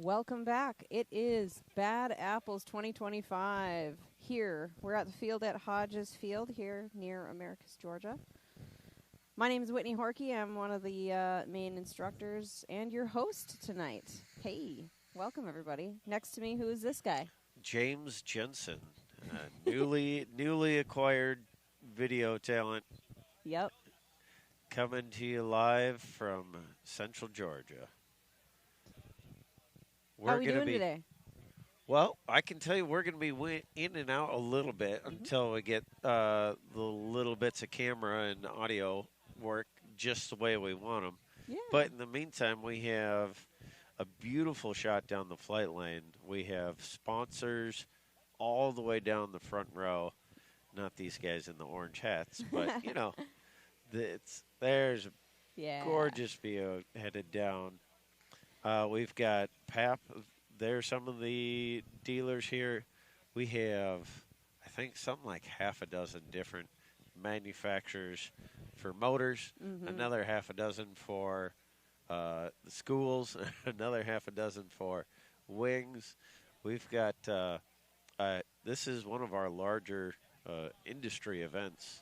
Welcome back. It is Bad Apples 2025 here. We're at the field at Hodges Field here near Americus, Georgia. My name is Whitney Horkey. I'm one of the main instructors and your host tonight. Hey, welcome everybody. Next to me, who is this guy? James Jensen, newly acquired video talent, Yep. coming to you live from Central Georgia. How are we doing today? Well, I can tell you we're going to be in and out a little bit until we get the little bits of camera and audio work just the way we want them. Yeah. But in the meantime, we have a beautiful shot down the flight lane. We have sponsors all the way down the front row. Not these guys in the orange hats, but, you know, there's a gorgeous view headed down. We've got PAP. There's some of the dealers here. We have, I think, something like half a dozen different manufacturers for motors, another half a dozen for the schools, another half a dozen for wings. We've got, this is one of our larger industry events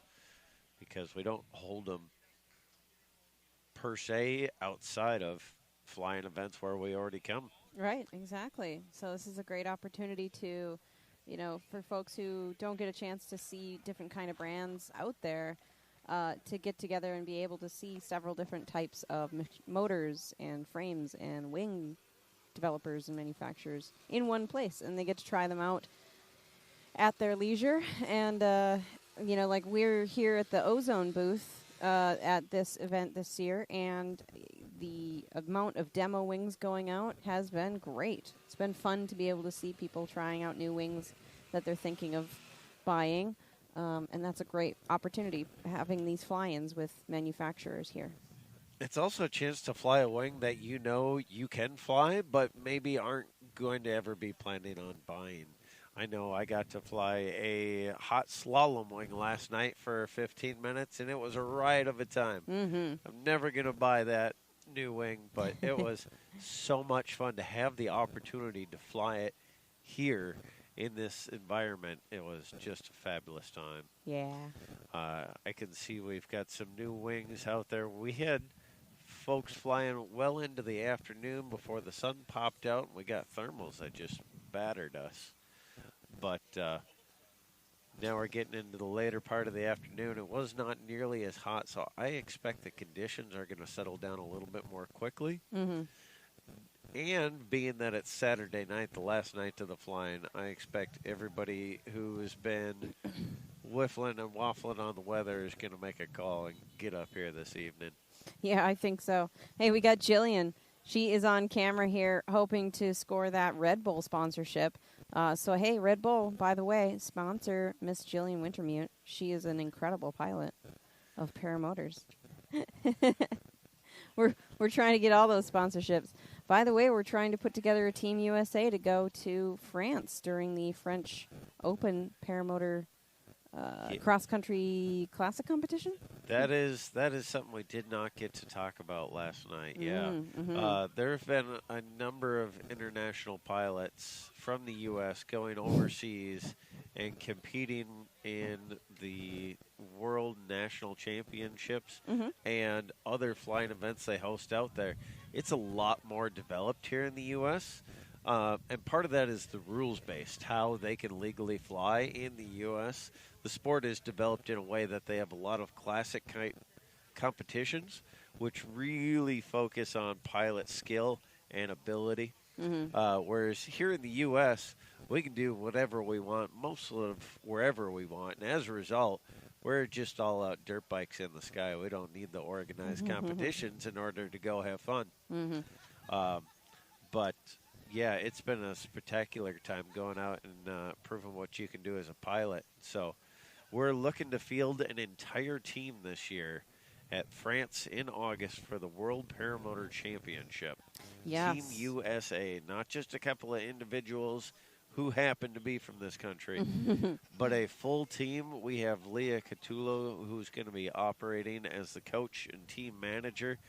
because we don't hold them per se outside of flying events where we already come. Right, exactly. So this is a great opportunity to, you know, for folks who don't get a chance to see different kind of brands out there, to get together and be able to see several different types of motors and frames and wing developers and manufacturers in one place. And they get to try them out at their leisure. And, you know, like we're here at the Ozone booth at this event this year, and the amount of demo wings going out has been great. It's been fun to be able to see people trying out new wings that they're thinking of buying. And that's a great opportunity, having these fly-ins with manufacturers here. It's also a chance to fly a wing that you know you can fly, but maybe aren't going to ever be planning on buying. I know I got to fly a hot slalom wing last night for 15 minutes, and it was a riot of a time. I'm never going to buy that new wing, but it was so much fun to have the opportunity to fly it here in this environment. It was just a fabulous time. Yeah. I can see we've got some new wings out there. We had folks flying well into the afternoon before the sun popped out, and we got thermals that just battered us. But now we're getting into the later part of the afternoon. It was not nearly as hot, so I expect the conditions are going to settle down a little bit more quickly. And being that it's Saturday night, the last night of the flying, I expect everybody who has been whiffling and waffling on the weather is going to make a call and get up here this evening. Yeah, I think so. Hey, we got Jillian. She is on camera here hoping to score that Red Bull sponsorship. So, hey, Red Bull, by the way, sponsor Miss Jillian Wintermute. She is an incredible pilot of paramotors. We're trying to get all those sponsorships. By the way, we're trying to put together a Team USA to go to France during the French Open Paramotor cross-country classic competition. That is something we did not get to talk about last night. There have been a number of international pilots from the U.S. going overseas and competing in the World National Championships and other flying events they host out there. It's a lot more developed here in the U.S., and part of that is the rules-based, how they can legally fly in the U.S. The sport is developed in a way that they have a lot of classic competitions, which really focus on pilot skill and ability. Whereas here in the U.S., we can do whatever we want, most of wherever we want. And as a result, we're just all out dirt bikes in the sky. We don't need the organized competitions in order to go have fun. But yeah, it's been a spectacular time going out and proving what you can do as a pilot. So we're looking to field an entire team this year at France in August for the World Paramotor Championship. Yes. Team USA, not just a couple of individuals who happen to be from this country, but a full team. We have Leah Catullo, who's going to be operating as the coach and team manager.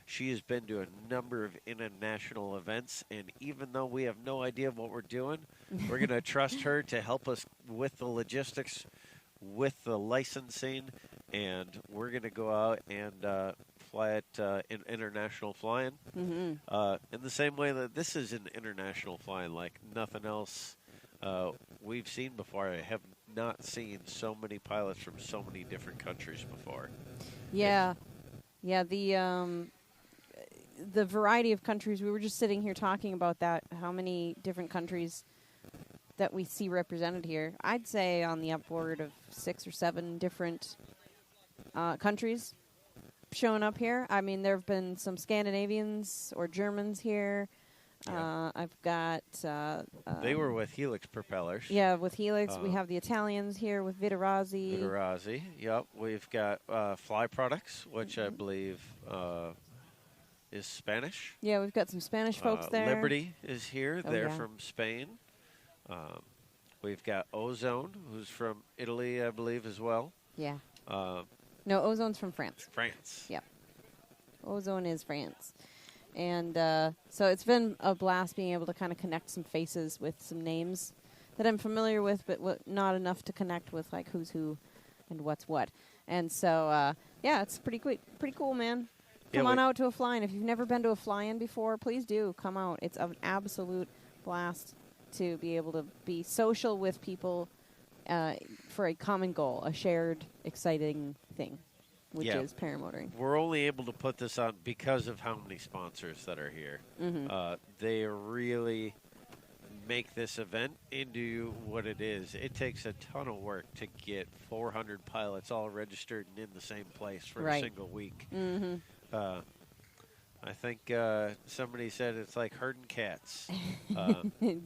She has been to a number of international events, and even though we have no idea what we're doing, we're going to trust her to help us with the logistics, with the licensing, and we're going to go out and fly it in international flying. In the same way that this is an international flying like nothing else we've seen before. I have not seen so many pilots from so many different countries before. Yeah. Yeah, the variety of countries, we were just sitting here talking about that, how many different countries that we see represented here. I'd say on the upward of 6 or 7 different countries showing up here. I mean, there have been some Scandinavians or Germans here. Yeah. I've got... they were with Helix propellers. Yeah, with Helix. We have the Italians here with Viterazzi. Viterazzi, yep. We've got Fly Products, which I believe is Spanish. Yeah, we've got some Spanish folks there. Liberty is here. Oh, They're yeah. from Spain. We've got Ozone, who's from Italy, I believe, as well. Yeah. No, Ozone's from France. France. Yep. Ozone is France. And so it's been a blast being able to kind of connect some faces with some names that I'm familiar with, but not enough to connect with, like, who's who and what's what. And so, yeah, it's pretty cool, man. Come on out to a fly-in. If you've never been to a fly-in before, please do come out. It's an absolute blast to be able to be social with people for a common goal, a shared, exciting thing, which is paramotoring. We're only able to put this on because of how many sponsors that are here. They really make this event into what it is. It takes a ton of work to get 400 pilots all registered and in the same place for a single week. I think somebody said it's like herding cats.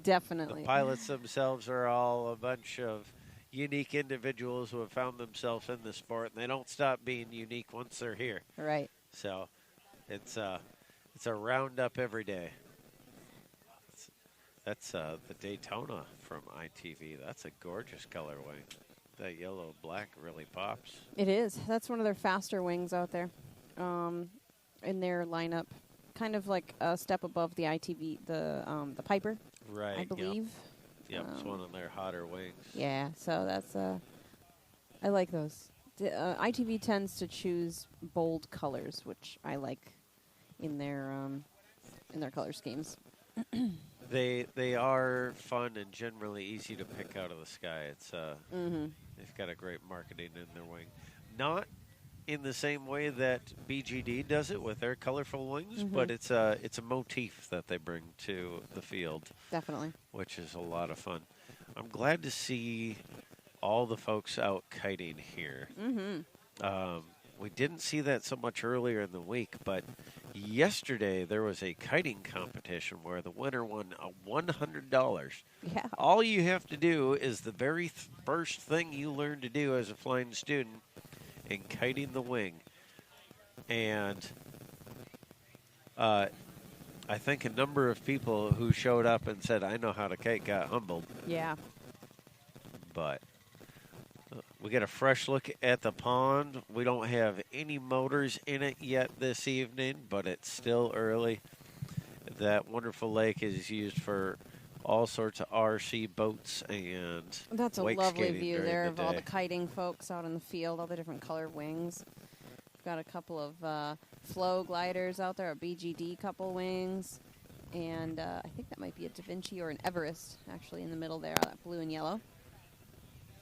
Definitely. The pilots themselves are all a bunch of unique individuals who have found themselves in the sport, and they don't stop being unique once they're here. Right. So it's a roundup every day. That's the Daytona from ITV. That's a gorgeous colorway. That yellow-black really pops. It is. That's one of their faster wings out there in their lineup. Kind of like a step above the ITV, the Piper, right? I believe. Yep, it's one of their hotter wings. Yeah, so that's I like those. ITV tends to choose bold colors, which I like in their color schemes. They are fun and generally easy to pick out of the sky. It's they've got a great marketing in their wing. Not in the same way that BGD does it with their colorful wings, but it's a motif that they bring to the field. Definitely. Which is a lot of fun. I'm glad to see all the folks out kiting here. We didn't see that so much earlier in the week, but yesterday there was a kiting competition where the winner won $100. Yeah. All you have to do is the very first thing you learn to do as a flying student in kiting the wing. And I think a number of people who showed up and said, I know how to kite, got humbled. Yeah. But we get a fresh look at the pond. We don't have any motors in it yet this evening, but it's still early. That wonderful lake is used for all sorts of RC boats and that's a wake lovely skating view during there the of all day. the kiting folks out in the field, all the different color wings. We've got a couple of flow gliders out there, a BGD couple wings, and I think that might be a Da Vinci or an Everest actually in the middle there, that blue and yellow.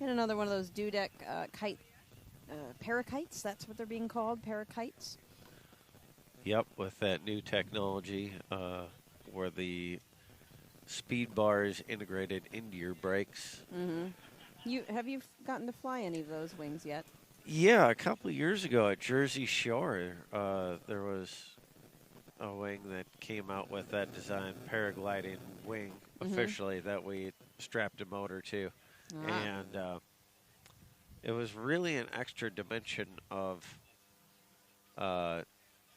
And another one of those dudek kite parakites. That's what they're being called, parakites. Yep, with that new technology where the speed bar is integrated into your brakes. Have you gotten to fly any of those wings yet? Yeah, a couple of years ago at Jersey Shore, there was a wing that came out with that design, paragliding wing, officially, that we strapped a motor to. And it was really an extra dimension of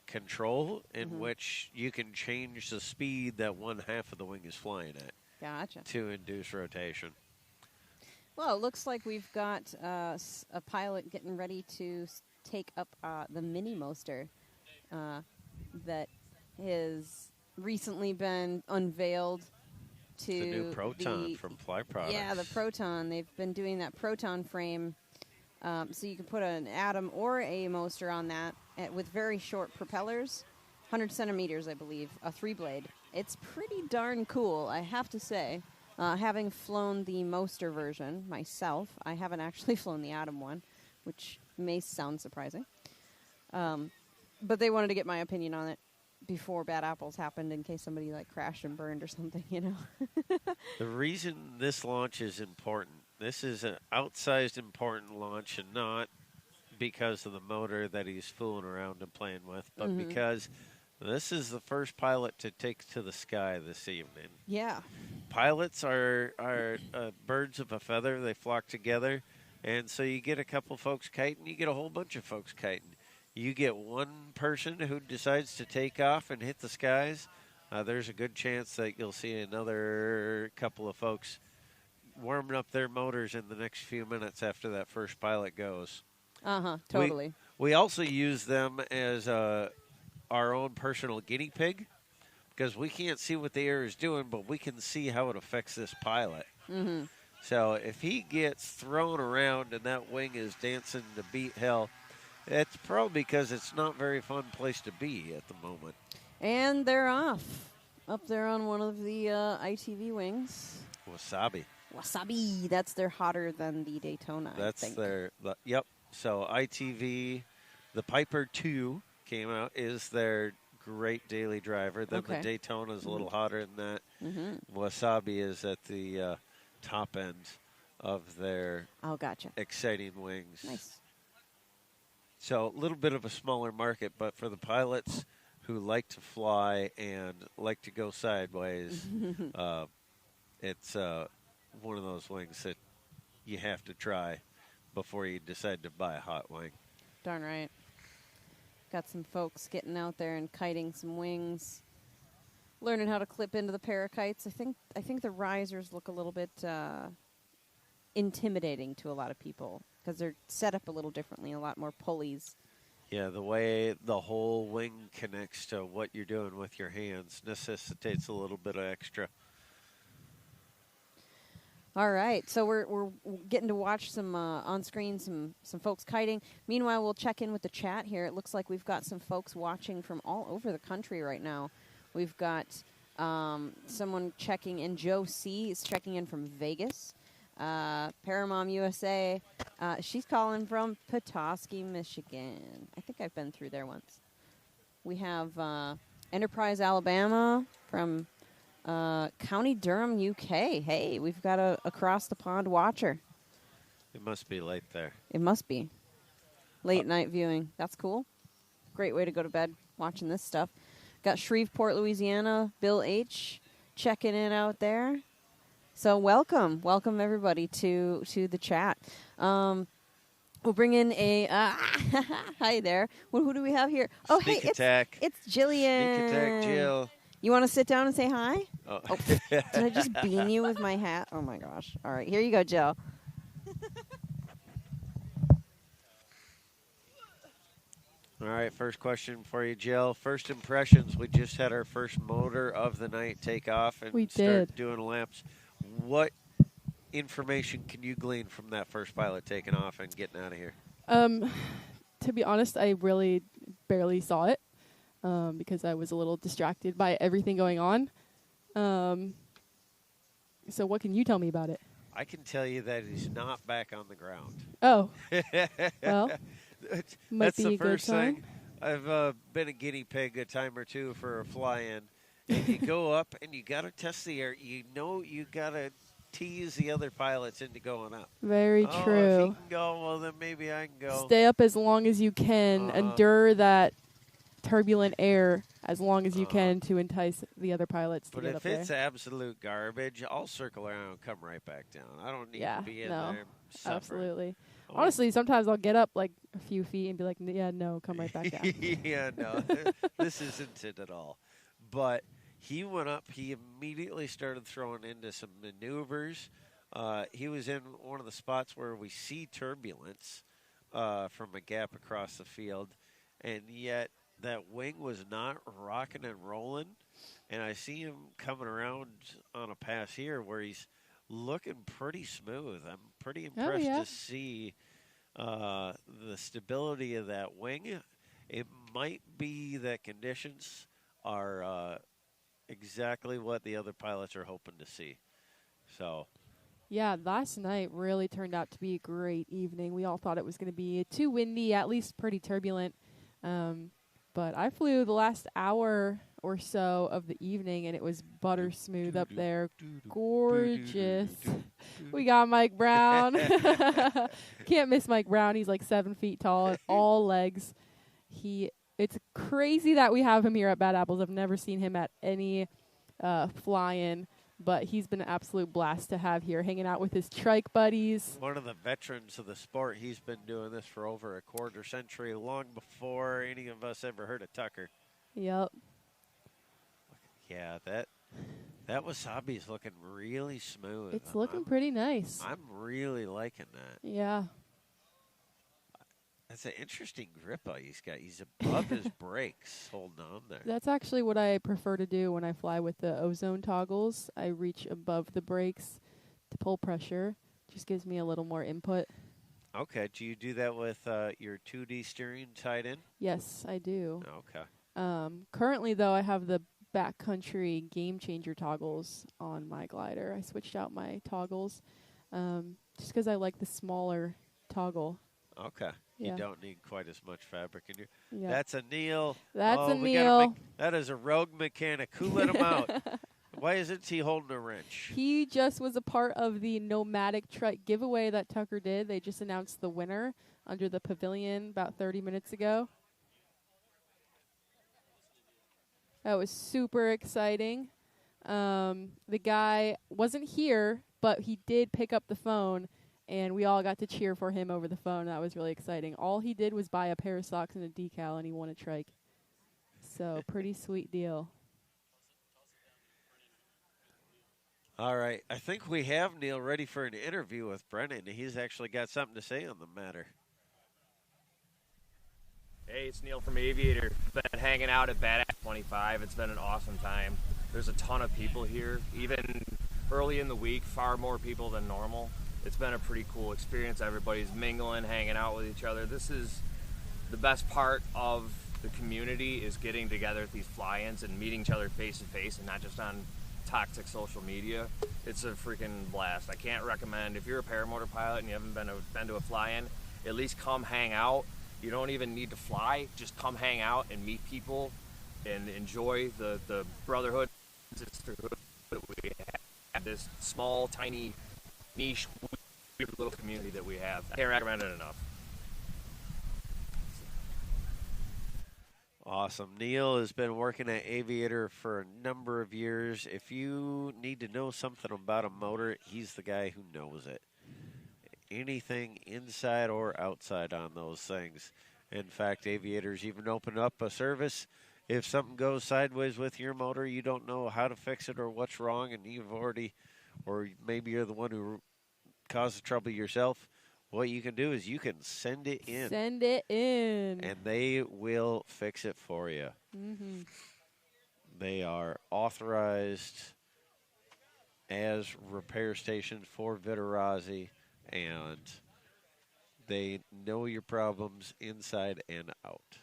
control in which you can change the speed that one half of the wing is flying at. Gotcha. To induce rotation. Well, it looks like we've got a pilot getting ready to take up the mini moster. that has recently been unveiled to the new Proton from Fly Products. Yeah, the Proton. They've been doing that Proton frame, so you can put an Atom or a Moster on that with very short propellers, 100 centimeters, I believe, a 3-blade. It's pretty darn cool, I have to say. Having flown the Moster version myself, I haven't actually flown the Atom one, which may sound surprising. But they wanted to get my opinion on it before Bad Apples happened in case somebody like crashed and burned or something, you know. The reason this launch is important, this is an outsized important launch, and not because of the motor that he's fooling around and playing with, but because this is the first pilot to take to the sky this evening. Yeah. Pilots are birds of a feather. They flock together, and so you get a couple folks kiting, you get a whole bunch of folks kiting. You get one person who decides to take off and hit the skies, there's a good chance that you'll see another couple of folks warming up their motors in the next few minutes after that first pilot goes. Totally. We also use them as our own personal guinea pig, because we can't see what the air is doing, but we can see how it affects this pilot. So if he gets thrown around and that wing is dancing to beat hell, it's probably because it's not a very fun place to be at the moment. And they're off. Up there on one of the ITV wings. Wasabi. That's their hotter than the Daytona, That's I think. yep. So ITV, the Piper 2 came out, is their great daily driver. Then the Daytona is a little hotter than that. Wasabi is at the top end of their exciting wings. Nice. So a little bit of a smaller market, but for the pilots who like to fly and like to go sideways, it's one of those wings that you have to try before you decide to buy a hot wing. Darn right. Got some folks getting out there and kiting some wings, learning how to clip into the parakites. I think the risers look a little bit intimidating to a lot of people because they're set up a little differently, a lot more pulleys. Yeah, the way the whole wing connects to what you're doing with your hands necessitates a little bit of extra. All right, so we're getting to watch some on screen some folks kiting. Meanwhile, we'll check in with the chat here. It looks like we've got some folks watching from all over the country right now. We've got someone checking in. Joe C is checking in from Vegas. Paramom USA. She's calling from Petoskey, Michigan. I think I've been through there once. We have Enterprise, Alabama from County Durham, UK. Hey, we've got a across-the-pond watcher. It must be late there. It must be. Late night viewing. That's cool. Great way to go to bed watching this stuff. Got Shreveport, Louisiana. Bill H. checking in out there. So welcome everybody to the chat. We'll bring in a hi there. Who do we have here? Oh, Sneak hey, attack. It's Jillian. Sneak attack, Jill. You want to sit down and say hi? Oh. Did I just bean you with my hat? Oh my gosh! All right, here you go, Jill. All right, first question for you, Jill. First impressions. We just had our first motor of the night take off and start doing laps. What information can you glean from that first pilot taking off and getting out of here? To be honest, I really barely saw it because I was a little distracted by everything going on. So what can you tell me about it? I can tell you that he's not back on the ground. Oh. Well, that's the first thing. I've been a guinea pig a time or two for a fly-in. And you go up and you got to test the air. You know you got to tease the other pilots into going up. Very true. true. If he can go, well, then maybe I can go. Stay up as long as you can. Endure that turbulent air as long as you can to entice the other pilots to get up there. But if it's absolute garbage, I'll circle around and come right back down. I don't need to be in there suffering. Absolutely. Honestly, sometimes I'll get up like a few feet and be like, yeah, no, come right back down. Yeah, no, this isn't it at all. But he went up. He immediately started throwing into some maneuvers. He was in one of the spots where we see turbulence from a gap across the field, and yet that wing was not rocking and rolling, and I see him coming around on a pass here where he's looking pretty smooth. I'm pretty impressed to see the stability of that wing. It might be that conditions are exactly what the other pilots are hoping to see. So, yeah, last night really turned out to be a great evening. We all thought it was going to be too windy, at least pretty turbulent. But I flew the last hour or so of the evening, and it was butter smooth up there. Gorgeous. We got Mike Brown. Can't miss Mike Brown. He's like 7 feet tall, all legs. It's crazy that we have him here at Bad Apples. I've never seen him at any fly-in, but he's been an absolute blast to have here, hanging out with his trike buddies. One of the veterans of the sport. He's been doing this for over a quarter century, long before any of us ever heard of Tucker. Yep. Yeah, that wasabi's looking really smooth. It's looking pretty nice. I'm really liking that. Yeah. That's an interesting grip he's got. He's above his brakes, holding on there. That's actually what I prefer to do when I fly with the ozone toggles. I reach above the brakes to pull pressure. Just gives me a little more input. Okay. Do you do that with your 2D steering tied in? Yes, I do. Okay. Currently, though, I have the backcountry game changer toggles on my glider. I switched out my toggles just because I like the smaller toggle. Okay. Yeah. You don't need quite as much fabric in your. Yeah. That's a Neil. That's a Neil. That is a rogue mechanic. Who let him out? Why isn't he holding a wrench? He just was a part of the nomadic trike giveaway that Tucker did. They just announced the winner under the pavilion about 30 minutes ago. That was super exciting. The guy wasn't here, but he did pick up the phone, and we all got to cheer for him over the phone. That was really exciting. All he did was buy a pair of socks and a decal, and he won a trike. So, pretty sweet deal. All right. I think we have Neil ready for an interview with Brennan. He's actually got something to say on the matter. Hey, it's Neil from Aviator. Been hanging out at Bad Apples 25. It's been an awesome time. There's a ton of people here. Even early in the week, far more people than normal. It's been a pretty cool experience. Everybody's mingling, hanging out with each other. This is the best part of the community, is getting together at these fly-ins and meeting each other face to face and not just on toxic social media. It's a freaking blast. I can't recommend, if you're a paramotor pilot and you haven't been to a fly-in, at least come hang out. You don't even need to fly. Just come hang out and meet people and enjoy the brotherhood, sisterhood that we have. This small, tiny, niche, weird little community that we have. I can't recommend it enough. Awesome. Neil has been working at Aviator for a number of years. If you need to know something about a motor, he's the guy who knows it. Anything inside or outside on those things. In fact, Aviator's even opened up a service. If something goes sideways with your motor, you don't know how to fix it or what's wrong, and you've already, or maybe you're the one who caused the trouble yourself, what you can do is you can send it in. Send it in. And they will fix it for you. Mm-hmm. They are authorized as repair stations for Viterazzi, and they know your problems inside and out.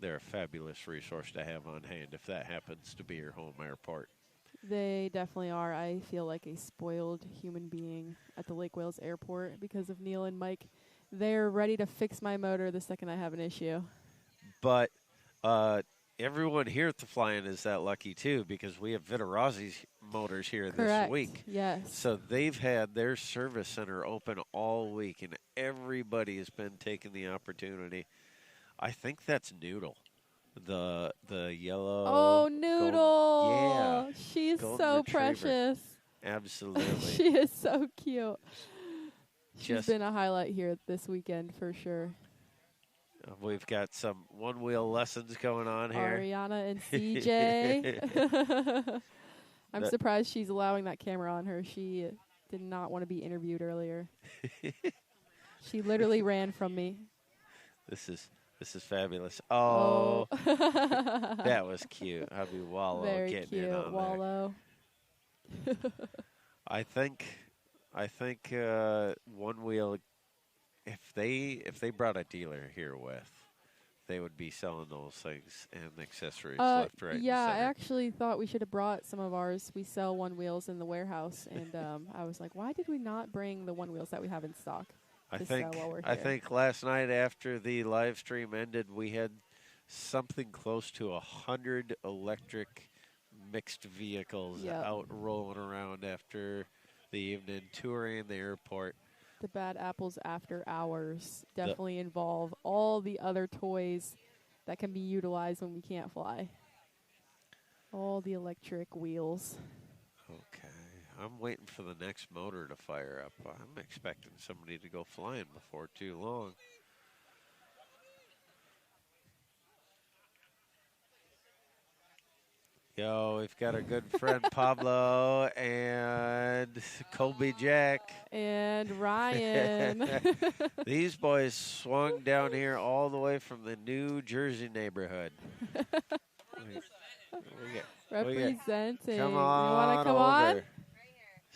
They're a fabulous resource to have on hand if that happens to be your home airport. They definitely are. I feel like a spoiled human being at the Lake Wales airport because of Neil and Mike. They're ready to fix my motor the second I have an issue. But everyone here at the Fly-In is that lucky, too, because we have Viterazzi's motors here Correct. this week. Yes. So they've had their service center open all week, and everybody has been taking the opportunity. I think that's Noodle, the yellow. Oh, Noodle. Gold, yeah. She's golden so retriever. precious. Absolutely. She is so cute. She's Just- been a highlight here this weekend for sure. We've got some one-wheel lessons going on here. Ariana and CJ. I'm surprised she's allowing that camera on her. She did not want to be interviewed earlier. She literally ran from me. This is This is fabulous. Oh, that was cute. Hubby Wallow Very getting cute, in on Wallow. there. I think One Wheel, if they brought a dealer here with, they would be selling those things and accessories left, right, yeah, and I center. actually thought we should have brought some of ours. We sell One Wheels in the warehouse, and I was like, why did we not bring the One Wheels that we have in stock? I to sell think while we're I here? think last night after the live stream ended, we had something close to 100 electric mixed vehicles Yep. out rolling around after the evening, touring the airport. The Bad Apples After Hours definitely involve all the other toys that can be utilized when we can't fly. All the electric wheels. Okay. I'm waiting for the next motor to fire up. I'm expecting somebody to go flying before too long. Yo, we've got our good friend Pablo and Colby Jack. And Ryan. These boys swung down here all the way from the New Jersey neighborhood. Representing. Come You on, want to come on? over.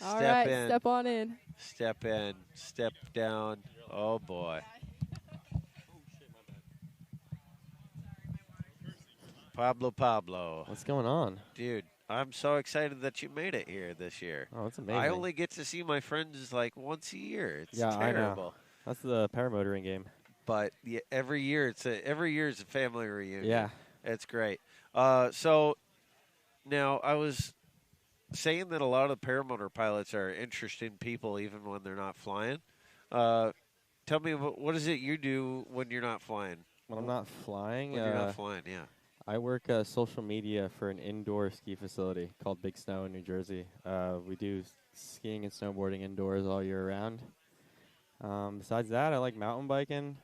All Step right, in. step on in. Step in. Step down. Oh boy. Pablo. What's going on? Dude, I'm so excited that you made it here this year. Oh, that's amazing. I only get to see my friends like once a year. It's Yeah, I know. terrible. That's the paramotoring game. But yeah, every year is a family reunion. Yeah. It's great. So now I was saying that a lot of the paramotor pilots are interesting people even when they're not flying. Tell me, what is it you do when you're not flying? When I'm not flying, When you're not flying, yeah. I work social media for an indoor ski facility called Big Snow in New Jersey. We do skiing and snowboarding indoors all year round. Besides that, I like mountain biking,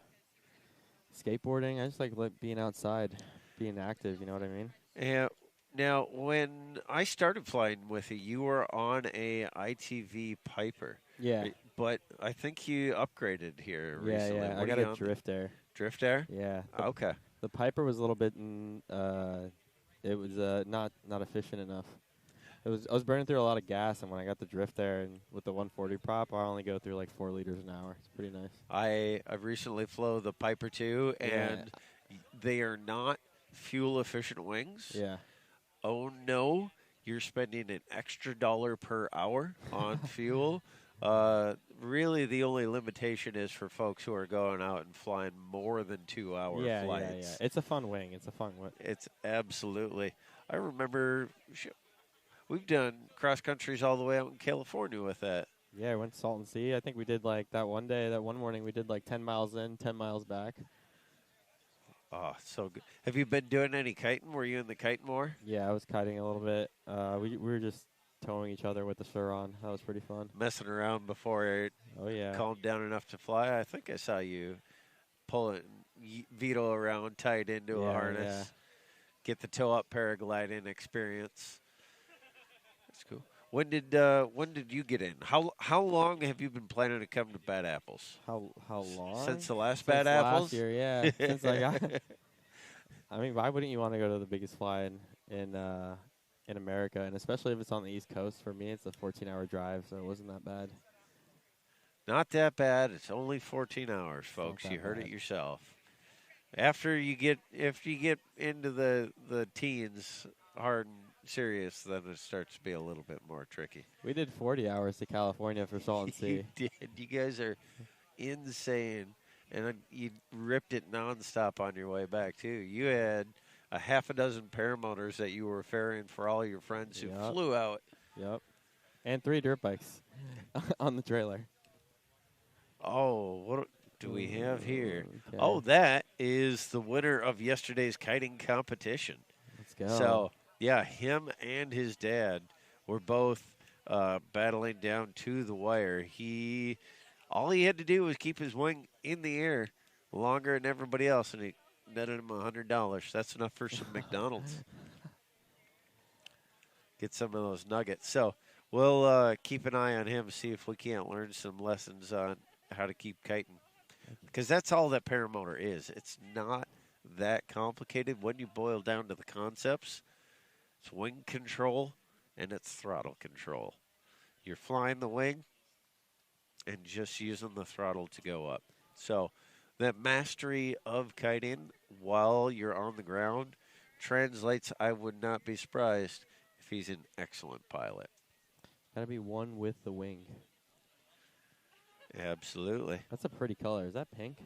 skateboarding. I just like being outside, being active, you know what I mean? And now, when I started flying with you were on a ITV Piper. Yeah. But I think you upgraded here Yeah, recently. yeah. What I got are you a on? Drift Air. Drift Air? Yeah. Okay. The Piper was a little bit, it was not efficient enough. I was burning through a lot of gas, and when I got the Drift Air and with the 140 prop, I only go through like 4 liters an hour. It's pretty nice. I've recently flew the Piper 2, and they are not fuel-efficient wings. Yeah. Oh, no. You're spending an extra $1 per hour on fuel. Really, the only limitation is for folks who are going out and flying more than 2-hour flights. Yeah. It's a fun wing. It's a fun wing. It's absolutely. I remember we've done cross countries all the way out in California with that. Yeah, I went to Salton Sea. I think we did like that one day, that one morning, we did like 10 miles in, 10 miles back. Oh, so good. Have you been doing any kiting? Were you in the kite more? Yeah, I was kiting a little bit. We were just towing each other with the Sur-On. That was pretty fun. Messing around before it calmed down enough to fly. I think I saw you pull it, Vito around, tied into a harness. Get the toe-up paragliding experience. That's cool. When did you get in? How long have you been planning to come to Bad Apples? How long? Since the last Since Bad Apples? Last year, yeah. Since I got. I mean, why wouldn't you want to go to the biggest fly in America, and especially if it's on the East Coast? For me, it's a 14-hour drive, so it wasn't that bad. Not that bad. It's only 14 hours, folks. You heard it yourself. After you get into the teens, hard and serious, then it starts to be a little bit more tricky. We did 40 hours to California for Salton Sea. You did. You guys are insane, and you ripped it nonstop on your way back too. You had a half a dozen paramotors that you were ferrying for all your friends who flew out. Yep, and 3 dirt bikes on the trailer. Oh, what do we have here? Okay. Oh, that is the winner of yesterday's kiting competition. Let's go. So, yeah, him and his dad were both battling down to the wire. All he had to do was keep his wing in the air longer than everybody else, and he netted him $100. That's enough for some McDonald's. Get some of those nuggets. So we'll keep an eye on him, see if we can't learn some lessons on how to keep kiting. because that's all that paramotor is. It's not that complicated when you boil down to the concepts. It's wing control and it's throttle control. You're flying the wing and just using the throttle to go up. So that mastery of kiting while you're on the ground translates, I would not be surprised if he's an excellent pilot. Gotta be one with the wing. Absolutely. That's a pretty color. Is that pink?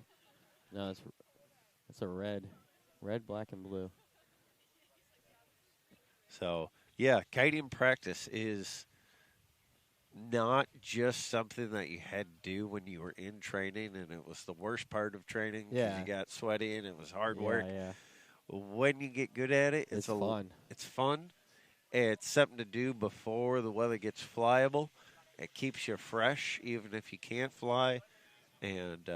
No, it's a red. Red, black, and blue. So, yeah, kiting practice is not just something that you had to do when you were in training and it was the worst part of training because Yeah. you got sweaty and it was hard Yeah, work. yeah. When you get good at it, It's fun. It's fun. It's something to do before the weather gets flyable. It keeps you fresh even if you can't fly, and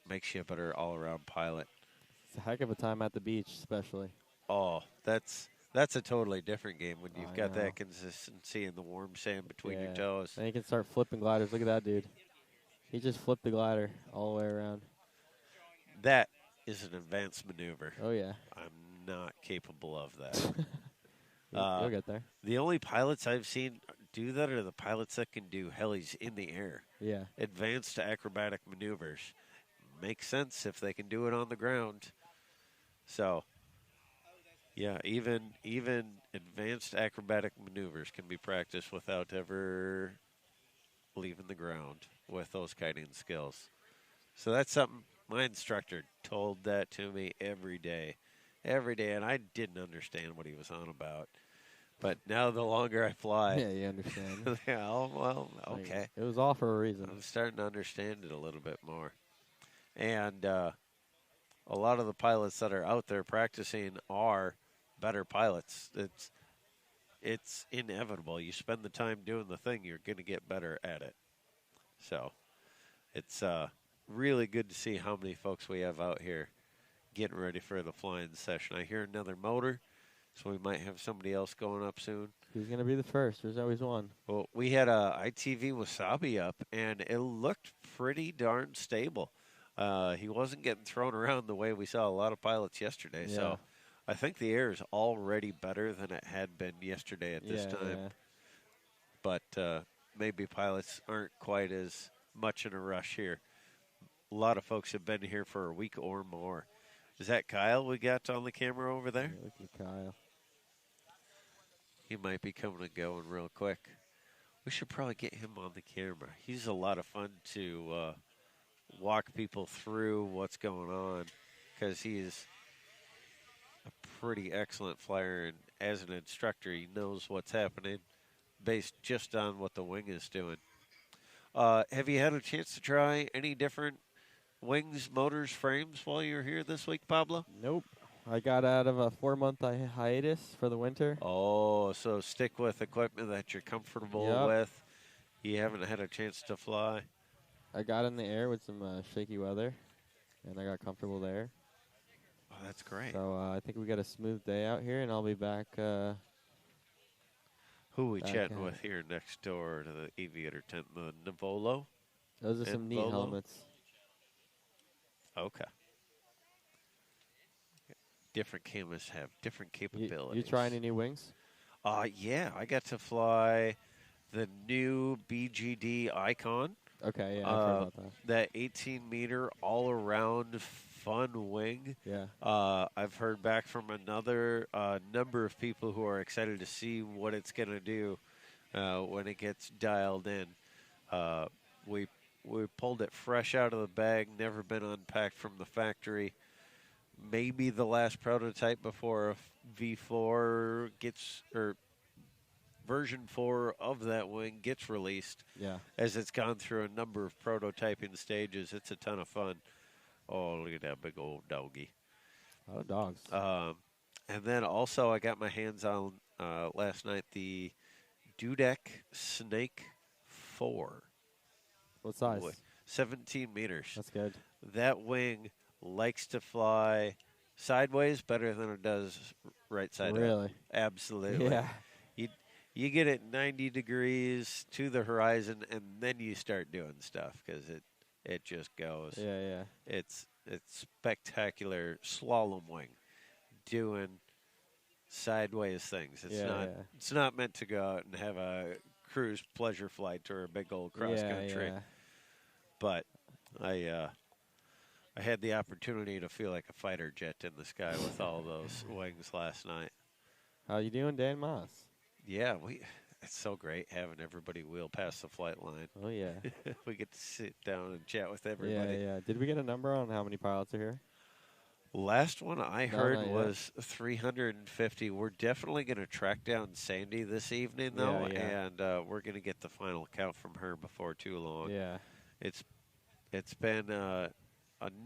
makes you a better all-around pilot. It's a heck of a time at the beach, especially. Oh, that's a totally different game when you've I got know. that consistency in the warm sand between your Yeah. toes. Then you can start flipping gliders. Look at that dude. He just flipped the glider all the way around. That is an advanced maneuver. Oh, yeah. I'm not capable of that. You'll get there. The only pilots I've seen do that are the pilots that can do helis in the air. Yeah. Advanced acrobatic maneuvers. Makes sense if they can do it on the ground. So, yeah, even advanced acrobatic maneuvers can be practiced without ever leaving the ground with those kiting skills. So that's something my instructor told that to me every day, and I didn't understand what he was on about. But now the longer I fly, Yeah, you understand. yeah, well, okay. Like, it was all for a reason. I'm starting to understand it a little bit more. And a lot of the pilots that are out there practicing are better pilots. It's inevitable. You spend the time doing the thing, you're going to get better at it. So it's really good to see how many folks we have out here getting ready for the flying session. I hear another motor, so we might have somebody else going up soon. Who's going to be the first? There's always one. Well, we had a ITV Wasabi up, and it looked pretty darn stable. He wasn't getting thrown around the way we saw a lot of pilots yesterday. Yeah. So I think the air is already better than it had been yesterday at this time. Yeah. But maybe pilots aren't quite as much in a rush here. A lot of folks have been here for a week or more. Is that Kyle we got on the camera over there? Look at Kyle. He might be coming and going real quick. We should probably get him on the camera. He's a lot of fun to walk people through what's going on because he's a pretty excellent flyer, and as an instructor, he knows what's happening based just on what the wing is doing. Have you had a chance to try any different wings, motors, frames while you're here this week, Pablo? Nope. I got out of a 4-month hiatus for the winter. Oh, so stick with equipment that you're comfortable Yep. with. You haven't had a chance to fly. I got in the air with some shaky weather, and I got comfortable there. Oh, that's great. So I think we got a smooth day out here, and I'll be back. Who are we back chatting at with here next door to the Aviator tent? The Navolo? Those are some and neat Volo? helmets. Okay. Different cameras have different capabilities. You try any new wings? Yeah, I got to fly the new BGD Icon. Okay, yeah, I've heard about that. That 18-meter all-around fun wing. Yeah. I've heard back from another number of people who are excited to see what it's going to do when it gets dialed in. We pulled it fresh out of the bag, never been unpacked from the factory. Maybe the last prototype before a V4 gets, or version 4 of that wing gets released. Yeah. As it's gone through a number of prototyping stages. It's a ton of fun. Oh, look at that big old doggy. Oh, dogs. And then also I got my hands on last night the Dudek Snake 4. What size? 17 meters. That's good. That wing likes to fly sideways better than it does right side up. Really? Absolutely. Yeah. You get it 90 degrees to the horizon, and then you start doing stuff because it just goes. Yeah, yeah. It's spectacular slalom wing, doing sideways things. It's not meant to go out and have a cruise pleasure flight or a big old cross country. Yeah. But I had the opportunity to feel like a fighter jet in the sky with all those wings last night. How you doing, Dan Moss? Yeah, it's so great having everybody wheel past the flight line. Oh, yeah. We get to sit down and chat with everybody. Yeah. Did we get a number on how many pilots are here? Last one I heard not yet. was 350. We're definitely going to track down Sandy this evening, though, and we're going to get the final count from her before too long. Yeah. It's been a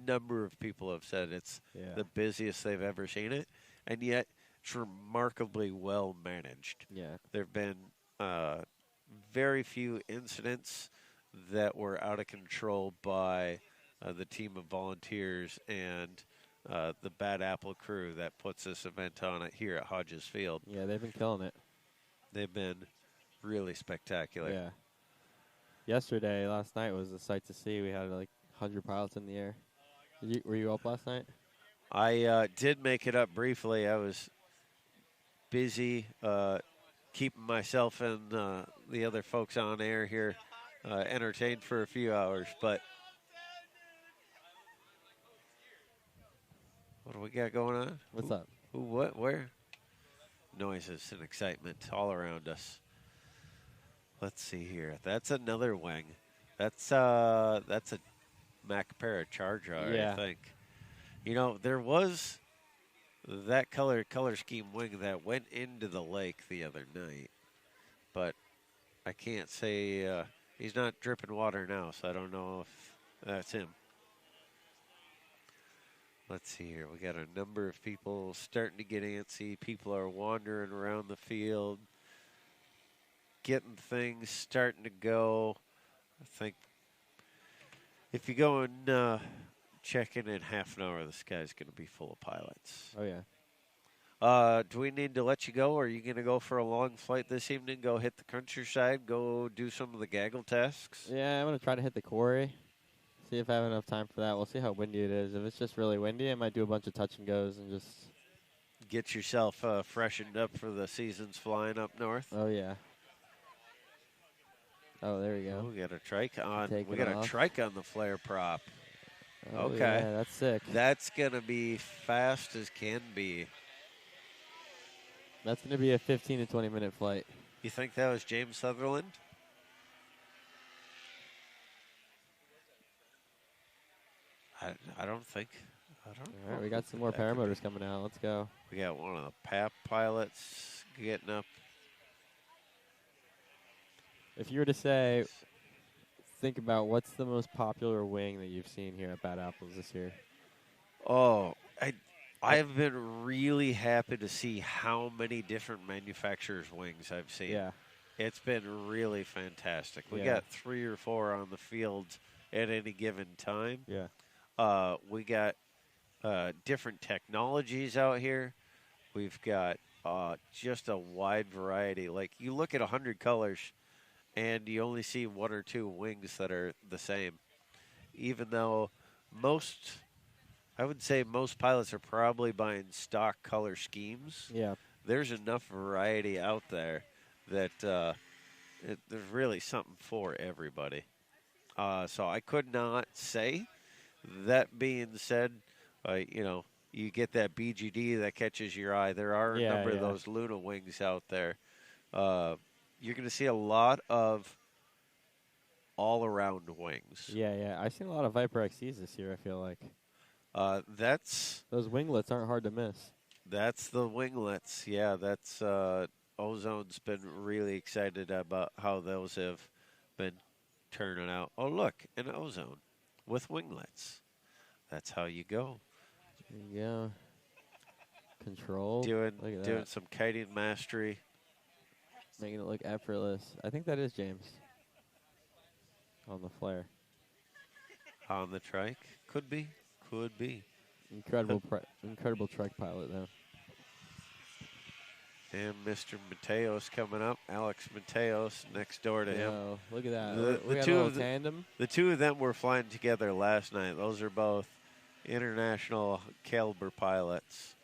number of people have said it's the busiest they've ever seen it, and yet it's remarkably well managed. Yeah. There have been very few incidents that were out of control by the team of volunteers and the Bad Apple crew that puts this event on it here at Hodges Field. Yeah, they've been killing it. They've been really spectacular. Yeah. Last night was a sight to see. We had like 100 pilots in the air. Were you up last night? I did make it up briefly. I was busy keeping myself and the other folks on air here entertained for a few hours. But what do we got going on? What's up? Who, what, where? Noises and excitement all around us. Let's see here. That's another wing. That's a Mac Charger, I think. You know, there was that color scheme wing that went into the lake the other night, but I can't say he's not dripping water now, so I don't know if that's him. Let's see here. We got a number of people starting to get antsy. People are wandering around the field, getting things starting to go. I think if you go and check in half an hour, the sky's going to be full of pilots. Oh, yeah. Do we need to let you go, or are you going to go for a long flight this evening? Go hit the countryside, go do some of the gaggle tasks? Yeah, I'm going to try to hit the quarry. See if I have enough time for that. We'll see how windy it is. If it's just really windy, I might do a bunch of touch and goes and just get yourself freshened up for the seasons flying up north. Oh, yeah. Oh, there we go. Oh, we got a trike on. Take we it got off. a trike on the flare prop. Oh, okay. Yeah, that's sick. That's going to be fast as can be. That's going to be a 15 to 20 minute flight. You think that was James Sutherland? I don't think. I don't know. All right, we got some more paramotors coming out. Let's go. We got one of the PAP pilots getting up. If you were to say, think about what's the most popular wing that you've seen here at Bad Apples this year. Oh, I have been really happy to see how many different manufacturers' wings I've seen. Yeah. It's been really fantastic. We got 3 or 4 on the field at any given time. Yeah. We got different technologies out here. We've got just a wide variety. Like, you look at 100 colors, and you only see 1 or 2 wings that are the same. Even though I would say most pilots are probably buying stock color schemes. Yeah. There's enough variety out there that there's really something for everybody. So I could not say. That being said, you get that BGD that catches your eye. There are a number of those Luna wings out there. You're going to see a lot of all-around wings. Yeah. I've seen a lot of Viper XCs this year, I feel like. Those winglets aren't hard to miss. That's the winglets. Yeah, that's Ozone's been really excited about how those have been turning out. Oh, look, an Ozone with winglets. That's how you go. There you go. Control. Doing some kiting mastery. Making it look effortless. I think that is James. On the flare. On the trike. Could be. Could be. Incredible Trike pilot, though. And Mr. Mateos coming up. Alex Mateos next door to him. Yo, look at that. The We got two a little of the- tandem. The two of them were flying together last night. Those are both international caliber pilots.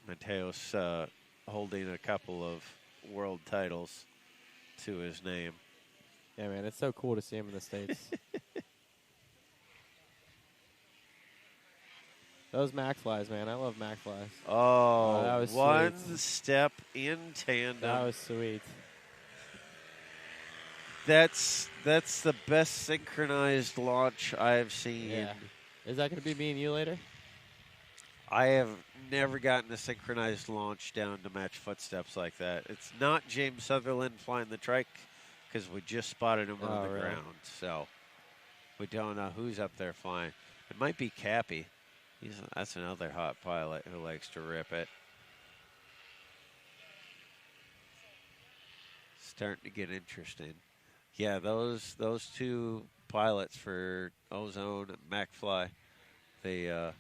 Mateos holding a couple of world titles to his name. Yeah, man, it's so cool to see him in the States. Those Mac flies, man. I love Mac flies. Oh, that was one sweet. step in tandem. That was sweet. That's the best synchronized launch I've seen. Yeah. Is that going to be me and you later? I have never gotten a synchronized launch down to match footsteps like that. It's not James Sutherland flying the Trike because we just spotted him on the really? ground. So we don't know who's up there flying. It might be Cappy. That's another hot pilot who likes to rip it. Starting to get interesting. Yeah, those two pilots for Ozone and MacFly, they've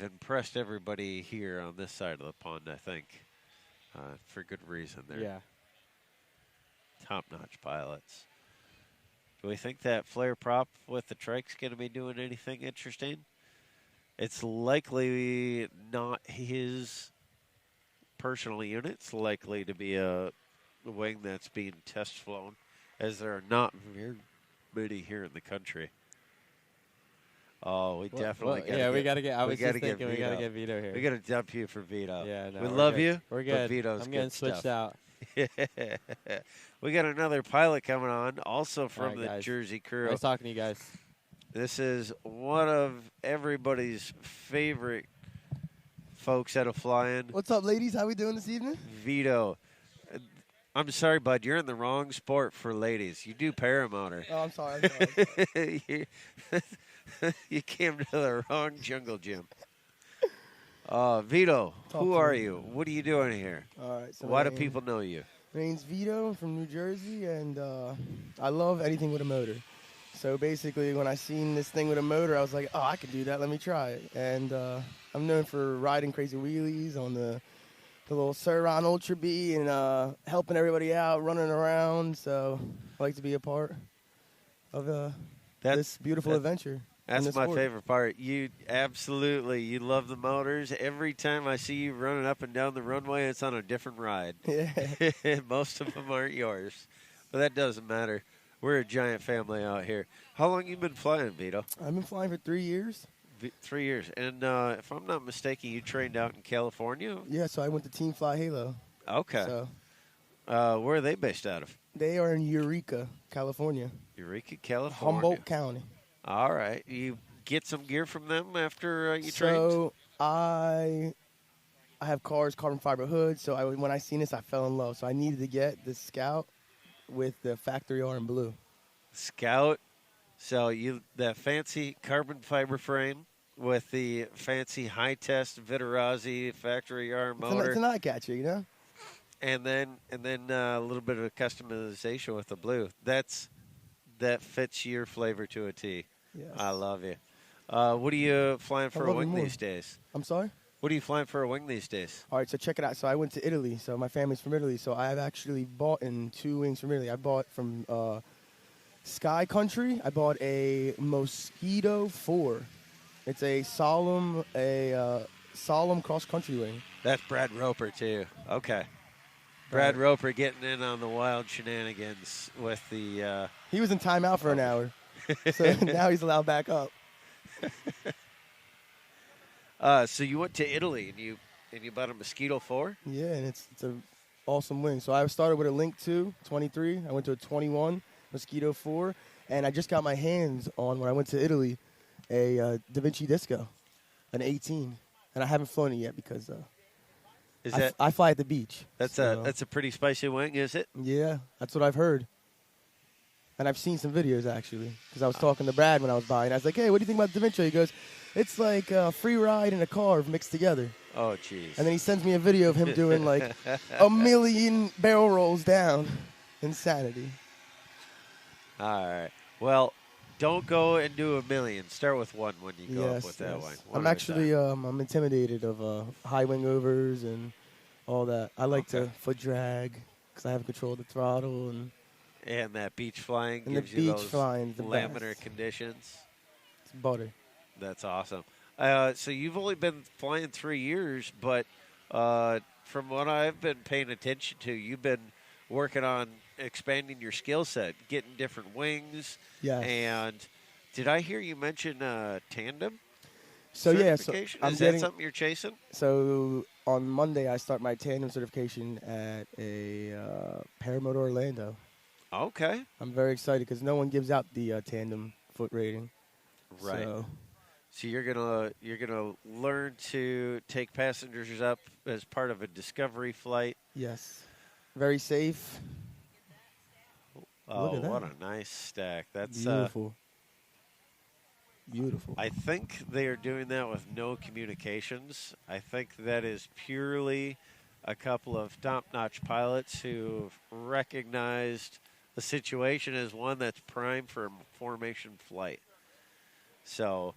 impressed everybody here on this side of the pond, I think, for good reason. They're top-notch pilots. Do we think that flare prop with the Trike's going to be doing anything interesting? It's likely not his personal unit. It's likely to be a wing that's being test flown, as there are not very many here in the country. Oh, we definitely got to get. we got to get. I was just thinking we got to Vito. get Vito here. We got to dump you for Vito. Yeah, no, we we're love good. you. We're but good. Vito's I'm getting good switched stuff. out. We got another pilot coming on, also from All right, the guys. Jersey crew. Nice talking to you guys. This is one of everybody's favorite folks at a fly-in. What's up, ladies? How we doing this evening? Vito. I'm sorry, bud. You're in the wrong sport for ladies. You do paramotor. Oh, I'm sorry. I'm sorry. You came to the wrong jungle gym. Vito, Talk who to are me. you? What are you doing here? All right. So Why my do name- people know you? My name's Vito. I'm from New Jersey, and I love anything with a motor. So basically, when I seen this thing with a motor, I was like, oh, I can do that. Let me try it. And I'm known for riding crazy wheelies on the little Suron Ultra B and helping everybody out, running around. So I like to be a part of this beautiful adventure. That's this my sport. favorite part. You you love the motors. Every time I see you running up and down the runway, it's on a different ride. Yeah. Most of them aren't yours, but that doesn't matter. We're a giant family out here. How long you been flying, Vito? I've been flying for 3 years. 3 years. And if I'm not mistaken, you trained out in California? Yeah, so I went to Team Fly Halo. Okay. So Where are they based out of? they are in Eureka, California. Eureka, California. Humboldt County. All right. You get some gear from them after you trained? So I have carbon fiber hoods. So when I seen this, I fell in love. So I needed to get the Scout with the factory R in blue. Scout. So that fancy carbon fiber frame with the fancy high test Viterazzi factory arm motor. It's an eye catcher, you know. And then a little bit of customization with the blue. That fits your flavor to a T. Yes. I love you. What are you flying for a love you wing more. these days? I'm sorry? What are you flying for a wing these days? All right, so check it out. So I went to Italy. So my family's from Italy. So I have actually bought in 2 wings from Italy. I bought from Sky Country. I bought a Mosquito 4. It's a solemn cross-country wing. That's Brad Roper, too. Okay. Brad Roper getting in on the wild shenanigans with the... He was in timeout for an hour. So now he's allowed back up. So you went to Italy and you bought a Mosquito 4? Yeah, and it's an awesome wing. So I started with a Link 2, 23. I went to a 21, Mosquito 4. And I just got my hands on, when I went to Italy, a Da Vinci Disco, an 18. And I haven't flown it yet because I fly at the beach. That's a pretty spicy wing, is it? Yeah, that's what I've heard. And I've seen some videos, actually, because I was talking to Brad when I was buying. I was like, hey, what do you think about Da Vinci? He goes, it's like a free ride and a car mixed together. Oh, jeez. And then he sends me a video of him doing like 1,000,000 barrel rolls down. Insanity. All right. Well, Don't go and do a million. Start with one when you go up with that one. I'm actually I'm intimidated of high wing overs and all that. I like to foot drag because I have control of the throttle and that beach flying and gives the you beach those flying, the laminar best. conditions. It's butter. That's awesome. So you've only been flying 3 years, but from what I've been paying attention to, you've been working on expanding your skill set, getting different wings. Yes. And did I hear you mention tandem? So yeah, so is that something you're chasing? So on Monday I start my tandem certification at a Paramotor Orlando. Okay. I'm very excited because no one gives out the tandem foot rating. Right. So you're gonna learn to take passengers up as part of a discovery flight. Yes. Very safe. Oh, Look at that. What a nice stack! That's beautiful. Beautiful. I think they are doing that with no communications. I think that is purely a couple of top-notch pilots who've recognized the situation as one that's prime for a formation flight. So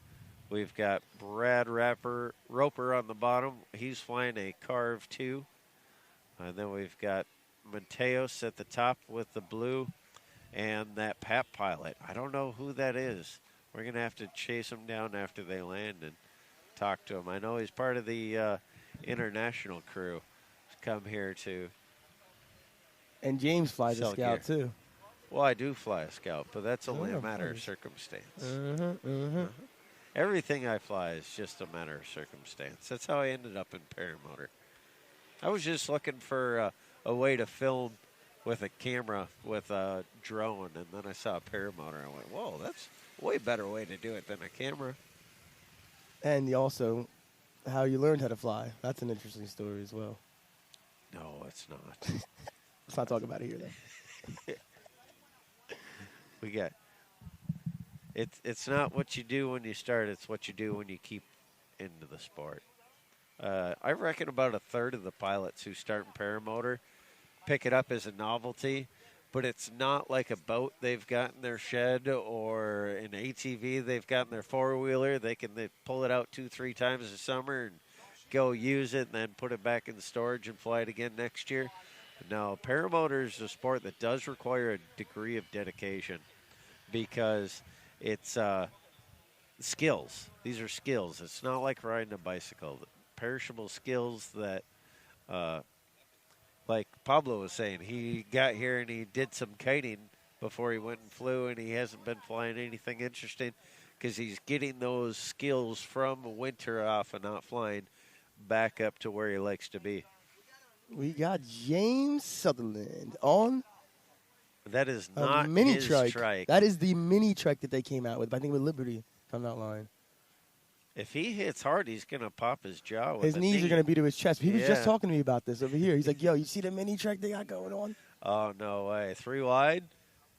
we've got Brad Roper on the bottom. He's flying a Carve 2. And then we've got Mateos at the top with the blue and that Pap pilot. I don't know who that is. We're going to have to chase him down after they land and talk to him. I know he's part of the international crew. Come here to. And James flies a Scout, too. Well, I do fly a Scout, but that's only a matter of circumstance. Everything I fly is just a matter of circumstance. That's how I ended up in paramotor. I was just looking for a way to film with a camera with a drone, and then I saw a paramotor. I went, whoa, that's a way better way to do it than a camera. And also, how you learned how to fly. That's an interesting story as well. No, it's not. Let's not talk about it here, though. We got it's not what you do when you start, it's what you do when you keep into the sport. I reckon about a third of the pilots who start in paramotor pick it up as a novelty, but it's not like a boat they've got in their shed or an ATV they've got in their four-wheeler. They pull it out 2-3 times a summer and go use it and then put it back in the storage and fly it again next year. No, paramotor is a sport that does require a degree of dedication because it's skills. These are skills. It's not like riding a bicycle. Perishable skills that, like Pablo was saying, he got here and he did some kiting before he went and flew, and he hasn't been flying anything interesting because he's getting those skills from winter off and not flying back up to where he likes to be. We got James Sutherland on. That is not mini his trike. That is the mini trike that they came out with. I think with Liberty, if I'm not lying. If he hits hard, he's going to pop his jaw with his knees knee. are going to be to his chest. He was just talking to me about this over here. He's like, yo, you see the mini trike they got going on? Oh, no way. 3 wide.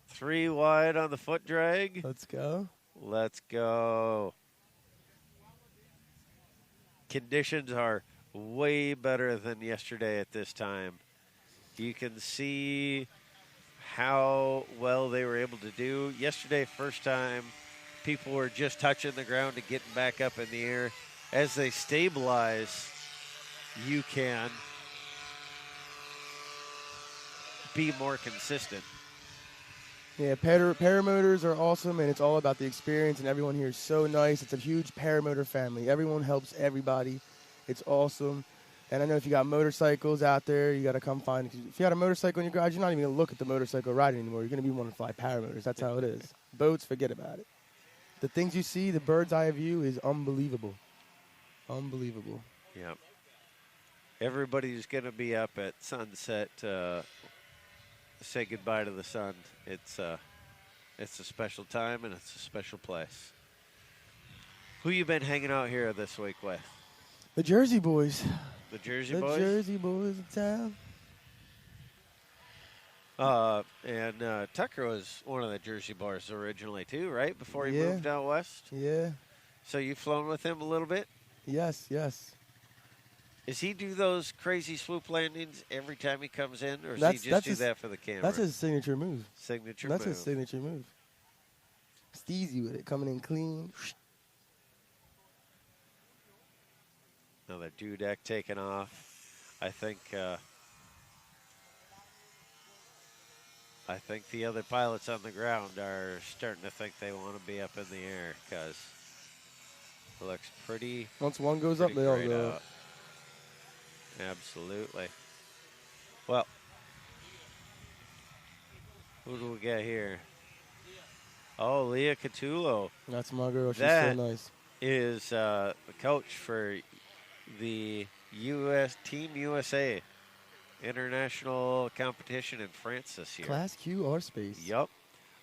3 wide on the foot drag. Let's go. Let's go. Conditions are way better than yesterday at this time. You can see how well they were able to do. Yesterday, first time, people were just touching the ground and getting back up in the air. As they stabilize, you can be more consistent. Yeah, paramotors are awesome, and it's all about the experience, and everyone here is so nice. It's a huge paramotor family. Everyone helps everybody. It's awesome. And I know if you got motorcycles out there, you got to come find it. If you got a motorcycle in your garage, you're not even going to look at the motorcycle riding anymore. You're going to be wanting to fly paramotors. That's how it is. Boats, forget about it. The things you see, the bird's eye view is unbelievable. Unbelievable. Yep. Everybody's going to be up at sunset say goodbye to the sun. It's a special time, and it's a special place. Who you been hanging out here this week with? The Jersey boys. The Jersey boys? The Jersey boys in town. And Tucker was one of the Jersey boys originally, too, right? Before he moved out west? Yeah. So you've flown with him a little bit? Yes, yes. Does he do those crazy swoop landings every time he comes in, or does he just do that for the camera? That's his signature move. That's his signature move. Steezy with it, coming in clean. Another deck taking off. I think the other pilots on the ground are starting to think they want to be up in the air because it looks pretty. Once one goes up, they all go up. Absolutely. Well, who do we get here? Oh, Leah Catullo. That's my girl. She's that so nice. Is the coach for the Team USA international competition in France this year. Class Q or space. Yep.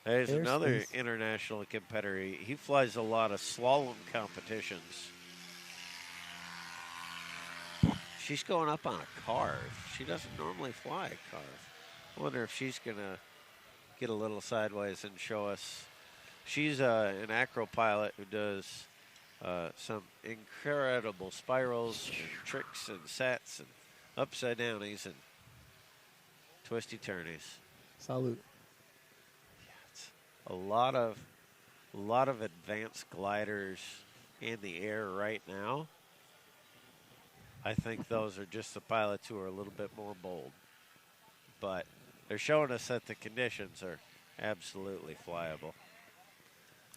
There's another Airspace. international competitor. He flies a lot of slalom competitions. She's going up on a carve. She doesn't normally fly a carve. I wonder if she's going to get a little sideways and show us. She's an acro pilot who does some incredible spirals and tricks and sats and upside downies and twisty turnies. Salute. It's a lot of advanced gliders in the air right now. I think those are just the pilots who are a little bit more bold. But they're showing us that the conditions are absolutely flyable.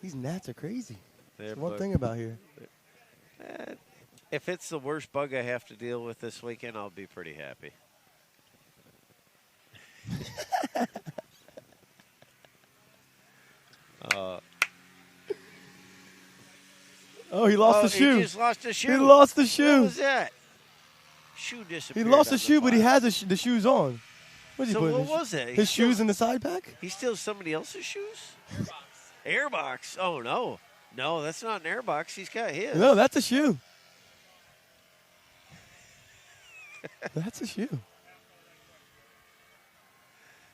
These gnats are crazy. They're That's one thing about here. If it's the worst bug I have to deal with this weekend, I'll be pretty happy. Oh, he lost the shoe. He just lost the shoe. He lost the shoe. What was that? Shoe disappeared. He lost the on shoe, but he fly. has the shoes on. What's he So putting? what was it? His shoes in the side pack? He steals somebody else's shoes? Airbox. Oh, no. No, that's not an airbox. He's got his. No, that's a shoe. That's a shoe.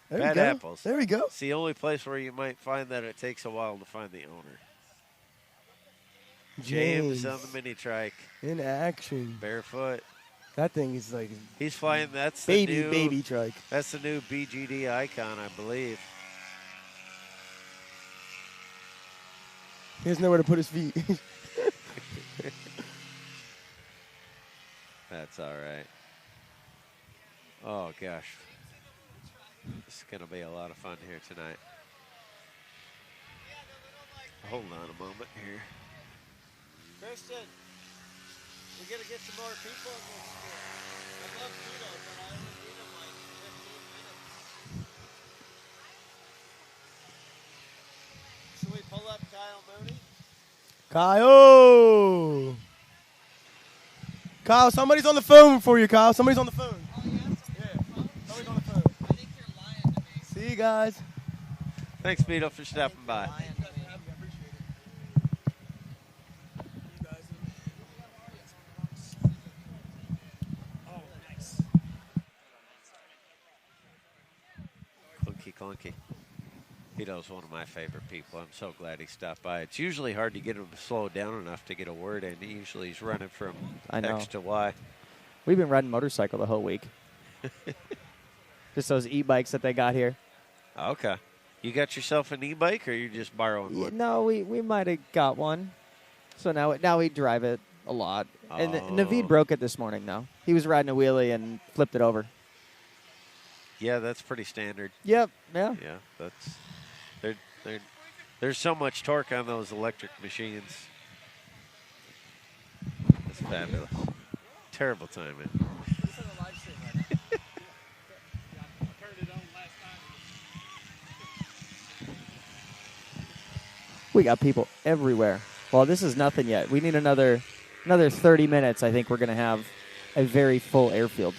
There Bad we go. Apples. There we go. It's the only place where you might find that it takes a while to find the owner. James on the mini trike. In action. Barefoot. That thing is like He's flying. That's the baby trike. That's the new BGD icon, I believe. He has nowhere to put his feet. That's all right. Oh, gosh. This is going to be a lot of fun here tonight. Hold on a moment here. Kristen, we're going to get some more people in this school. I love Tito, but I only need them like 15 minutes. Should we pull up Kyle Mooney? Kyle! Kyle, somebody's on the phone for you, Kyle. Somebody's on the phone. Oh, yeah? Yeah, somebody's on the phone. I think you're lying to me. See you guys. Thanks, Vito, for stopping by. Lying to me. Clunky. Vito's one of my favorite people. I'm so glad he stopped by. It's usually hard to get him to slow down enough to get a word in. Usually he's running from X to Y. We've been riding motorcycle the whole week. Just those e-bikes that they got here. Okay. You got yourself an e-bike, or you just borrowing Yeah, one? no, we might have got one. So now we drive it a lot. And Naveed broke it this morning, though. He was riding a wheelie and flipped it over. Yeah, that's pretty standard. Yep, yeah. Yeah, there's so much torque on those electric machines. That's fabulous. Terrible timing. We got people everywhere. Well, this is nothing yet. We need another 30 minutes. I think we're going to have a very full airfield.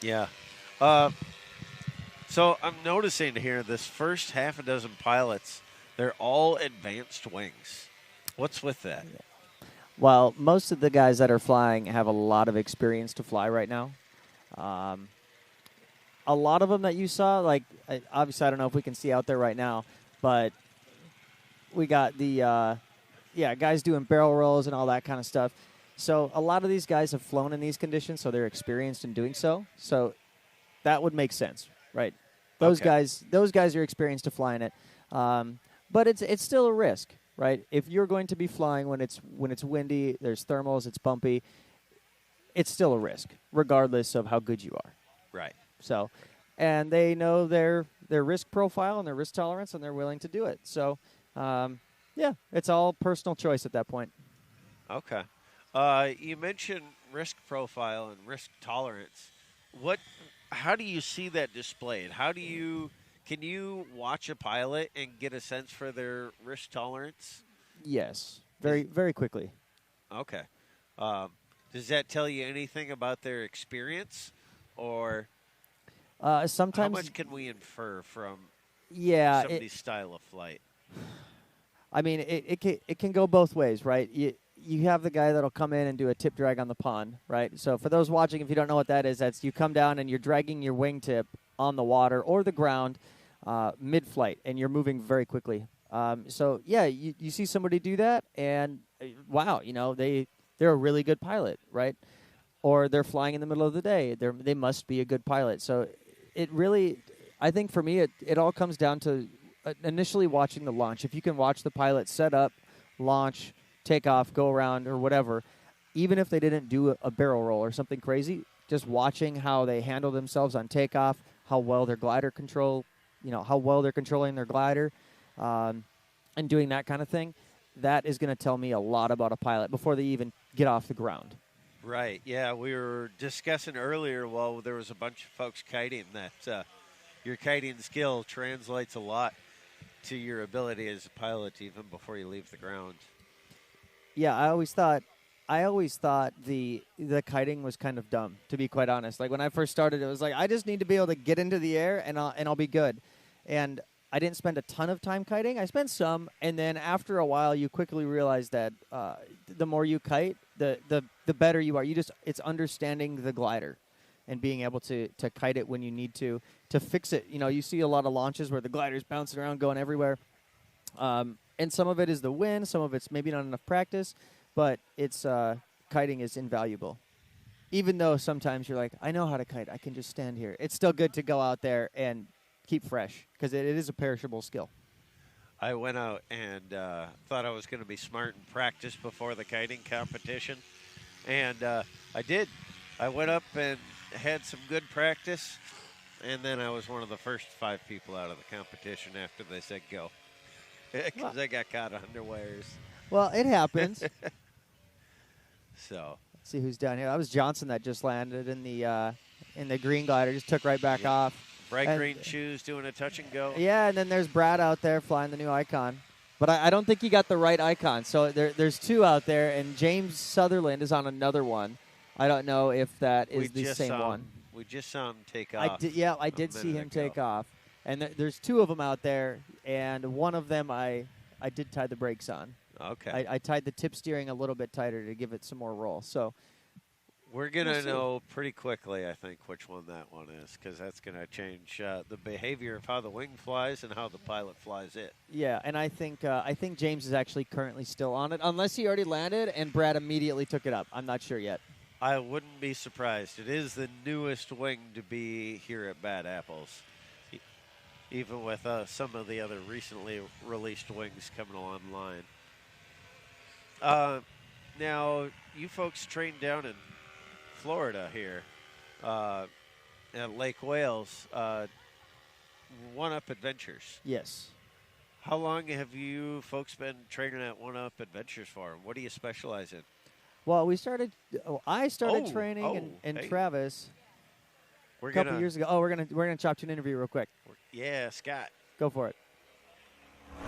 Yeah. So I'm noticing here this first half a dozen pilots, they're all advanced wings. What's with that? Well, most of the guys that are flying have a lot of experience to fly right now. A lot of them that you saw, like, obviously I don't know if we can see out there right now, but we got the guys doing barrel rolls and all that kind of stuff. So a lot of these guys have flown in these conditions, so they're experienced in doing so. So that would make sense, right? Those guys are experienced to flying it. but it's still a risk, right? If you're going to be flying when it's windy, there's thermals, it's bumpy, it's still a risk, regardless of how good you are. Right. So, and they know their risk profile and their risk tolerance, and they're willing to do it. So, yeah, it's all personal choice at that point. Okay. You mentioned risk profile and risk tolerance. How do you see that displayed? Can you watch a pilot and get a sense for their risk tolerance? Yes, very quickly. Okay. Does that tell you anything about their experience, or Sometimes how much can we infer from somebody's style of flight? I mean, it can go both ways, right? You have the guy that'll come in and do a tip drag on the pond, right? So for those watching, if you don't know what that is, that's you come down and you're dragging your wingtip on the water or the ground mid-flight, and you're moving very quickly. So yeah, you see somebody do that, and wow, they're a really good pilot, right? Or they're flying in the middle of the day. They must be a good pilot. So it really, I think for me, it all comes down to initially watching the launch. If you can watch the pilot set up, launch, take off, go around, or whatever, even if they didn't do a barrel roll or something crazy, just watching how they handle themselves on takeoff, how well their glider control, how well they're controlling their glider, and doing that kind of thing, that is going to tell me a lot about a pilot before they even get off the ground. Right. Yeah, we were discussing earlier while there was a bunch of folks kiting that your kiting skill translates a lot to your ability as a pilot even before you leave the ground. Yeah, I always thought the kiting was kind of dumb, to be quite honest. Like when I first started, it was like I just need to be able to get into the air and I'll be good. And I didn't spend a ton of time kiting. I spent some, and then after a while, you quickly realize that the more you kite, the better you are. It's understanding the glider and being able to kite it when you need to fix it. You see a lot of launches where the glider's bouncing around, going everywhere. And some of it is the wind, some of it's maybe not enough practice, but it's kiting is invaluable. Even though sometimes you're like, I know how to kite, I can just stand here. It's still good to go out there and keep fresh because it is a perishable skill. I went out and thought I was going to be smart and practice before the kiting competition, and I did. I went up and had some good practice, and then I was one of the first 5 people out of the competition after they said go. Because I got caught under wires. Well, it happens. So let's see who's down here. That was Johnson that just landed in the green glider. Just took right back off. Bright green shoes doing a touch and go. Yeah, and then there's Brad out there flying the new Icon. But I don't think he got the right Icon. So there's 2 out there, and James Sutherland is on another one. I don't know if that is the same one. We just saw him take off. I did see him take off. And there's 2 of them out there, and one of them I did tie the brakes on. Okay. I tied the tip steering a little bit tighter to give it some more roll. So we're going to know pretty quickly, I think, which one that one is, because that's going to change the behavior of how the wing flies and how the pilot flies it. Yeah, and I think James is actually currently still on it, unless he already landed and Brad immediately took it up. I'm not sure yet. I wouldn't be surprised. It is the newest wing to be here at Bad Apples, even with some of the other recently released wings coming online. Now, you folks train down in Florida here at Lake Wales, One Up Adventures. Yes. How long have you folks been training at One Up Adventures for? What do you specialize in? Well, I started training in Travis a couple years ago. Oh, we're gonna chop to an interview real quick. Yeah, Scott. Go for it.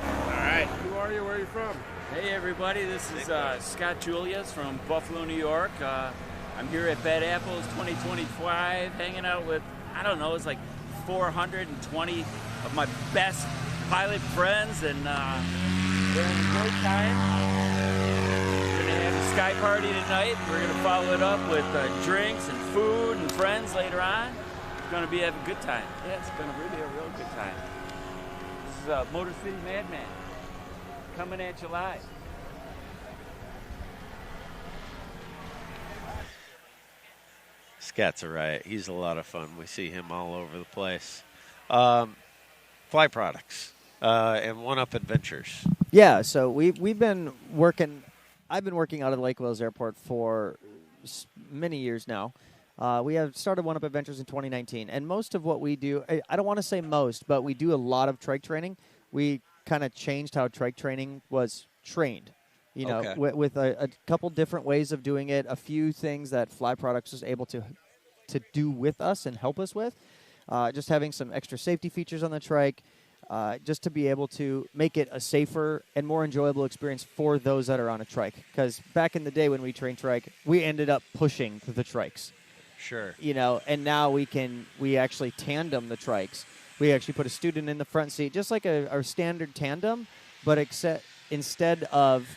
All right. Who are you? Where are you from? Hey, everybody. This is Scott Julius from Buffalo, New York. I'm here at Bad Apples 2025, hanging out with, I don't know, it's like 420 of my best pilot friends, and we're having a great time. We're going to have a sky party tonight. We're going to follow it up with drinks and food and friends later on. It's going to be a good time. Yeah, it's going to really be a real good time. This is Motor City Madman coming at you live. Scott's a riot. He's a lot of fun. We see him all over the place. Fly products. and One Up Adventures. Yeah, so we've been working. I've been working out of Lake Wales Airport for many years now. We have started One Up Adventures in 2019, and most of what we do, I don't want to say most, but we do a lot of trike training. We kind of changed how trike training was trained, you know, Okay. with a couple different ways of doing it, a few things that Fly Products was able to do with us and help us with, just having some extra safety features on the trike, just to be able to make it a safer and more enjoyable experience for those that are on a trike. Because back in the day when we trained trike, we ended up pushing the trikes. Sure. You know, and now we actually tandem the trikes. We actually put a student in the front seat, just like our standard tandem, but instead of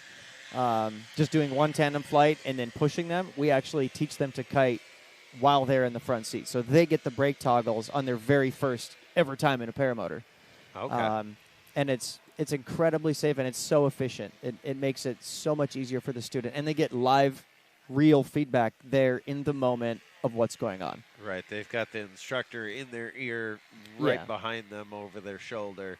just doing one tandem flight and then pushing them, we actually teach them to kite while they're in the front seat. So they get the brake toggles on their very first ever time in a paramotor. Okay. And it's incredibly safe, and it's so efficient. It makes it so much easier for the student. And they get live, real feedback there in the moment of what's going on. Right. They've got the instructor in their ear right Yeah. behind them over their shoulder,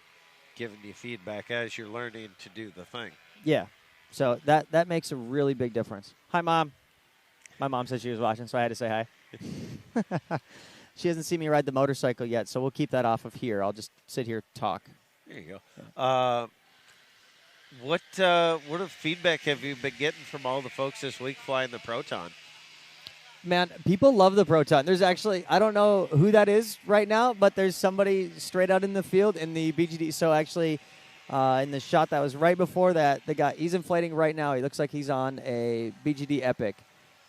giving you feedback as you're learning to do the thing. Yeah. So that makes a really big difference. Hi, Mom. My mom said she was watching, so I had to say hi. She hasn't seen me ride the motorcycle yet, so we'll keep that off of here. I'll just sit here and talk. There you go. What feedback have you been getting from all the folks this week flying the Proton? Man, people love the Proton. There's actually, I don't know who that is right now, but there's somebody straight out in the field in the BGD. So actually, in the shot that was right before that, the guy, he's inflating right now. He looks like he's on a BGD Epic.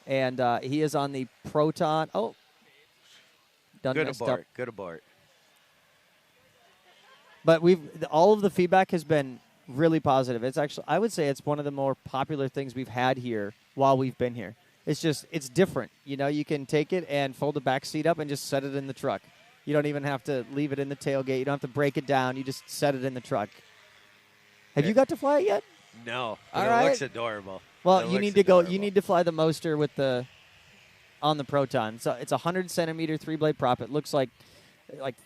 And he is on the Proton. Oh, done Good messed abort. up. Good abort. But all of the feedback has been really positive. It's actually, I would say it's one of the more popular things we've had here while we've been here. It's different. You know, you can take it and fold the back seat up and just set it in the truck. You don't even have to leave it in the tailgate. You don't have to break it down. You just set it in the truck. Have you got to fly it yet? No. All But right. It looks adorable. Well, It you looks need to go. adorable. You need to fly the Moster on the Proton. So it's a 100-centimeter 3-blade prop. It looks like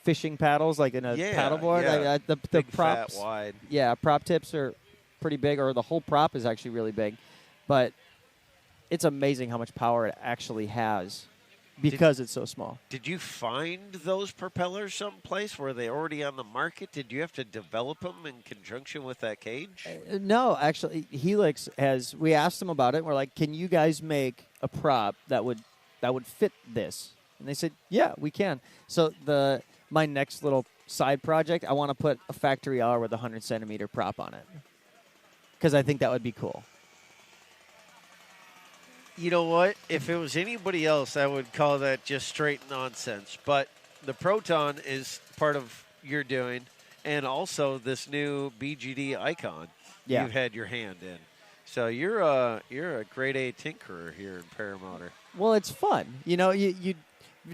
fishing paddles, like in a paddleboard. Yeah. The Big, props, fat, wide. yeah, prop tips are pretty big, or the whole prop is actually really big. But it's amazing how much power it actually has because it's so small. Did you find those propellers someplace? Were they already on the market? Did you have to develop them in conjunction with that cage? No, actually, Helix has. We asked them about it. And we're like, "Can you guys make a prop that would fit this?" And they said, "Yeah, we can." So my next little side project, I want to put a factory hour with a 100-centimeter prop on it because I think that would be cool. You know what? If it was anybody else, I would call that just straight nonsense. But the Proton is part of your doing, and also this new BGD Icon Yeah. you've had your hand in. So you're a grade A tinkerer here in Paramotor. Well, it's fun. You know, you're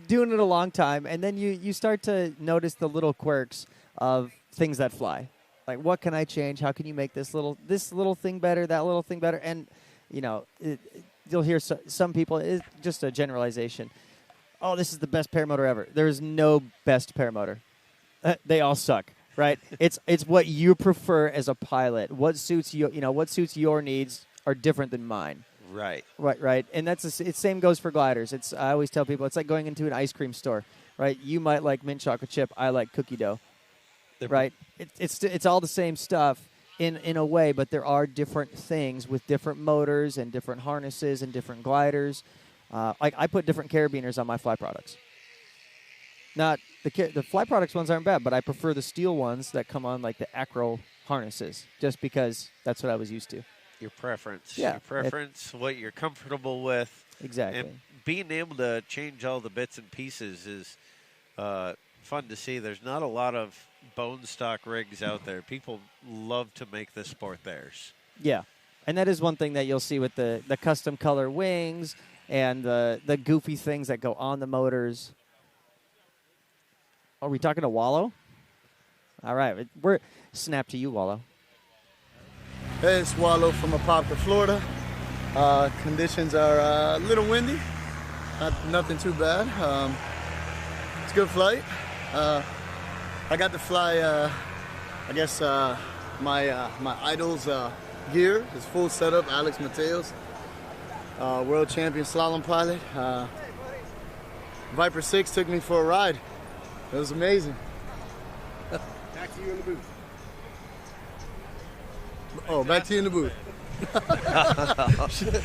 doing it a long time, and then you start to notice the little quirks of things that fly. Like, what can I change? How can you make this little thing better, that little thing better? And, you know, you'll hear some people, it's just a generalization. Oh, this is the best paramotor ever. There is no best paramotor. They all suck, right? It's what you prefer as a pilot. What suits you? You know, what suits your needs are different than mine. Right. Right. And it's same goes for gliders. I always tell people it's like going into an ice cream store, right? You might like mint chocolate chip. I like cookie dough, right? It's all the same stuff in a way, but there are different things with different motors and different harnesses and different gliders. Like I put different carabiners on my Fly Products. Not the Fly Products ones aren't bad, but I prefer the steel ones that come on like the Acro harnesses, just because that's what I was used to. Your preference. Yeah. Your preference, what you're comfortable with. Exactly. And being able to change all the bits and pieces is fun to see. There's not a lot of bone stock rigs out there. People love to make this sport theirs. Yeah. And that is one thing that you'll see with the custom color wings and the goofy things that go on the motors. Are we talking to Wallow? All right. We're snap to you, Wallow. Hey, it's Wallow from Impromptu, Florida. Conditions are a little windy. Nothing too bad. It's a good flight. I got to fly I guess my idol's gear is full setup. Alex Mateos, world champion slalom pilot. Viper 6 took me for a ride. It was amazing. Back to you in the booth. Oh, back to you in the booth.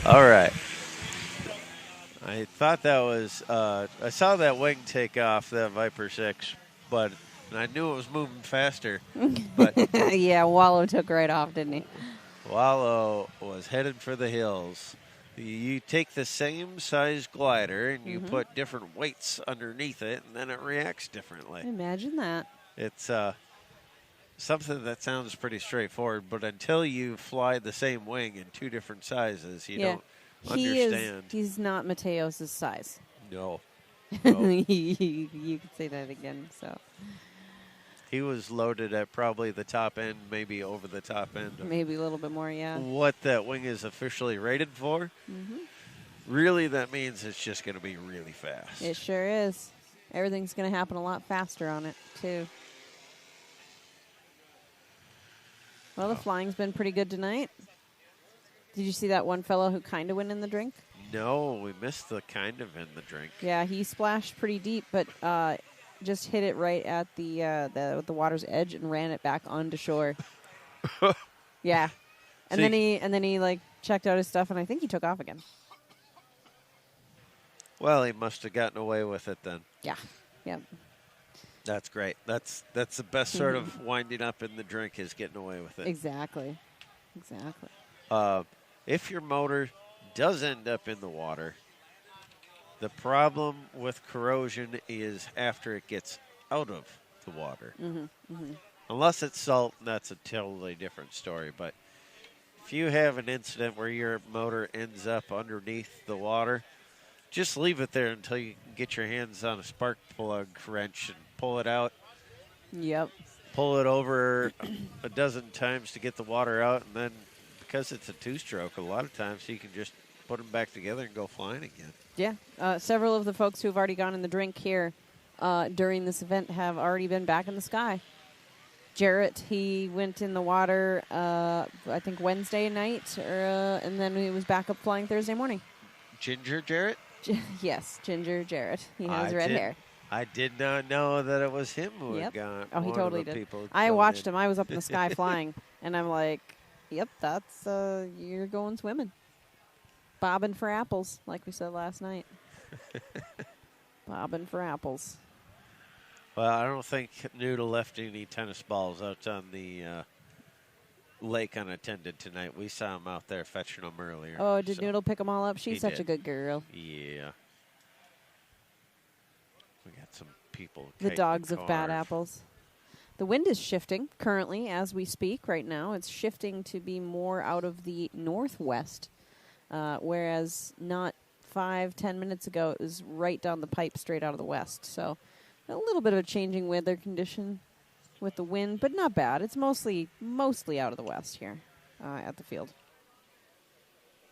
All right. I thought that was, I saw that wing take off, that Viper 6, and I knew it was moving faster. But yeah, Wallow took right off, didn't he? Wallow was headed for the hills. You take the same size glider and you put different weights underneath it, and then it reacts differently. Imagine that. It's something that sounds pretty straightforward, but until you fly the same wing in two different sizes, you don't understand. He's not Mateos' size. No. You could say that again. So he was loaded at probably the top end, maybe over the top end. Maybe a little bit more, yeah. What that wing is officially rated for, really that means it's just going to be really fast. It sure is. Everything's going to happen a lot faster on it, too. Well, the flying's been pretty good tonight. Did you see that one fellow who kind of went in the drink? No, we missed the kind of in the drink. Yeah, he splashed pretty deep, but just hit it right at the water's edge and ran it back onto shore. Yeah, and then he like checked out his stuff, and I think he took off again. Well, he must have gotten away with it then. Yeah, yep. That's great. That's the best sort of winding up in the drink is getting away with it. Exactly. If your motor does end up in the water, the problem with corrosion is after it gets out of the water. Unless it's salt, that's a totally different story. But if you have an incident where your motor ends up underneath the water, just leave it there until you can get your hands on a spark plug wrench and pull it out. Yep. Pull it over a dozen times to get the water out, and then because it's a two-stroke, a lot of times you can just put them back together and go flying again. Yeah. Several of the folks who have already gone in the drink here during this event have already been back in the sky. Jarrett, he went in the water, I think Wednesday night, and then he was back up flying Thursday morning. Ginger Jarrett? Yes, Ginger Jarrett. He has red hair. I did not know that it was him who had gone. Oh, he totally did. I watched him. I was up in the sky flying, and I'm like, yep, that's, you're going swimming. Bobbing for apples, like we said last night. Bobbing for apples. Well, I don't think Noodle left any tennis balls out on the lake unattended tonight. We saw him out there fetching them earlier. Oh, did Noodle pick them all up? She's such a good girl. Yeah. We got some people. The dogs of Bad Apples. The wind is shifting currently as we speak right now. It's shifting to be more out of the northwest, whereas not 5-10 minutes ago it was right down the pipe straight out of the west. So a little bit of a changing weather condition with the wind, but not bad. It's mostly out of the west here at the field.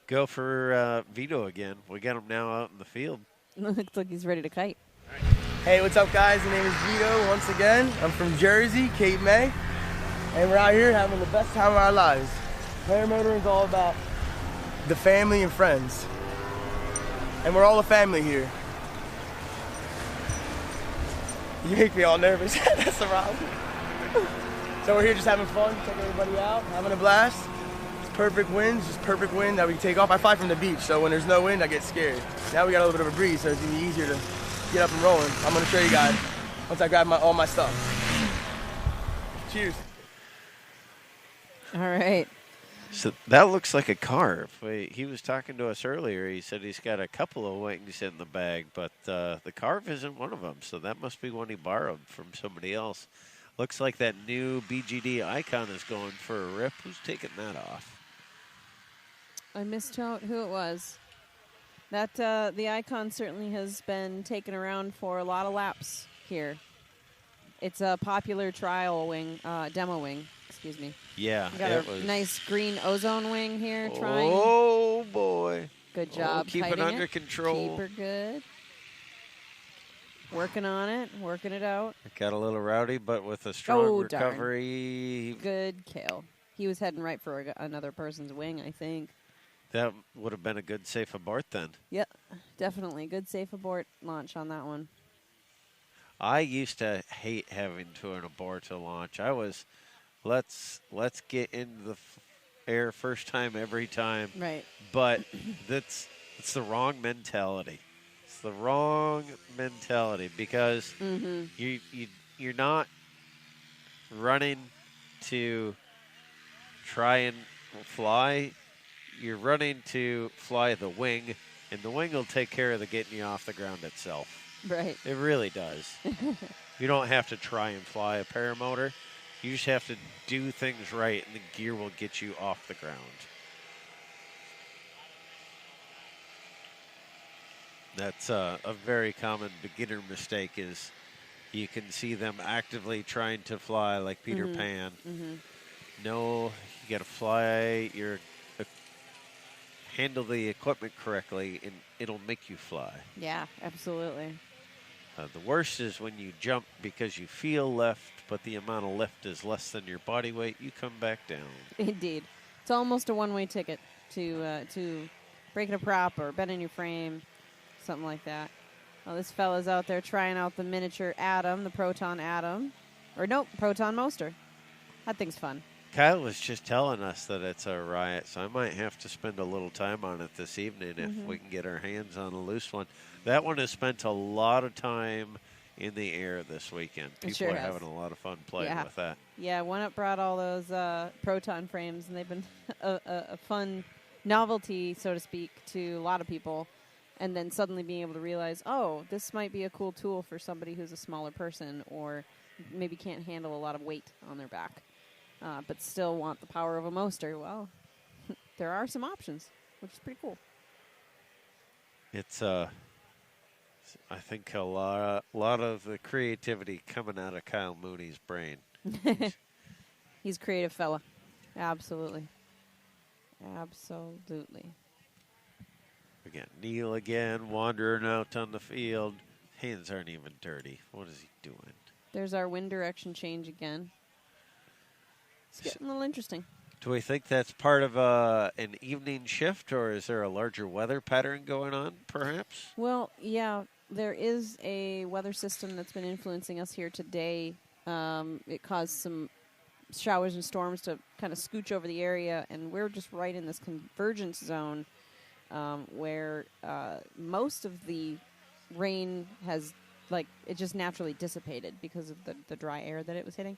Go for Vito again. We got him now out in the field. Looks like he's ready to kite. Hey, what's up, guys? My name is Vito once again. I'm from Jersey, Cape May, and we're out here having the best time of our lives. Paramotoring is all about the family and friends, and we're all a family here. You make me all nervous. That's the problem. So we're here just having fun, checking everybody out, having a blast. It's perfect winds, just perfect wind that we can take off. I fly from the beach, so when there's no wind, I get scared. Now we got a little bit of a breeze, so it's gonna be easier to get up and rolling. I'm gonna show you guys once I grab all my stuff. Cheers. All right. So that looks like a carve. He was talking to us earlier. He said he's got a couple of wings in the bag, but the carve isn't one of them. So that must be one he borrowed from somebody else. Looks like that new BGD icon is going for a rip. Who's taking that off? I missed who it was. That the icon certainly has been taken around for a lot of laps here. It's a popular trial wing, demo wing. Excuse me. Yeah, got a nice green ozone wing here. Trying. Oh boy! Good job. Keep it under control. Keep her good. Working on it, working it out. It got a little rowdy, but with a strong Darn. recovery. Good kill. He was heading right for another person's wing, I think. That would have been a good safe abort then. Yep, definitely. Good safe abort launch on that one. I used to hate having to an abort a launch. I was, let's get into the air first time every time. Right. But it's the wrong mentality. It's the wrong mentality because you're not running to try and fly. You're running to fly the wing, and the wing will take care of the getting you off the ground itself. Right. It really does. You don't have to try and fly a paramotor. You just have to do things right, and the gear will get you off the ground. That's a very common beginner mistake is you can see them actively trying to fly like Peter Pan. No, you got to fly handle the equipment correctly, and it'll make you fly. Yeah, absolutely. The worst is when you jump because you feel lift, but the amount of lift is less than your body weight. You come back down. Indeed. It's almost a one-way ticket to breaking a prop or bending your frame, something like that. Well, this fella's out there trying out the miniature Atom, the Proton Atom. Or nope, Proton Moster. That thing's fun. Kyle was just telling us that it's a riot, so I might have to spend a little time on it this evening if we can get our hands on a loose one. That one has spent a lot of time in the air this weekend. People are having a lot of fun playing with that. Yeah, One Up brought all those Proton frames, and they've been a fun novelty, so to speak, to a lot of people. And then suddenly being able to realize, oh, this might be a cool tool for somebody who's a smaller person or maybe can't handle a lot of weight on their back. But still want the power of a Moster. Well, there are some options, which is pretty cool. It's I think a lot of the creativity coming out of Kyle Mooney's brain. He's a creative fella. Absolutely. Absolutely. We got Neil again wandering out on the field. Hands aren't even dirty. What is he doing? There's our wind direction change again. It's getting a little interesting. Do we think that's part of an evening shift, or is there a larger weather pattern going on, perhaps? Well, yeah, there is a weather system that's been influencing us here today. It caused some showers and storms to kind of scooch over the area, and we're just right in this convergence zone where most of the rain has, it just naturally dissipated because of the dry air that it was hitting.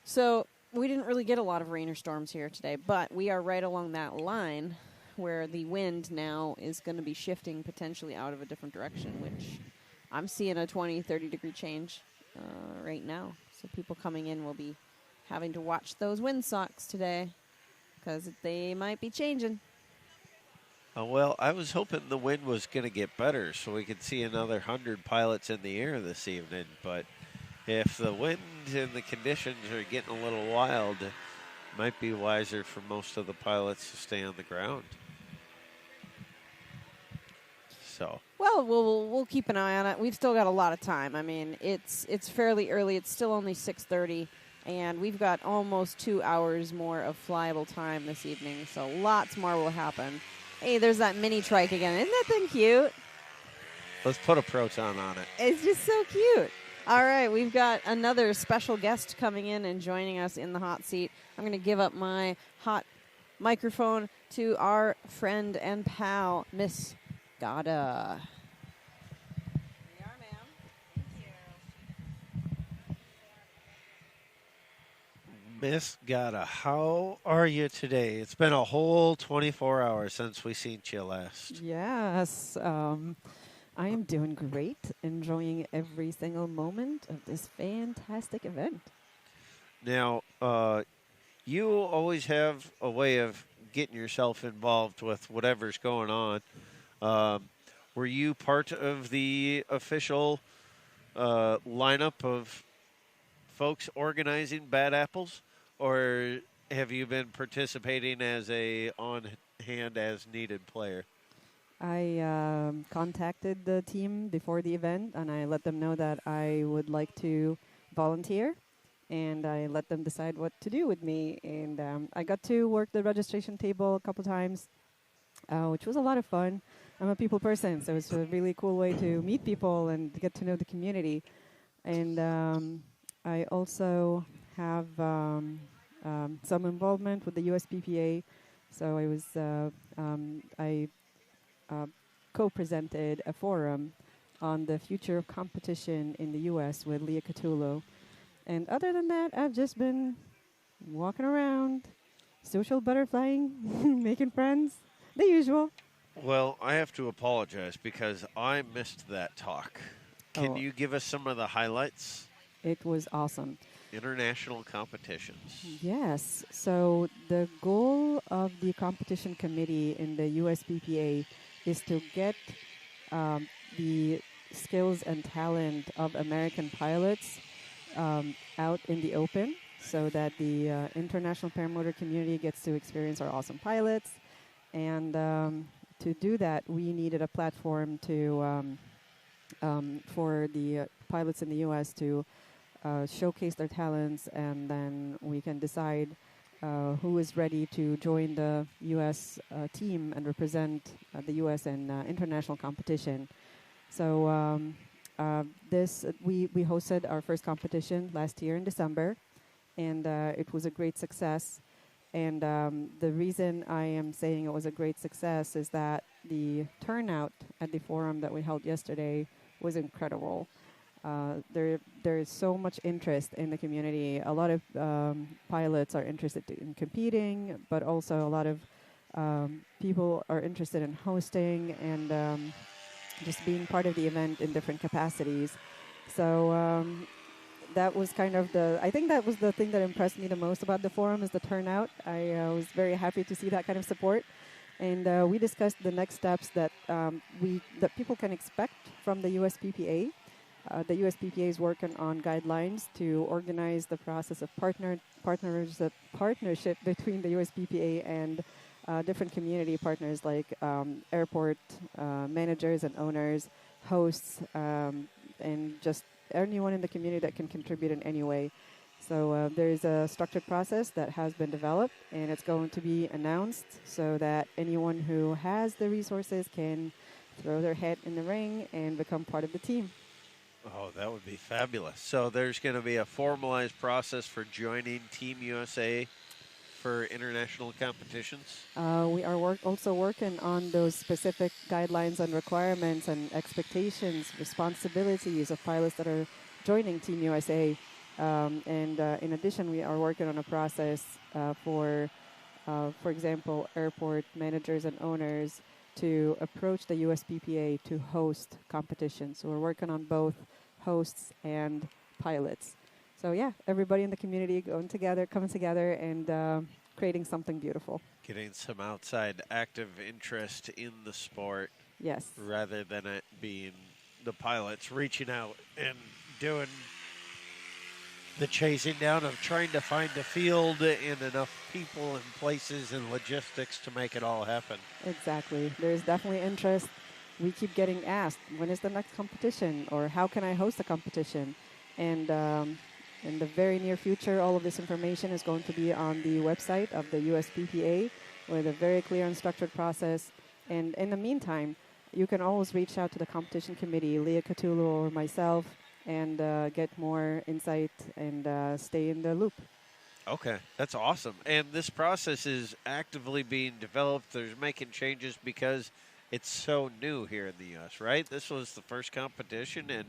So we didn't really get a lot of rain or storms here today, but we are right along that line where the wind now is going to be shifting potentially out of a different direction, which I'm seeing a 20, 30-degree change right now. So people coming in will be having to watch those wind socks today because they might be changing. Well, I was hoping the wind was going to get better so we could see another 100 pilots in the air this evening, but if the wind and the conditions are getting a little wild, it might be wiser for most of the pilots to stay on the ground. So. Well, we'll keep an eye on it. We've still got a lot of time. I mean, it's fairly early. It's still only 6:30, and we've got almost 2 hours more of flyable time this evening. So lots more will happen. Hey, there's that mini Trike again. Isn't that thing cute? Let's put a Proton on it. It's just so cute. All right, we've got another special guest coming in and joining us in the hot seat. I'm going to give up my hot microphone to our friend and pal, Miss Gada. Here you are, ma'am. Thank you. Miss Gada, how are you today? It's been a whole 24 hours since we seen you last. Yes, I am doing great, enjoying every single moment of this fantastic event. Now, you always have a way of getting yourself involved with whatever's going on. Were you part of the official lineup of folks organizing Bad Apples, or have you been participating as a on-hand as needed player? I contacted the team before the event, and I let them know that I would like to volunteer, and I let them decide what to do with me. And I got to work the registration table a couple times, which was a lot of fun. I'm a people person, so it's a really cool way to meet people and get to know the community. And I also have some involvement with the USPPA. So I co-presented a forum on the future of competition in the U.S. with Leah Catulo. And other than that, I've just been walking around, social butterflying, making friends, the usual. Well, I have to apologize because I missed that talk. Can you give us some of the highlights? It was awesome. International competitions. Yes. So the goal of the competition committee in the USPPA is to get the skills and talent of American pilots out in the open so that the international paramotor community gets to experience our awesome pilots. And to do that, we needed a platform to for the pilots in the U.S. to showcase their talents, and then we can decide who is ready to join the U.S. Team and represent the U.S. in international competition. So we hosted our first competition last year in December, and it was a great success. And the reason I am saying it was a great success is that the turnout at the forum that we held yesterday was incredible. There is so much interest in the community. A lot of pilots are interested in competing, but also a lot of people are interested in hosting and just being part of the event in different capacities. So that was kind of I think that was the thing that impressed me the most about the forum is the turnout. I was very happy to see that kind of support. And we discussed the next steps that people can expect from the USPPA. The USPPA is working on guidelines to organize the process of partnership between the USPPA and different community partners like airport managers and owners, hosts, and just anyone in the community that can contribute in any way. So there's a structured process that has been developed, and it's going to be announced so that anyone who has the resources can throw their head in the ring and become part of the team. Oh, that would be fabulous. So there's going to be a formalized process for joining Team USA for international competitions? We are also working on those specific guidelines and requirements and expectations, responsibilities of pilots that are joining Team USA. In addition, we are working on a process for example, airport managers and owners to approach the USPPA to host competitions. So we're working on both hosts and pilots. So yeah, everybody in the community coming together and creating something beautiful. Getting some outside active interest in the sport. Yes. Rather than it being the pilots reaching out and doing the chasing down of trying to find a field and enough people and places and logistics to make it all happen. Exactly. There's definitely interest. We keep getting asked, when is the next competition? Or how can I host a competition? And in the very near future, all of this information is going to be on the website of the USPPA with a very clear and structured process. And in the meantime, you can always reach out to the competition committee, Leah Catulo or myself, and get more insight and stay in the loop. Okay, that's awesome. And this process is actively being developed. There's making changes because it's so new here in the U.S., right? This was the first competition in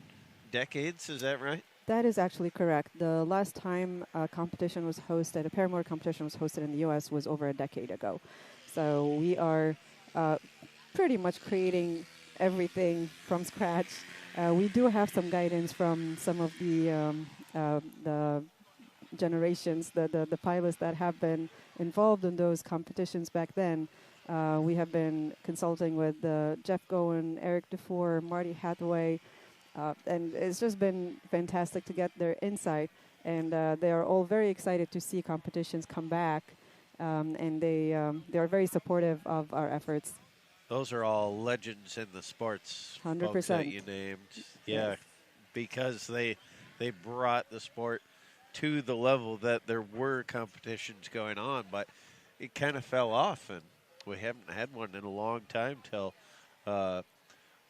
decades, is that right? That is actually correct. The last time a competition was hosted, a paramotor competition was hosted in the U.S. was over a decade ago. So we are pretty much creating everything from scratch. We do have some guidance from some of the generations, the pilots that have been involved in those competitions back then. We have been consulting with Jeff Gowen, Eric DeFore, Marty Hathaway, and it's just been fantastic to get their insight. And they are all very excited to see competitions come back, and they are very supportive of our efforts. Those are all legends in the sports 100%. folks that you named. Yeah, Yes. because they brought the sport to the level that there were competitions going on, but it kind of fell off, and we haven't had one in a long time till a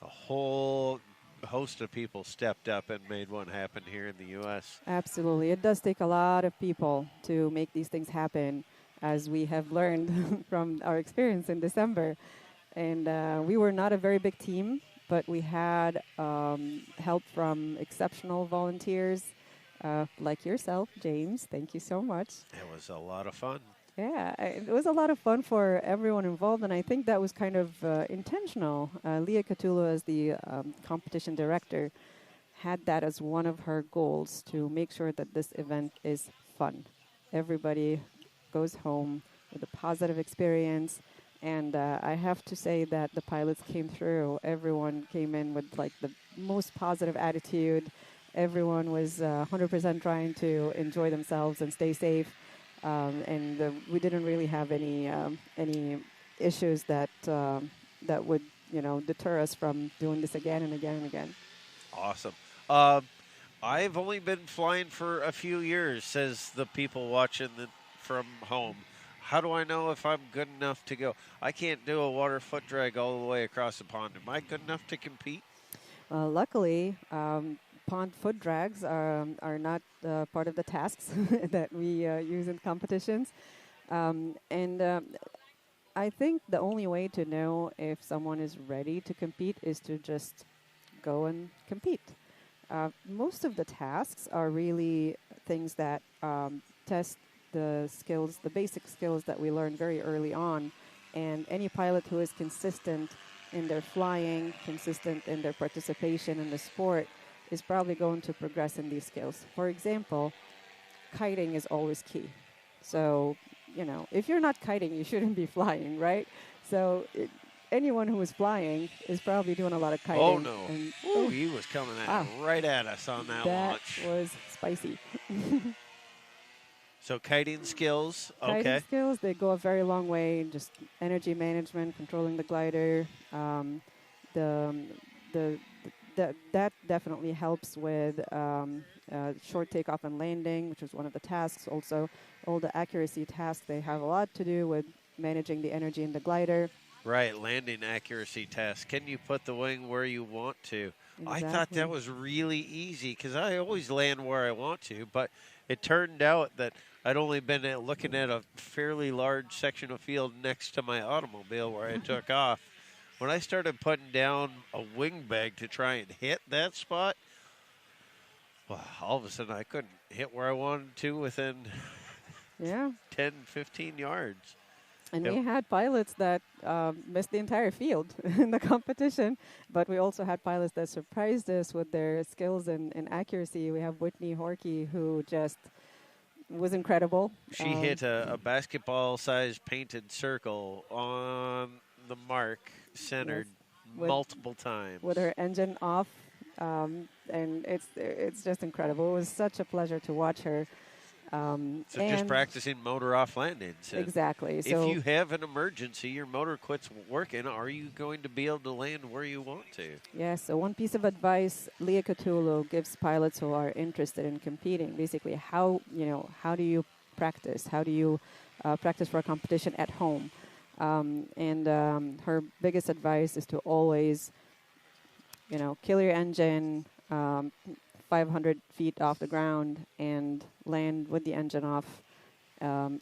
whole host of people stepped up and made one happen here in the U.S. Absolutely. It does take a lot of people to make these things happen, as we have learned from our experience in December. And we were not a very big team, but we had help from exceptional volunteers like yourself, James. Thank you so much. It was a lot of fun. Yeah, it was a lot of fun for everyone involved, and I think that was kind of intentional. Leah Catulo, as the competition director, had that as one of her goals, to make sure that this event is fun. Everybody goes home with a positive experience, and I have to say that the pilots came through. Everyone came in with like the most positive attitude. Everyone was 100% trying to enjoy themselves and stay safe. And we didn't really have any issues that would deter us from doing this again and again and again. Awesome. I've only been flying for a few years, says the people watching from home. How do I know if I'm good enough to go? I can't do a water foot drag all the way across the pond. Am I good enough to compete? Luckily, pond foot drags are not part of the tasks that we use in competitions. I think the only way to know if someone is ready to compete is to just go and compete. Most of the tasks are really things that test the skills, the basic skills that we learn very early on. And any pilot who is consistent in their flying, consistent in their participation in the sport, is probably going to progress in these skills. For example, kiting is always key. So, if you're not kiting, you shouldn't be flying, right? So anyone who is flying is probably doing a lot of kiting. Oh, no. Ooh, he was coming right at us on that launch. That was spicy. So kiting skills, okay. Kiting skills, they go a very long way. Just energy management, controlling the glider. That definitely helps with short takeoff and landing, which is one of the tasks. Also, all the accuracy tasks, they have a lot to do with managing the energy in the glider. Right, landing accuracy tasks. Can you put the wing where you want to? Exactly. I thought that was really easy because I always land where I want to, but it turned out that I'd only been looking at a fairly large section of field next to my automobile where I took off. When I started putting down a wing bag to try and hit that spot, well, all of a sudden I couldn't hit where I wanted to within 10, 15 yards. And we had pilots that missed the entire field in the competition, but we also had pilots that surprised us with their skills and accuracy. We have Whitney Horkey, who just was incredible. She hit a basketball-sized painted circle on the mark, centered multiple times. With her engine off, and it's just incredible. It was such a pleasure to watch her. So just practicing motor off landings. Exactly. If you have an emergency, your motor quits working, are you going to be able to land where you want to? Yes. So one piece of advice Leah Catulo gives pilots who are interested in competing, basically how do you practice? How do you practice for a competition at home? Her biggest advice is to always, kill your engine 500 feet off the ground and land with the engine off.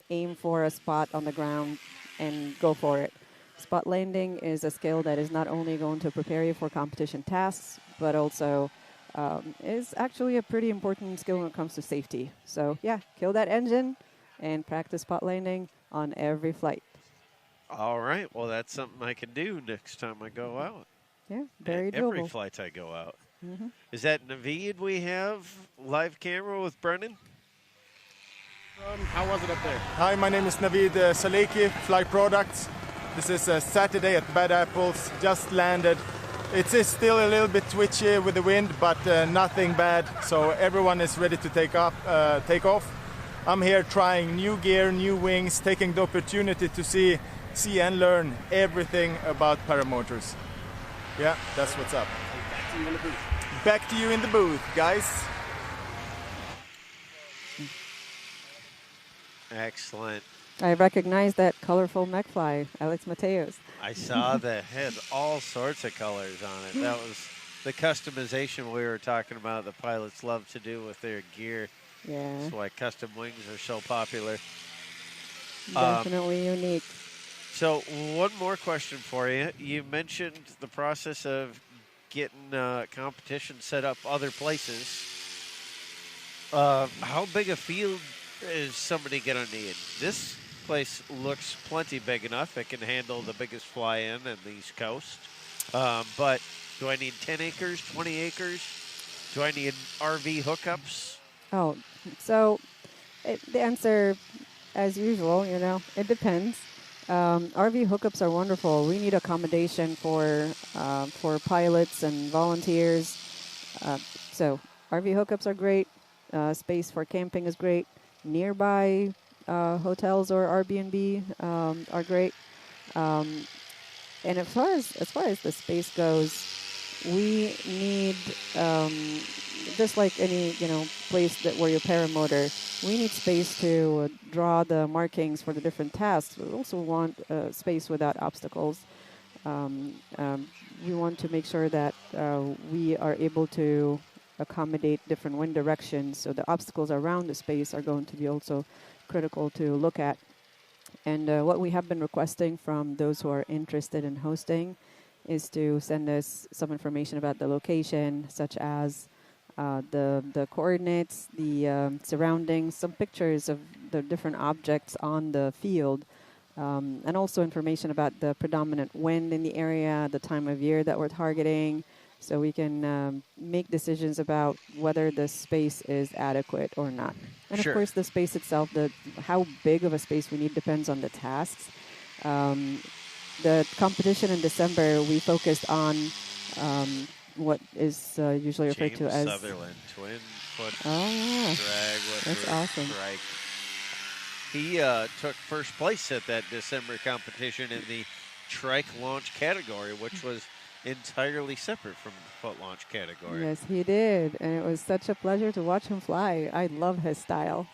Aim for a spot on the ground and go for it. Spot landing is a skill that is not only going to prepare you for competition tasks, but also is actually a pretty important skill when it comes to safety. So, kill that engine and practice spot landing on every flight. All right. Well, that's something I can do next time I go out. Yeah, very doable. Every flight I go out. Mm-hmm. Is that Naveed we have live camera with Brennan? How was it up there? Hi, my name is Naveed Saleki, Fly Products. This is Saturday at Bad Apples, just landed. It is still a little bit twitchy with the wind, but nothing bad, so everyone is ready to take off. I'm here trying new gear, new wings, taking the opportunity to see see and learn everything about paramotors. Yeah, that's what's up. Back to you in the booth. Back to you in the booth, guys. Excellent. I recognize that colorful mech fly, Alex Mateos. I saw that had all sorts of colors on it. That was the customization we were talking about the pilots love to do with their gear. Yeah. That's why custom wings are so popular. Definitely unique. So one more question for you. You mentioned the process of getting competition set up other places. How big a field is somebody going to need? This place looks plenty big enough. It can handle the biggest fly-in on the East Coast. But do I need 10 acres, 20 acres? Do I need RV hookups? Oh, so the answer, as usual, it depends. RV hookups are wonderful. We need accommodation for pilots and volunteers. So RV hookups are great. Space for camping is great. Nearby hotels or Airbnb are great. And as far as the space goes, we need just like any place where you paramotor, we need space to draw the markings for the different tasks. We also want space without obstacles. We want to make sure that we are able to accommodate different wind directions, so the obstacles around the space are going to be also critical to look at. And what we have been requesting from those who are interested in hosting is to send us some information about the location, such as the coordinates, the surroundings, some pictures of the different objects on the field, and also information about the predominant wind in the area, the time of year that we're targeting, so we can make decisions about whether the space is adequate or not. And Sure. of course, the space itself, how big of a space we need depends on the tasks. The competition in December, we focused on what is usually referred to as Sutherland, twin foot yeah. drag with That's your awesome. Trike. He took first place at that December competition in the Trike launch category, which was entirely separate from the foot launch category. Yes, he did, and it was such a pleasure to watch him fly. I love his style.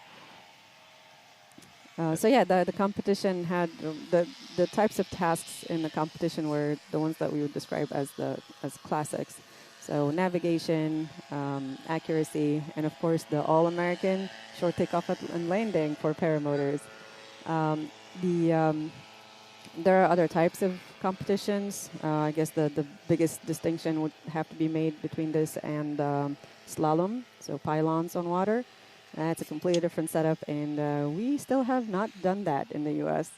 So yeah, the competition had the types of tasks in the competition were the ones that we would describe as classics. So navigation, accuracy, and of course the all-American short takeoff and landing for paramotors. There are other types of competitions. I guess the biggest distinction would have to be made between this and slalom, so pylons on water. It's a completely different setup, and we still have not done that in the U.S.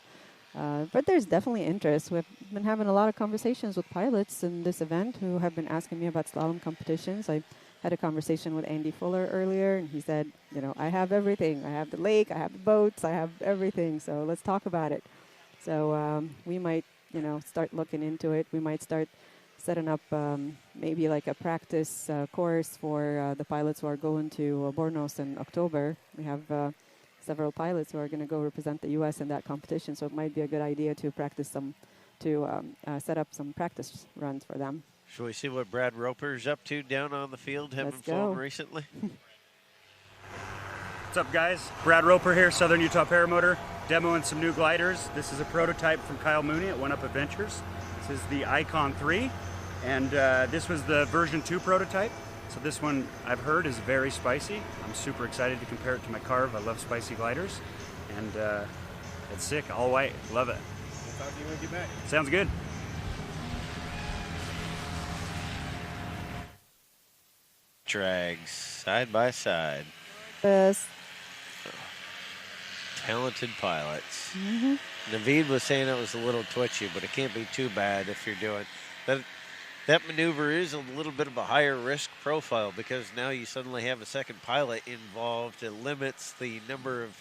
But there's definitely interest. We've been having a lot of conversations with pilots in this event who have been asking me about slalom competitions. I had a conversation with Andy Fuller earlier, and he said, I have everything. I have the lake, I have the boats, I have everything, so let's talk about it. So we might, start looking into it. We might start setting up maybe like a practice course for the pilots who are going to Bornos in October. We have several pilots who are going to go represent the U.S. in that competition, so it might be a good idea to set up some practice runs for them. Shall we see what Brad Roper's up to down on the field, having Let's flown go. recently? What's up, guys? Brad Roper here, Southern Utah Paramotor, demoing some new gliders. This is a prototype from Kyle Mooney at One Up Adventures. This is the Icon 3, and this was the version 2 prototype. So this one, I've heard, is very spicy. I'm super excited to compare it to my Carve. I love spicy gliders, and it's sick, all white. Love it. We'll talk to you when we get back. Sounds good. Drags side by side. Yes. Talented pilots. Mm-hmm. Naveed was saying it was a little twitchy, but it can't be too bad if you're doing that. That maneuver is a little bit of a higher risk profile because now you suddenly have a second pilot involved. It limits the number of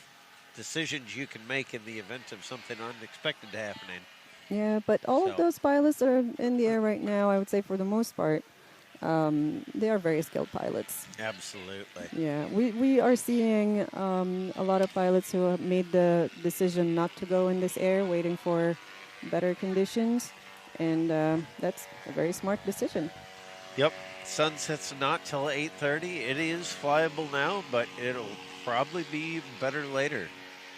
decisions you can make in the event of something unexpected happening. Yeah, but all of those pilots are in the air right now, I would say for the most part. They are very skilled pilots. Absolutely. Yeah, we are seeing a lot of pilots who have made the decision not to go in this air, waiting for better conditions, and that's a very smart decision. Yep. Sunset's not till 8:30. It is flyable now, but it'll probably be better later.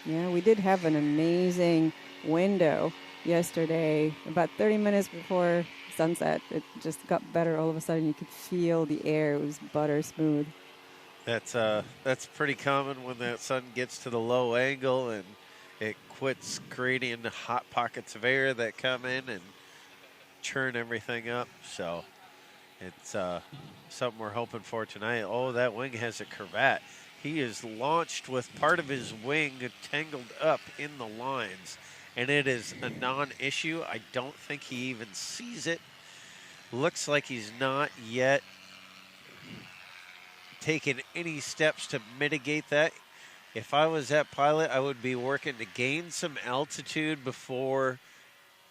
Yeah, we did have an amazing window yesterday. About 30 minutes before sunset, it just got better all of a sudden. You could feel the air. It was butter smooth. That's pretty common when that sun gets to the low angle and it quits creating hot pockets of air that come in and churn everything up. So it's something we're hoping for tonight. Oh, that wing has a cravat. He is launched with part of his wing tangled up in the lines, and it is a non-issue. I don't think he even sees it. Looks like he's not yet taken any steps to mitigate that. If I was that pilot, I would be working to gain some altitude before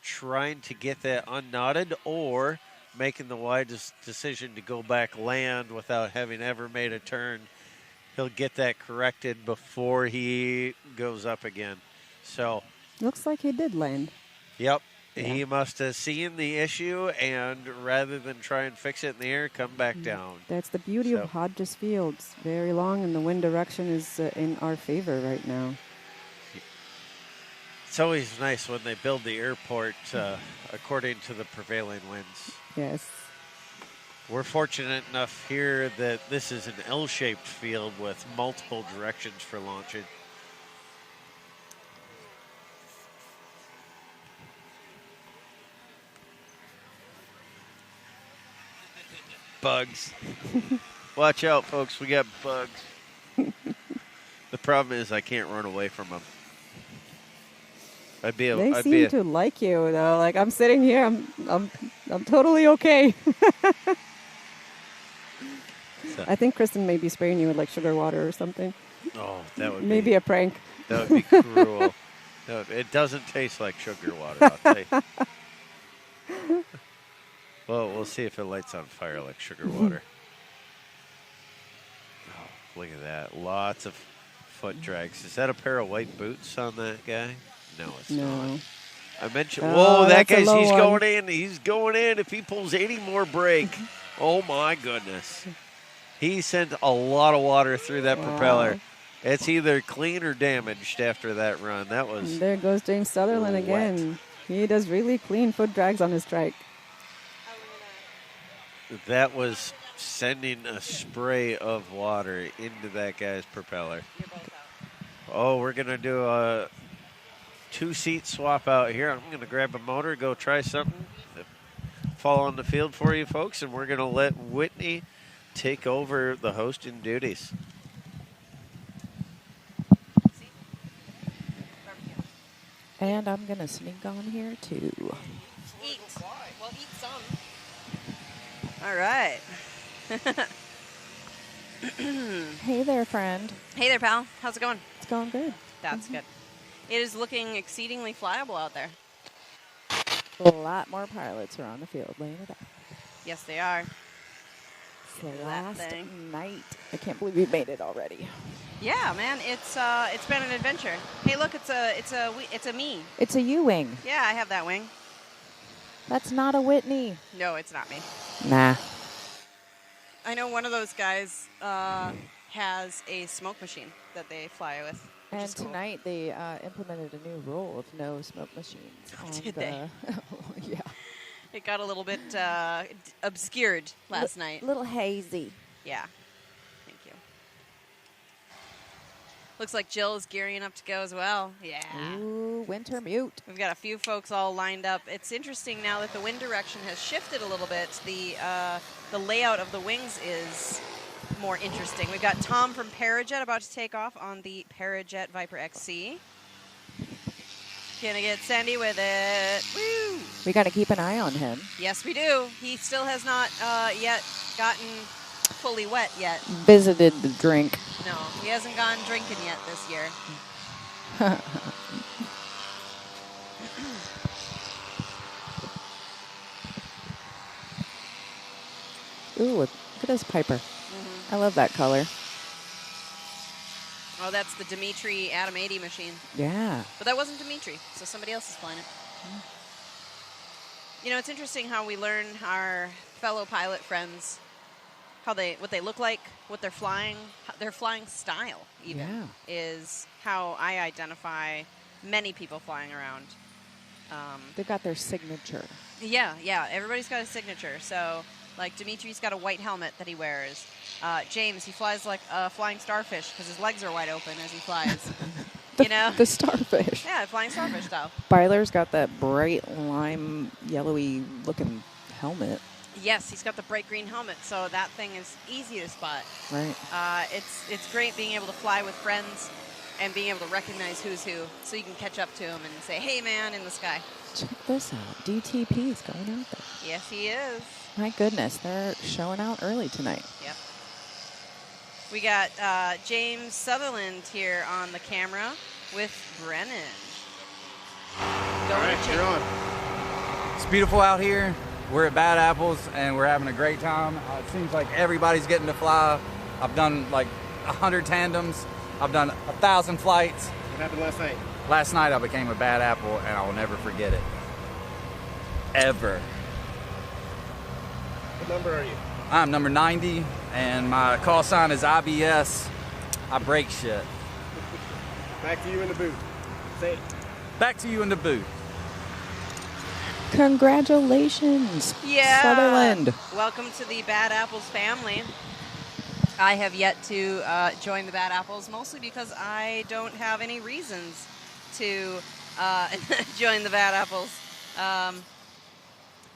trying to get that unknotted, or making the wise decision to go back land without having ever made a turn. He'll get that corrected before he goes up again. So Looks like he did land. Yep. Yeah. He must have seen the issue, and rather than try and fix it in the air, come back down. That's the beauty of Hodges Fields. Very long, and the wind direction is in our favor right now. It's always nice when they build the airport according to the prevailing winds. Yes. We're fortunate enough here that this is an L-shaped field with multiple directions for launching. Bugs. Watch out, folks. We got bugs. The problem is I can't run away from them. They seem to like you, though. Like, I'm sitting here, I'm totally okay. So. I think Kristen may be spraying you with like sugar water or something. Oh, that would maybe be a prank. That would be cruel. It doesn't taste like sugar water, I'll tell you. Well, we'll see if it lights on fire like sugar water. Oh, look at that. Lots of foot drags. Is that a pair of white boots on that guy? No, it's not. I mentioned, whoa, that guy's, he's going in. He's going in. If he pulls any more brake, oh my goodness. He sent a lot of water through that propeller. It's either clean or damaged after that run. That was. And there goes James Sutherland again. He does really clean foot drags on his Trike. That was sending a spray of water into that guy's propeller. Oh, we're going to do a two-seat swap out here. I'm going to grab a motor, go try something, fall on the field for you folks, and we're going to let Whitney take over the hosting duties. And I'm going to sneak on here, too. Eat. Well, eat some. All right. Hey there, friend. Hey there, pal. How's it going? It's going good. That's good. It is looking exceedingly flyable out there. A lot more pilots are on the field laying it out. Yes, they are. It's the last night. I can't believe we made it already. Yeah, man, it's been an adventure. Hey, look, it's a me. It's a U-wing. Yeah, I have that wing. That's not a Whitney. No, it's not me. Nah. I know one of those guys has a smoke machine that they fly with. And tonight they implemented a new rule of no smoke machines. Did they? Yeah. It got a little bit obscured last night. A little hazy. Yeah. Thank you. Looks like Jill is gearing up to go as well. Yeah. Ooh, winter mute. We've got a few folks all lined up. It's interesting now that the wind direction has shifted a little bit. The layout of the wings is more interesting. We've got Tom from Parajet about to take off on the Parajet Viper XC. Gonna get Sandy with it. Woo! We got to keep an eye on him. Yes, we do. He still has not yet gotten fully wet yet. Visited the drink. No, he hasn't gone drinking yet this year. Ooh, look at this Piper. I love that color. Oh, that's the Dimitri Atom 80 machine. Yeah. But that wasn't Dimitri, so somebody else is flying it. You know, it's interesting how we learn our fellow pilot friends, what they look like, what they're flying, their flying style even is how I identify many people flying around. They've got their signature. Yeah. Everybody's got a signature. So, like, Dimitri's got a white helmet that he wears. James, he flies like a flying starfish because his legs are wide open as he flies. You know? The starfish. Yeah, flying starfish style. Byler's got that bright lime yellowy looking helmet. Yes, he's got the bright green helmet, so that thing is easy to spot. Right. It's great being able to fly with friends and being able to recognize who's who, so you can catch up to him and say, "Hey, man," in the sky. Check this out. DTP's going out there. Yes, he is. My goodness, they're showing out early tonight. Yep. We got James Sutherland here on the camera with Brennan. All right, you're on. It's beautiful out here. We're at Bad Apples, and we're having a great time. It seems like everybody's getting to fly. I've done like 100 tandems. I've done 1,000 flights. What happened last night? Last night I became a Bad Apple, and I will never forget it. Ever. What number are you? I'm number 90, and my call sign is IBS. I break shit. Back to you in the booth. Say it. Back to you in the booth. Congratulations, Sutherland. Welcome to the Bad Apples family. I have yet to join the Bad Apples, mostly because I don't have any reasons to join the Bad Apples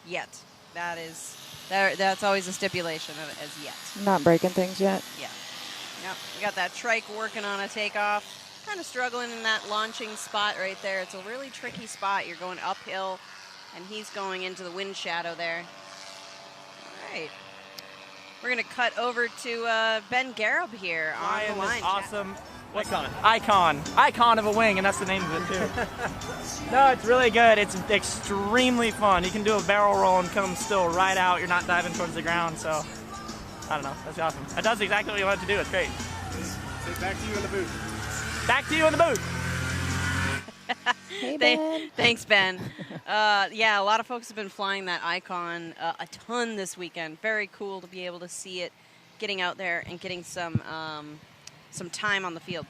yet. That's always a stipulation of it, as yet. Not breaking things yet? Yeah. Yep. We got that Trike working on a takeoff. Kind of struggling in that launching spot right there. It's a really tricky spot. You're going uphill, and he's going into the wind shadow there. All right. We're going to cut over to Ben Garib here on the line. Awesome. What's Icon of a wing, and that's the name of it, too. No, it's really good. It's extremely fun. You can do a barrel roll and come still right out. You're not diving towards the ground, so I don't know. That's awesome. It does exactly what you want it to do. It's great. Say back to you in the booth. Back to you in the booth. Hey, Ben. Thanks, Ben. Yeah, a lot of folks have been flying that Icon a ton this weekend. Very cool to be able to see it getting out there and getting some time on the field.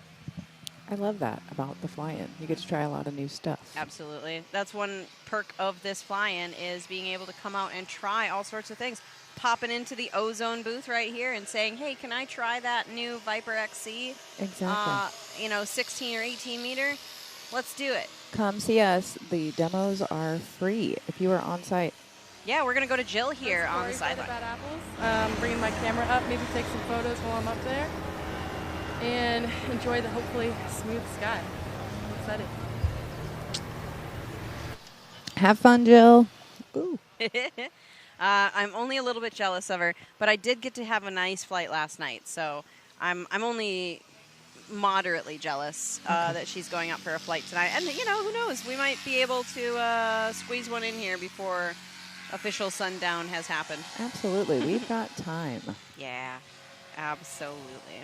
I love that about the fly-in. You get to try a lot of new stuff. Absolutely. That's one perk of this fly-in is being able to come out and try all sorts of things. Popping into the Ozone booth right here and saying, "Hey, can I try that new Viper XC? Exactly. 16 or 18 meter? Let's do it." Come see us. The demos are free if you are on site. Yeah, we're going to go to Jill here on the sideline. Bad Apples. Bringing my camera up, maybe take some photos while I'm up there, and enjoy the hopefully smooth sky. I'm excited. Have fun, Jill. Ooh. I'm only a little bit jealous of her, but I did get to have a nice flight last night, so I'm only moderately jealous that she's going out for a flight tonight. And, who knows? We might be able to squeeze one in here before official sundown has happened. Absolutely. We've got time. Yeah, absolutely.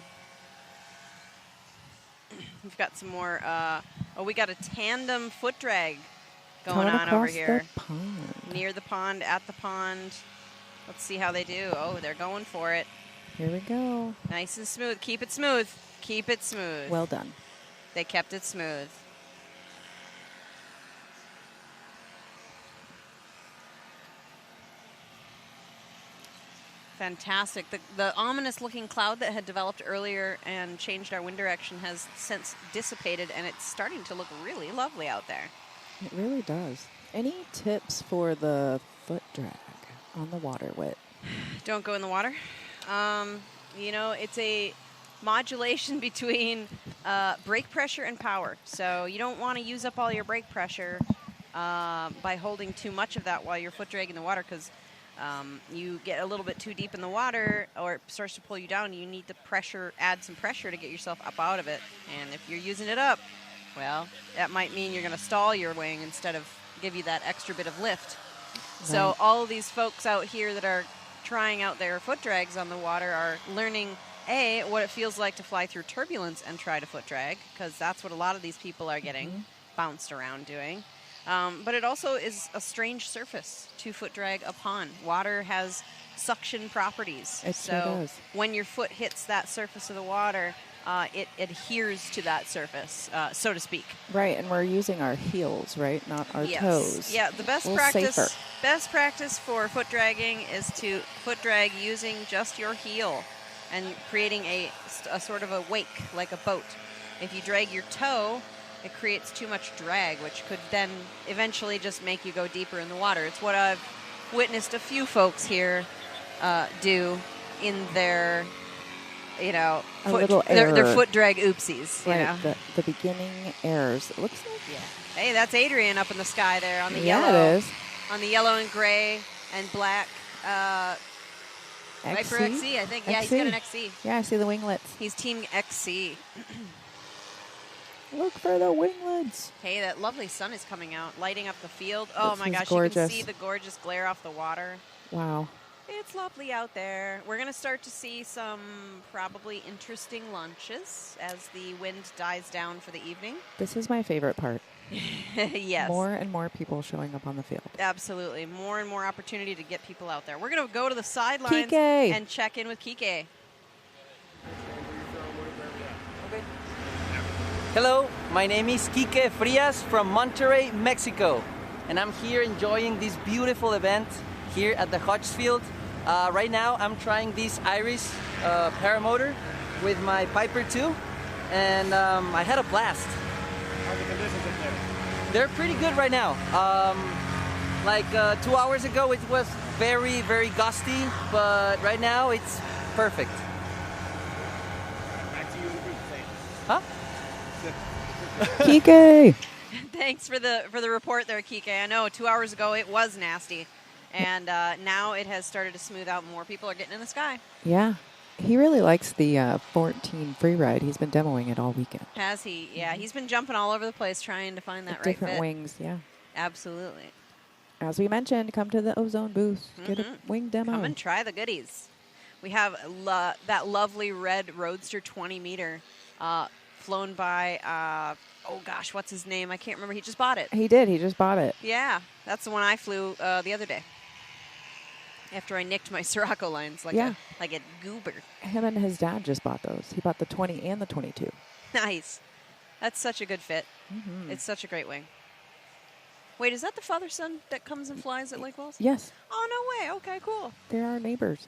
We've got some more. We got a tandem foot drag going on over here. The pond. Near the pond, at the pond. Let's see how they do. Oh, they're going for it. Here we go. Nice and smooth. Keep it smooth. Keep it smooth. Well done. They kept it smooth. Fantastic. The ominous-looking cloud that had developed earlier and changed our wind direction has since dissipated, and it's starting to look really lovely out there. It really does. Any tips for the foot drag on the water wit? Don't go in the water. It's a modulation between brake pressure and power. So you don't want to use up all your brake pressure by holding too much of that while you're foot dragging the water, because you get a little bit too deep in the water or it starts to pull you down. You need the pressure, add some pressure to get yourself up out of it. And if you're using it up, well, that might mean you're going to stall your wing instead of give you that extra bit of lift. Right. So all of these folks out here that are trying out their foot drags on the water are learning, A, what it feels like to fly through turbulence and try to foot drag, because that's what a lot of these people are getting bounced around doing. But it also is a strange surface, 2-foot drag upon. Water has suction properties. It so sure does. when your foot hits that surface of the water, it adheres to that surface, so to speak. Right, and we're using our heels, right, not our toes. Yeah, the best A little practice. safer. Best practice for foot dragging is to foot drag using just your heel and creating a sort of a wake, like a boat. If you drag your toe, it creates too much drag, which could then eventually just make you go deeper in the water. It's what I've witnessed a few folks here do in their, a little their error. foot drag oopsies. You Right, know? the beginning errors. It looks like. Yeah. Hey, that's Adrian up in the sky there on the Yeah, yellow. it is. On the yellow and gray and black Viper XC? XC, I think. Yeah, he's got an XC. Yeah, I see the winglets. He's Team XC. Look for the winglets. Hey, that lovely sun is coming out, lighting up the field. Oh This my is gosh, gorgeous. you can see the gorgeous glare off the water. Wow. It's lovely out there. We're going to start to see some probably interesting lunches as the wind dies down for the evening. This is my favorite part. Yes. More and more people showing up on the field. Absolutely. More and more opportunity to get people out there. We're going to go to the sidelines Kike. and check in with Kike. Hello, my name is Quique Frias from Monterrey, Mexico, and I'm here enjoying this beautiful event here at the Hodges field. Right now I'm trying this Iris paramotor with my Piper 2, and I had a blast. How are the conditions up there? They're pretty good right now. 2 hours ago it was very, very gusty, but right now it's perfect. Back to you in the booth. Thanks. Huh? Kike! Thanks for the report there, Kike. I know 2 hours ago it was nasty, and now it has started to smooth out. More people are getting in the sky. Yeah. He really likes the 14 free ride. He's been demoing it all weekend. Has he? Yeah, he's been jumping all over the place trying to find that right Different fit. wings, yeah. Absolutely. As we mentioned, come to the Ozone booth. Get a wing demo. Come and try the goodies. We have that lovely red Roadster 20-meter flown by, oh gosh, what's his name? I can't remember. He just bought it. He did. He just bought it. Yeah, that's the one I flew the other day. After I nicked my Sirocco lines like a goober. Him and his dad just bought those. He bought the 20 and the 22. Nice. That's such a good fit. It's such a great wing. Wait, is that the father-son that comes and flies at Lake Wells? Yes. Oh, no way. Okay, cool. They're our neighbors.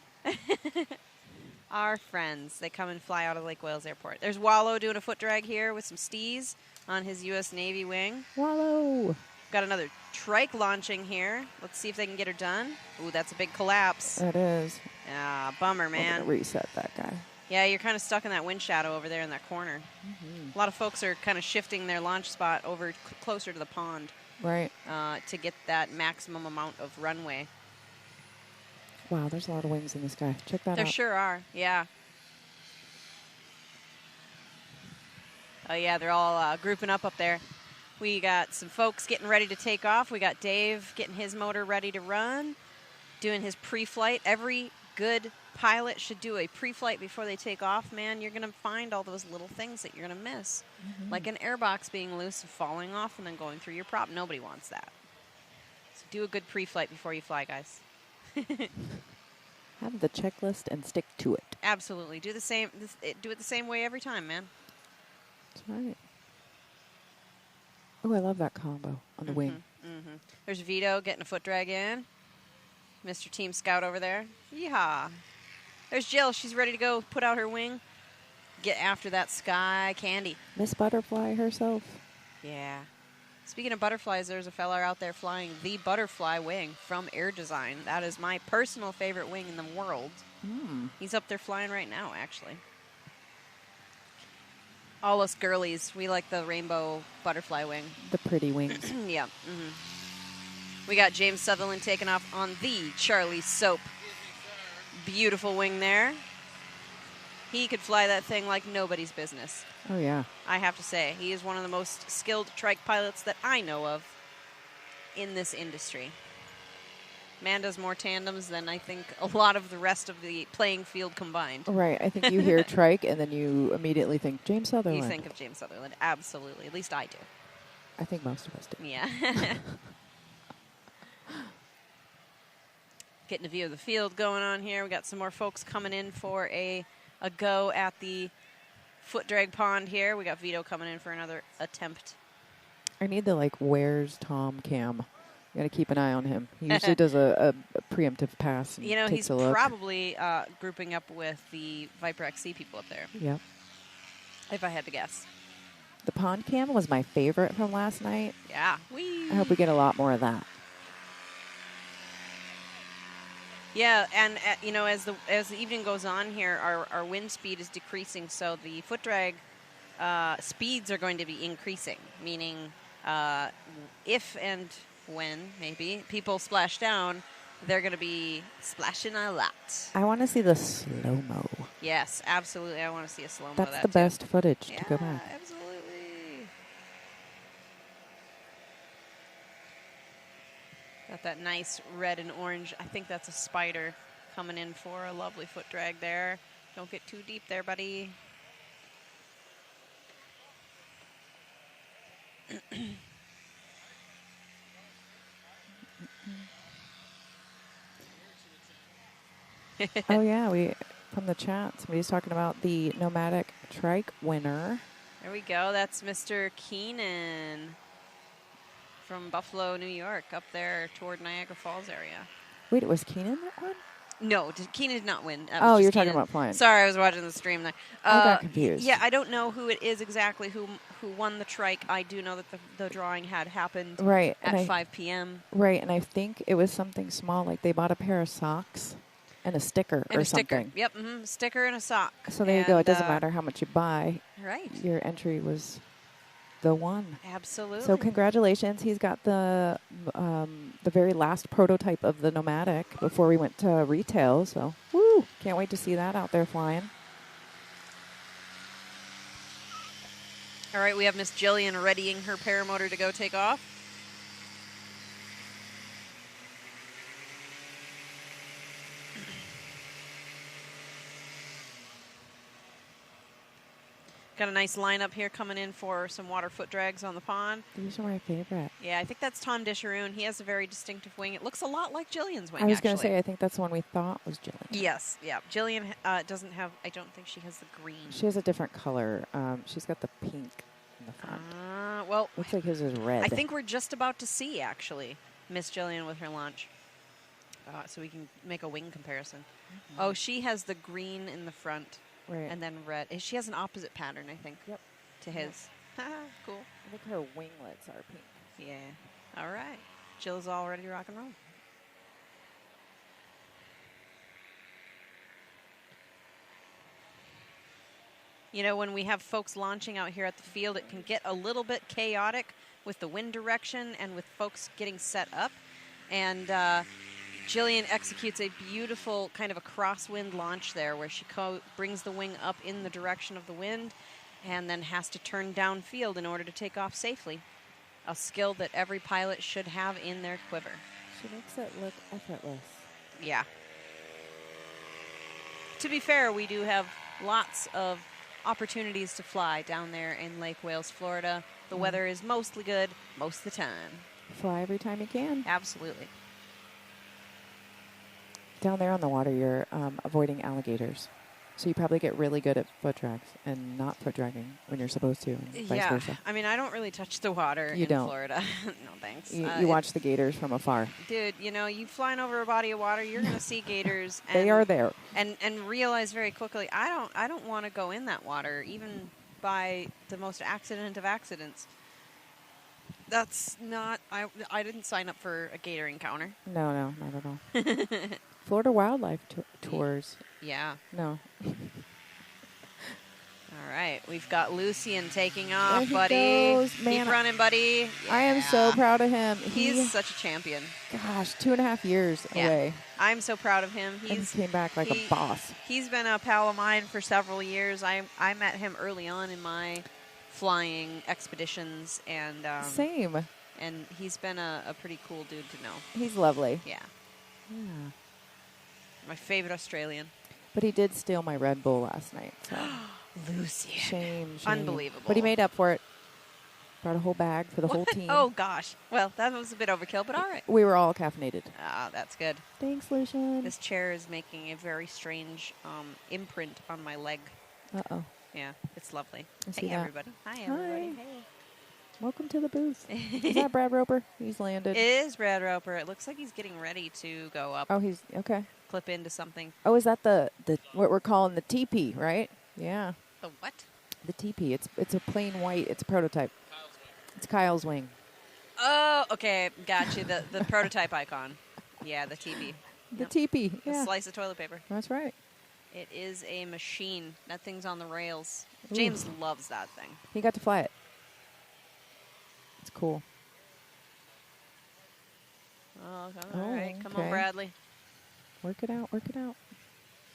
Our friends. They come and fly out of Lake Wales Airport. There's Wallow doing a foot drag here with some stees on his U.S. Navy wing. Wallow. Got another Trike launching here. Let's see if they can get her done. Ooh, that's a big collapse. That is. Ah, bummer, We're man. going to reset that guy. Yeah, you're kind of stuck in that wind shadow over there in that corner. A lot of folks are kind of shifting their launch spot over closer to the pond. Right. To get that maximum amount of runway. Wow, there's a lot of wings in the sky. Check that out. There sure are, yeah. Oh, yeah, they're all grouping up there. We got some folks getting ready to take off. We got Dave getting his motor ready to run, doing his pre-flight. Every good pilot should do a pre-flight before they take off. Man, you're going to find all those little things that you're going to miss, like an airbox being loose and falling off and then going through your prop. Nobody wants that. So do a good pre-flight before you fly, guys. Have the checklist and stick to it. Absolutely. Do the same. Do it the same way every time, man. That's right. Oh, I love that combo on the wing. There's Vito getting a foot drag in. Mr. Team Scout over there. Yeehaw. There's Jill. She's ready to go put out her wing. Get after that sky candy. Miss Butterfly herself. Yeah. Speaking of butterflies, there's a fella out there flying the butterfly wing from Air Design. That is my personal favorite wing in the world. He's up there flying right now, actually. All us girlies, we like the rainbow butterfly wing. The pretty wings. Yeah. We got James Sutherland taking off on the Charlie Soap. Beautiful wing there. He could fly that thing like nobody's business. Oh, yeah. I have to say, he is one of the most skilled trike pilots that I know of in this industry. Man does more tandems than I think a lot of the rest of the playing field combined. Right. I think you hear Trike and then you immediately think James Sutherland. You think of James Sutherland. Absolutely. At least I do. I think most of us do. Yeah. Getting a view of the field going on here. We got some more folks coming in for a go at the foot drag pond here. We got Vito coming in for another attempt. I need the where's Tom cam. You got to keep an eye on him. He usually does a preemptive pass. And You know, takes he's a look. probably grouping up with the Viper XC people up there. Yep. If I had to guess. The pond cam was my favorite from last night. Yeah. Whee! I hope we get a lot more of that. Yeah, and you know, as the evening goes on here, our wind speed is decreasing, so the foot drag speeds are going to be increasing. Meaning, if and when maybe people splash down, they're going to be splashing a lot. I want to see the slow-mo. Yes, absolutely. I want to see a slow-mo. That's of that the too. best footage Yeah, to go back. absolutely. Got that nice red and orange. I think that's a spider coming in for a lovely foot drag there. Don't get too deep there, buddy. Oh yeah, from the chat, somebody's talking about the nomadic trike winner. There we go. That's Mr. Keenan from Buffalo, New York, up there toward Niagara Falls area. Wait, was Keenan that one? No, Keenan did not win. Oh, you're talking about flying. Sorry, I was watching the stream there. I got confused. Yeah, I don't know who it is exactly who won the trike. I do know that the drawing had happened Right, at and 5 p.m. Right, and I think it was something small, like they bought a pair of socks and a sticker And or a sticker. something. Yep, sticker and a sock. So there you go. It doesn't And, matter how much you buy. Right. Your entry was the one. Absolutely. So congratulations. He's got the very last prototype of the nomadic before we went to retail. So woo! Can't wait to see that out there flying. All right, we have Miss Jillian readying her paramotor to go take off. Got a nice lineup here coming in for some water foot drags on the pond. These are my favorite. Yeah, I think that's Tom Disharoon. He has a very distinctive wing. It looks a lot like Jillian's wing, I was going to actually. say, I think that's the one we thought was Jillian. Yes, yeah. Jillian doesn't have, I don't think she has the green. She has a different color. She's got the pink in the front. Well, looks like his is red. I think we're just about to see, actually, Miss Jillian with her launch. So we can make a wing comparison. Mm-hmm. Oh, she has the green in the front. Right. And then red. She has an opposite pattern, I think. Yep. To his. Cool. I think her winglets are pink. Yeah. All right. Jill's all ready to rock and roll. You know, when we have folks launching out here at the field, it can get a little bit chaotic with the wind direction and with folks getting set up. And Jillian executes a beautiful kind of a crosswind launch there where she brings the wing up in the direction of the wind and then has to turn downfield in order to take off safely. A skill that every pilot should have in their quiver. She makes it look effortless. Yeah. To be fair, we do have lots of opportunities to fly down there in Lake Wales, Florida. The weather is mostly good most of the time. Fly every time you can. Absolutely. Down there on the water, you're avoiding alligators. So you probably get really good at foot drags and not foot dragging when you're supposed to, and vice versa. I mean, I don't really touch the water in Florida. No, thanks. You watch the gators from afar. Dude, you know, you flying over a body of water, you're going to see gators. They are there. And realize very quickly, I don't want to go in that water, even by the most accident of accidents. That's not, I didn't sign up for a gator encounter. No, not at all. Florida Wildlife Tours. Yeah. No. All right, we've got Lucian taking off, There he buddy. goes. Man, Keep running, buddy. Yeah. I am so proud of him. He's such a champion. Gosh, 2.5 years away. I'm so proud of him. And he came back like a boss. He's been a pal of mine for several years. I met him early on in my flying expeditions, and same. And he's been a pretty cool dude to know. He's lovely. Yeah. Yeah. My favorite Australian. But he did steal my Red Bull last night. So. Lucian. Shame. Unbelievable. But he made up for it. Brought a whole bag for the whole team. Oh, gosh. Well, that was a bit overkill, but all right. We were all caffeinated. Ah, that's good. Thanks, Lucian. This chair is making a very strange imprint on my leg. Uh-oh. Yeah, it's lovely. I see Hey, that. everybody. Hi, everybody. Hi. Hey. Welcome to the booth. Is that Brad Roper? He's landed. It is Brad Roper. It looks like he's getting ready to go up. Oh, he's okay. Clip into something. Oh, is that the what we're calling the TP, right? Yeah. The what? The TP. It's a plain white. It's a prototype. It's Kyle's wing. Oh, okay. Got you. The prototype icon. Yeah, the TP. The TP. The Yeah. slice of toilet paper. That's right. It is a machine. That thing's on the rails. Ooh. James loves that thing. He got to fly it. It's cool. Oh, all right. Come on, okay. Bradley. Work it out. Work it out.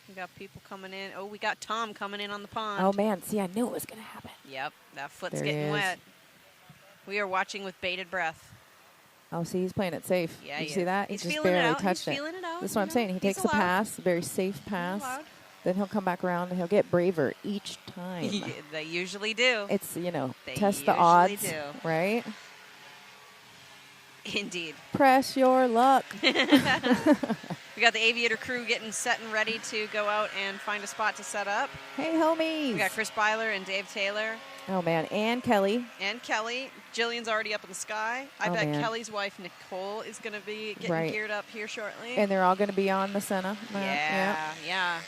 We got people coming in. Oh, we got Tom coming in on the pond. Oh, man. See, I knew it was going to happen. Yep. That foot's There he getting is. wet. We are watching with bated breath. Oh, see, he's playing it safe. Yeah, you he see is. that? He's he just feeling it barely out. touched He's it. feeling it out, That's what I'm you saying. know. He He's takes the allowed. pass, a very safe pass. allowed. Then he'll come back around and he'll get braver each time. They usually do. It's, you know, They test the usually odds, do. right? Indeed. Press your luck. We got the Aviator crew getting set and ready to go out and find a spot to set up. Hey, homies. We got Chris Byler and Dave Taylor. Oh, man. And Kelly. And Kelly. Jillian's already up in the sky. I Oh, bet man. Kelly's wife, Nicole, is going to be getting Right. geared up here shortly. And they're all going to be on the Senna. Yeah.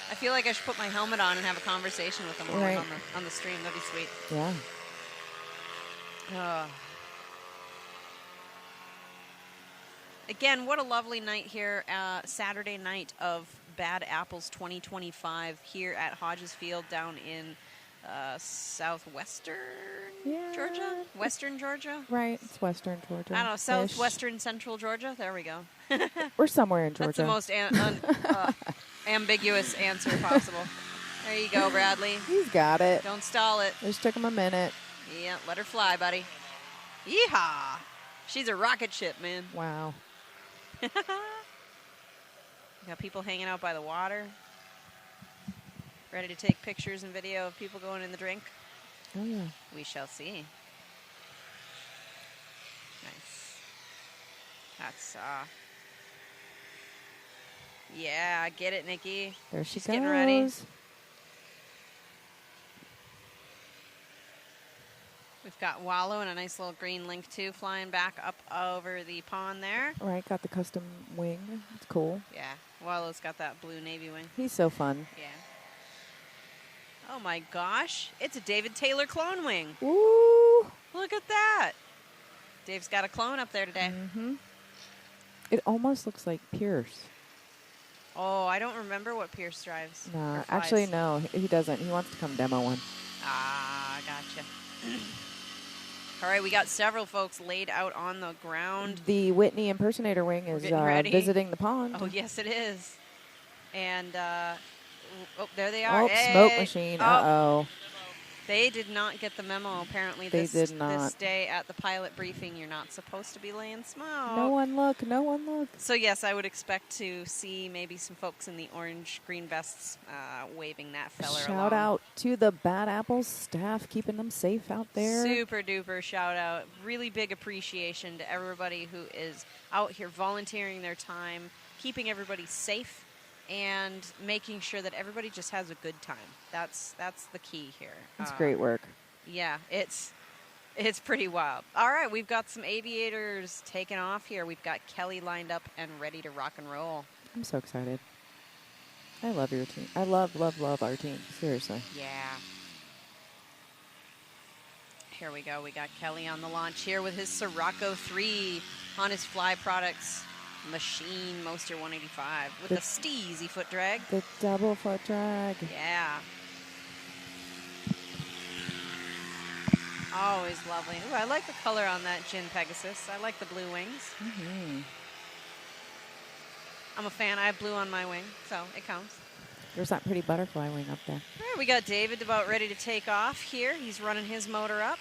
I feel like I should put my helmet on and have a conversation with them while I'm Right. on the stream. That'd be sweet. Yeah. Again, what a lovely night here. Saturday night of Bad Apples 2025 here at Hodges Field down in southwestern Georgia? Western Georgia? Right. It's Western Georgia. I don't know, southwestern central Georgia. There we go. We're somewhere in Georgia. That's the most ambiguous answer possible. There you go, Bradley. He's got it. Don't stall it. Just took him a minute. Yeah, let her fly, buddy. Yeehaw! She's a rocket ship, man. Wow. Got people hanging out by the water. Ready to take pictures and video of people going in the drink. Oh, yeah. We shall see. Nice. That's, yeah, get it, Nikki. There she She's goes. getting ready. We've got Wallow and a nice little green link, too, flying back up over the pond there. Right. Got the custom wing. It's cool. Yeah, Wallow's got that blue navy wing. He's so fun. Yeah. Oh, my gosh. It's a David Taylor clone wing. Woo! Look at that. Dave's got a clone up there today. Mm-hmm. It almost looks like Pierce. Oh, I don't remember what Pierce drives. Nah, or flies. actually, no. He doesn't. He wants to come demo one. Ah, gotcha. All right, we got several folks laid out on the ground. The Whitney impersonator wing is getting ready. visiting the pond. Oh, yes, it is. And, oh, there they are. Oh, Hey. smoke machine. Uh-oh. They did not get the memo, apparently, They this did not. this day at the pilot briefing. You're not supposed to be laying smoke. No one look. No one look. So, yes, I would expect to see maybe some folks in the orange-green vests waving that feller along. Shout out to the Bad Apples staff, keeping them safe out there. Super duper shout out. Really big appreciation to everybody who is out here volunteering their time, keeping everybody safe, and making sure that everybody just has a good time. That's the key here. It's great work. Yeah, it's pretty wild. All right, we've got some aviators taking off here. We've got Kelly lined up and ready to rock and roll. I'm so excited. I love your team. I love our team. Seriously. Yeah. Here we go. We got Kelly on the launch here with his Sirocco 3 on his Fly Products machine Moster 185 with the steezy foot drag. The double foot drag. Yeah. Always lovely. Ooh, I like the color on that Gin Pegasus. I like the blue wings. Mm-hmm. I'm a fan. I have blue on my wing, so it counts. There's that pretty butterfly wing up there. All right, we got David about ready to take off here. He's running his motor up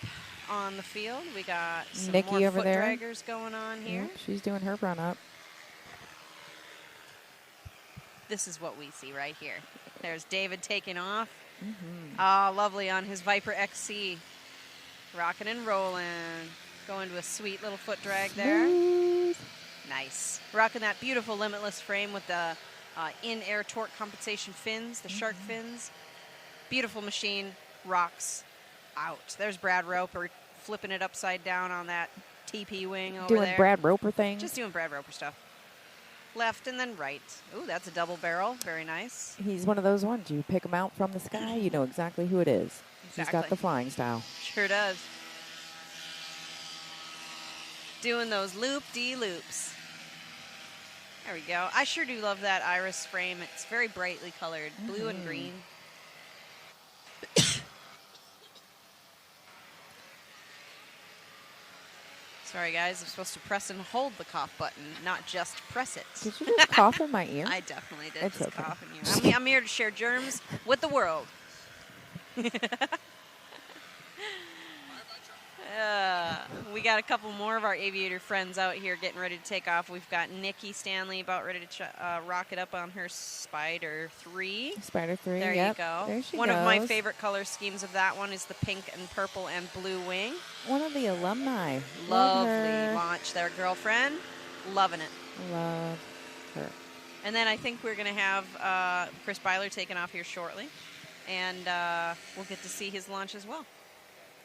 on the field. We got some Nikki more over foot there. draggers going on here. Yep, she's doing her run up. This is what we see right here. There's David taking off. Mm-hmm. Ah, lovely on his Viper XC. Rocking and rolling. Going to a sweet little foot drag there. Nice. Rocking that beautiful Limitless frame with the in-air torque compensation fins, the shark fins. Beautiful machine. Rocks out. There's Brad Roper flipping it upside down on that TP wing over there. Doing Brad Roper things. Just doing Brad Roper stuff. Left and then right. Ooh, that's a double barrel. Very nice. He's one of those ones. You pick him out from the sky, you know exactly who it is. He's got Exactly. the flying style. Sure does. Doing those loop-de-loops. There we go. I sure do love that iris frame. It's very brightly colored, blue and green. Sorry, guys. I'm supposed to press and hold the cough button, not just press it. Did you just cough in my ear? I definitely did. It's just okay. cough in you. I'm here to share germs with the world. We got a couple more of our Aviator friends out here getting ready to take off. We've got Nikki Stanley about ready to rock it up on her Spider 3. Spider 3, There yep. you go. There she One of my goes. favorite color schemes of that one is the pink and purple and blue wing. One of the alumni. Love Lovely her. launch there, girlfriend. Loving it. Love her. And then I think we're going to have Chris Byler taking off here shortly. And we'll get to see his launch as well.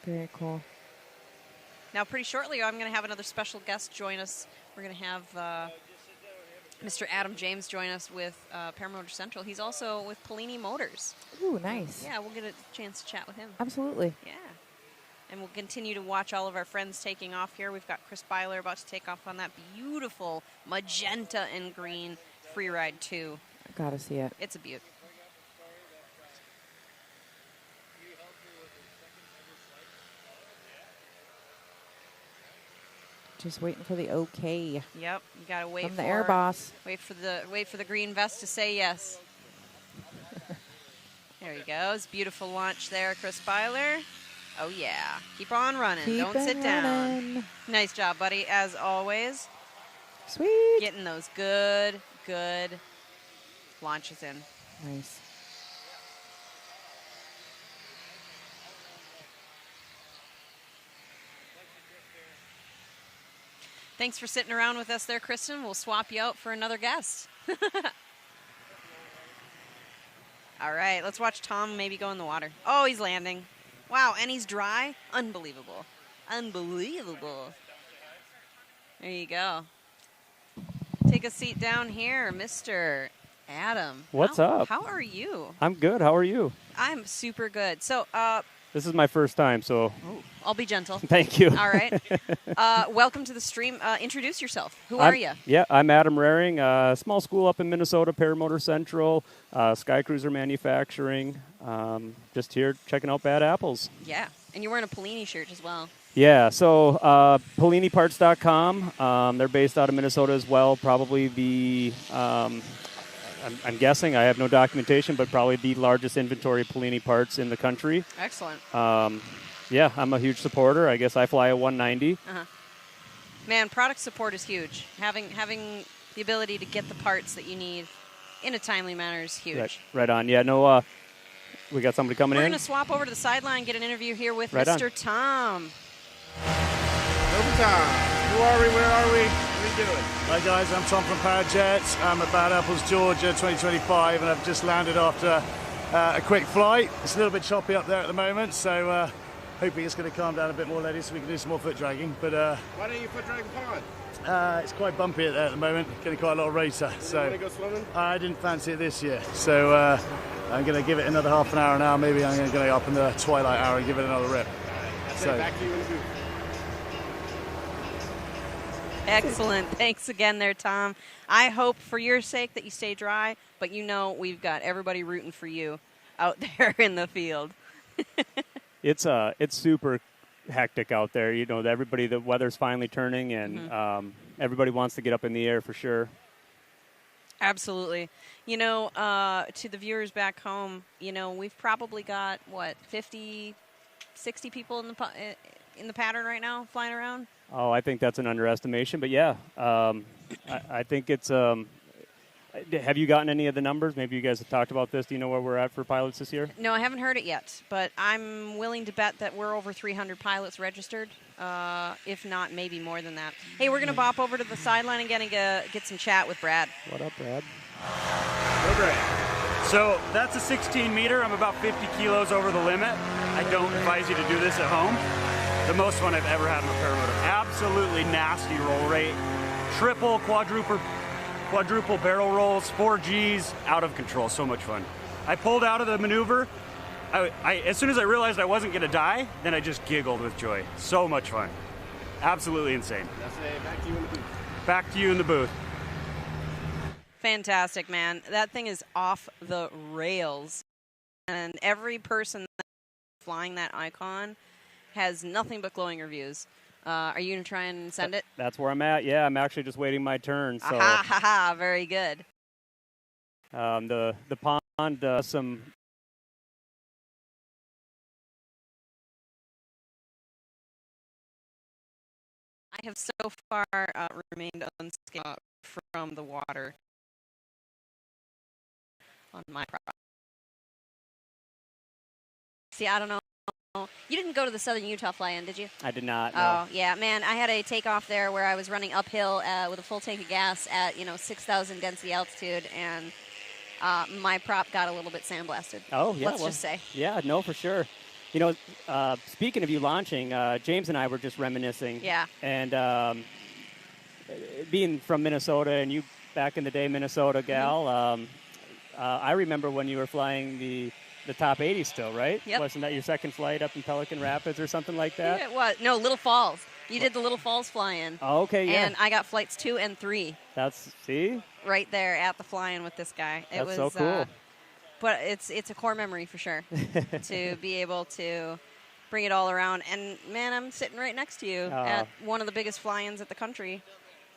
Very cool. Now, pretty shortly, I'm going to have another special guest join us. We're going to have Mr. Adam James join us with Paramotor Central. He's also with Polini Motors. Ooh, nice. Yeah, we'll get a chance to chat with him. Absolutely. Yeah. And we'll continue to watch all of our friends taking off here. We've got Chris Byler about to take off on that beautiful magenta and green Freeride 2. Gotta see it. It's a beaut. Just waiting for the okay. Yep, you gotta wait From the air boss. Wait for the green vest to say yes. There he goes. Beautiful launch there, Chris Byler. Oh yeah, keep on running. Don't sit down. Nice job, buddy, as always. Sweet. Getting those good launches in. Nice. Thanks for sitting around with us there, Kristen. We'll swap you out for another guest. All right, let's watch Tom maybe go in the water. Oh, he's landing. Wow, and he's dry? Unbelievable. Unbelievable. There you go. Take a seat down here, Mr. Adam. What's up? How are you? I'm good. How are you? I'm super good. So, This is my first time, so I'll be gentle. Thank you. All right. Welcome to the stream. Introduce yourself. Who are you? Yeah, I'm Adam Raring. Small school up in Minnesota, Paramotor Central, Sky Cruiser Manufacturing. Just here checking out Bad Apples. Yeah, and you're wearing a Polini shirt as well. Yeah, so PoliniParts.com. They're based out of Minnesota as well. Probably the, I'm guessing, I have no documentation, but probably the largest inventory of Polini parts in the country. Excellent. Yeah, I'm a huge supporter. I guess I fly a 190. Man, product support is huge. Having the ability to get the parts that you need in a timely manner is huge. Right on. Yeah, no, we got somebody coming We're in. going to swap over to the sideline and get an interview here with Right on. Mr. Tom. Overtime. Who are we? Where are we? What are we doing? Hi guys, I'm Tom from Parajet. I'm at Bad Apples, Georgia 2025, and I've just landed after a quick flight. It's a little bit choppy up there at the moment, so hoping it's going to calm down a bit more later so we can do some more foot dragging. But Why don't you foot drag pond? it's quite bumpy there at the moment, getting quite a lot of racer. So Want to go swimming? I didn't fancy it this year, so I'm going to give it another half an hour now. Maybe I'm going to go up in the twilight hour and give it another rip. That's it. Back to you in the booth. Excellent. Thanks again there, Tom. I hope for your sake that you stay dry, but you know we've got everybody rooting for you out there in the field. It's super hectic out there. You know, the weather's finally turning, and everybody wants to get up in the air for sure. Absolutely. You know, to the viewers back home, you know, we've probably got, 50, 60 people in the pattern right now flying around? Oh, I think that's an underestimation, but yeah, I think it's Have you gotten any of the numbers? Maybe you guys have talked about this. Do you know where we're at for pilots this year? No, I haven't heard it yet, but I'm willing to bet that we're over 300 pilots registered, if not maybe more than that. Hey, we're going to bop over to the sideline again and get some chat with Brad. What up, Brad? Oh, great. So that's a 16 meter. I'm about 50 kilos over the limit. I don't advise you to do this at home. The most fun I've ever had in a paramotor. Absolutely nasty roll rate. Triple, quadruple barrel rolls, 4Gs, out of control. So much fun. I pulled out of the maneuver. As soon as I realized I wasn't going to die, then I just giggled with joy. So much fun. Absolutely insane. Back to you in the booth. Back to you in the booth. Fantastic, man. That thing is off the rails. And every person flying that Icon has nothing but glowing reviews. Are you going to try and send it? That's where I'm at. Yeah, I'm actually just waiting my turn. So. Ha ha ha! Very good. The pond, some. I have so far remained unscathed from the water on my prop. See, I don't know. You didn't go to the Southern Utah Fly-In, did you? I did not. No. Oh, yeah, man. I had a takeoff there where I was running uphill with a full tank of gas at 6,000 density altitude, and my prop got a little bit sandblasted. Oh, yeah. Let's just say. Yeah, no, for sure. Speaking of you launching, James and I were just reminiscing. Yeah. And being from Minnesota, and you back in the day, Minnesota gal, I remember when you were flying the top 80 still, right? Yep. Wasn't that your second flight up in Pelican Rapids or something like that? It was. No, Little Falls. You did the Little Falls fly-in. Oh, okay, yeah. And I got flights 2 and 3. See? Right there at the fly-in with this guy. It was so cool. But it's a core memory for sure to be able to bring it all around. And, man, I'm sitting right next to you at one of the biggest fly-ins at the country,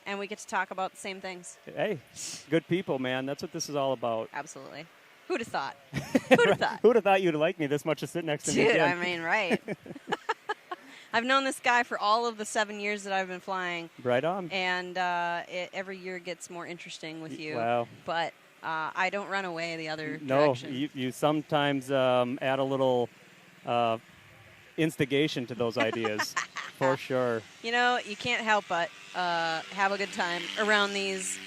and we get to talk about the same things. Hey, good people, man. That's what this is all about. Absolutely. Who'd have thought? Who'd have thought? Who'd have thought you'd like me this much to sit next to me? Dude, again? I mean, right. I've known this guy for all of the 7 years that I've been flying. Right on. And every year gets more interesting with you. Wow. But I don't run away the other No, direction. you sometimes add a little instigation to those ideas, for sure. You can't help but have a good time around these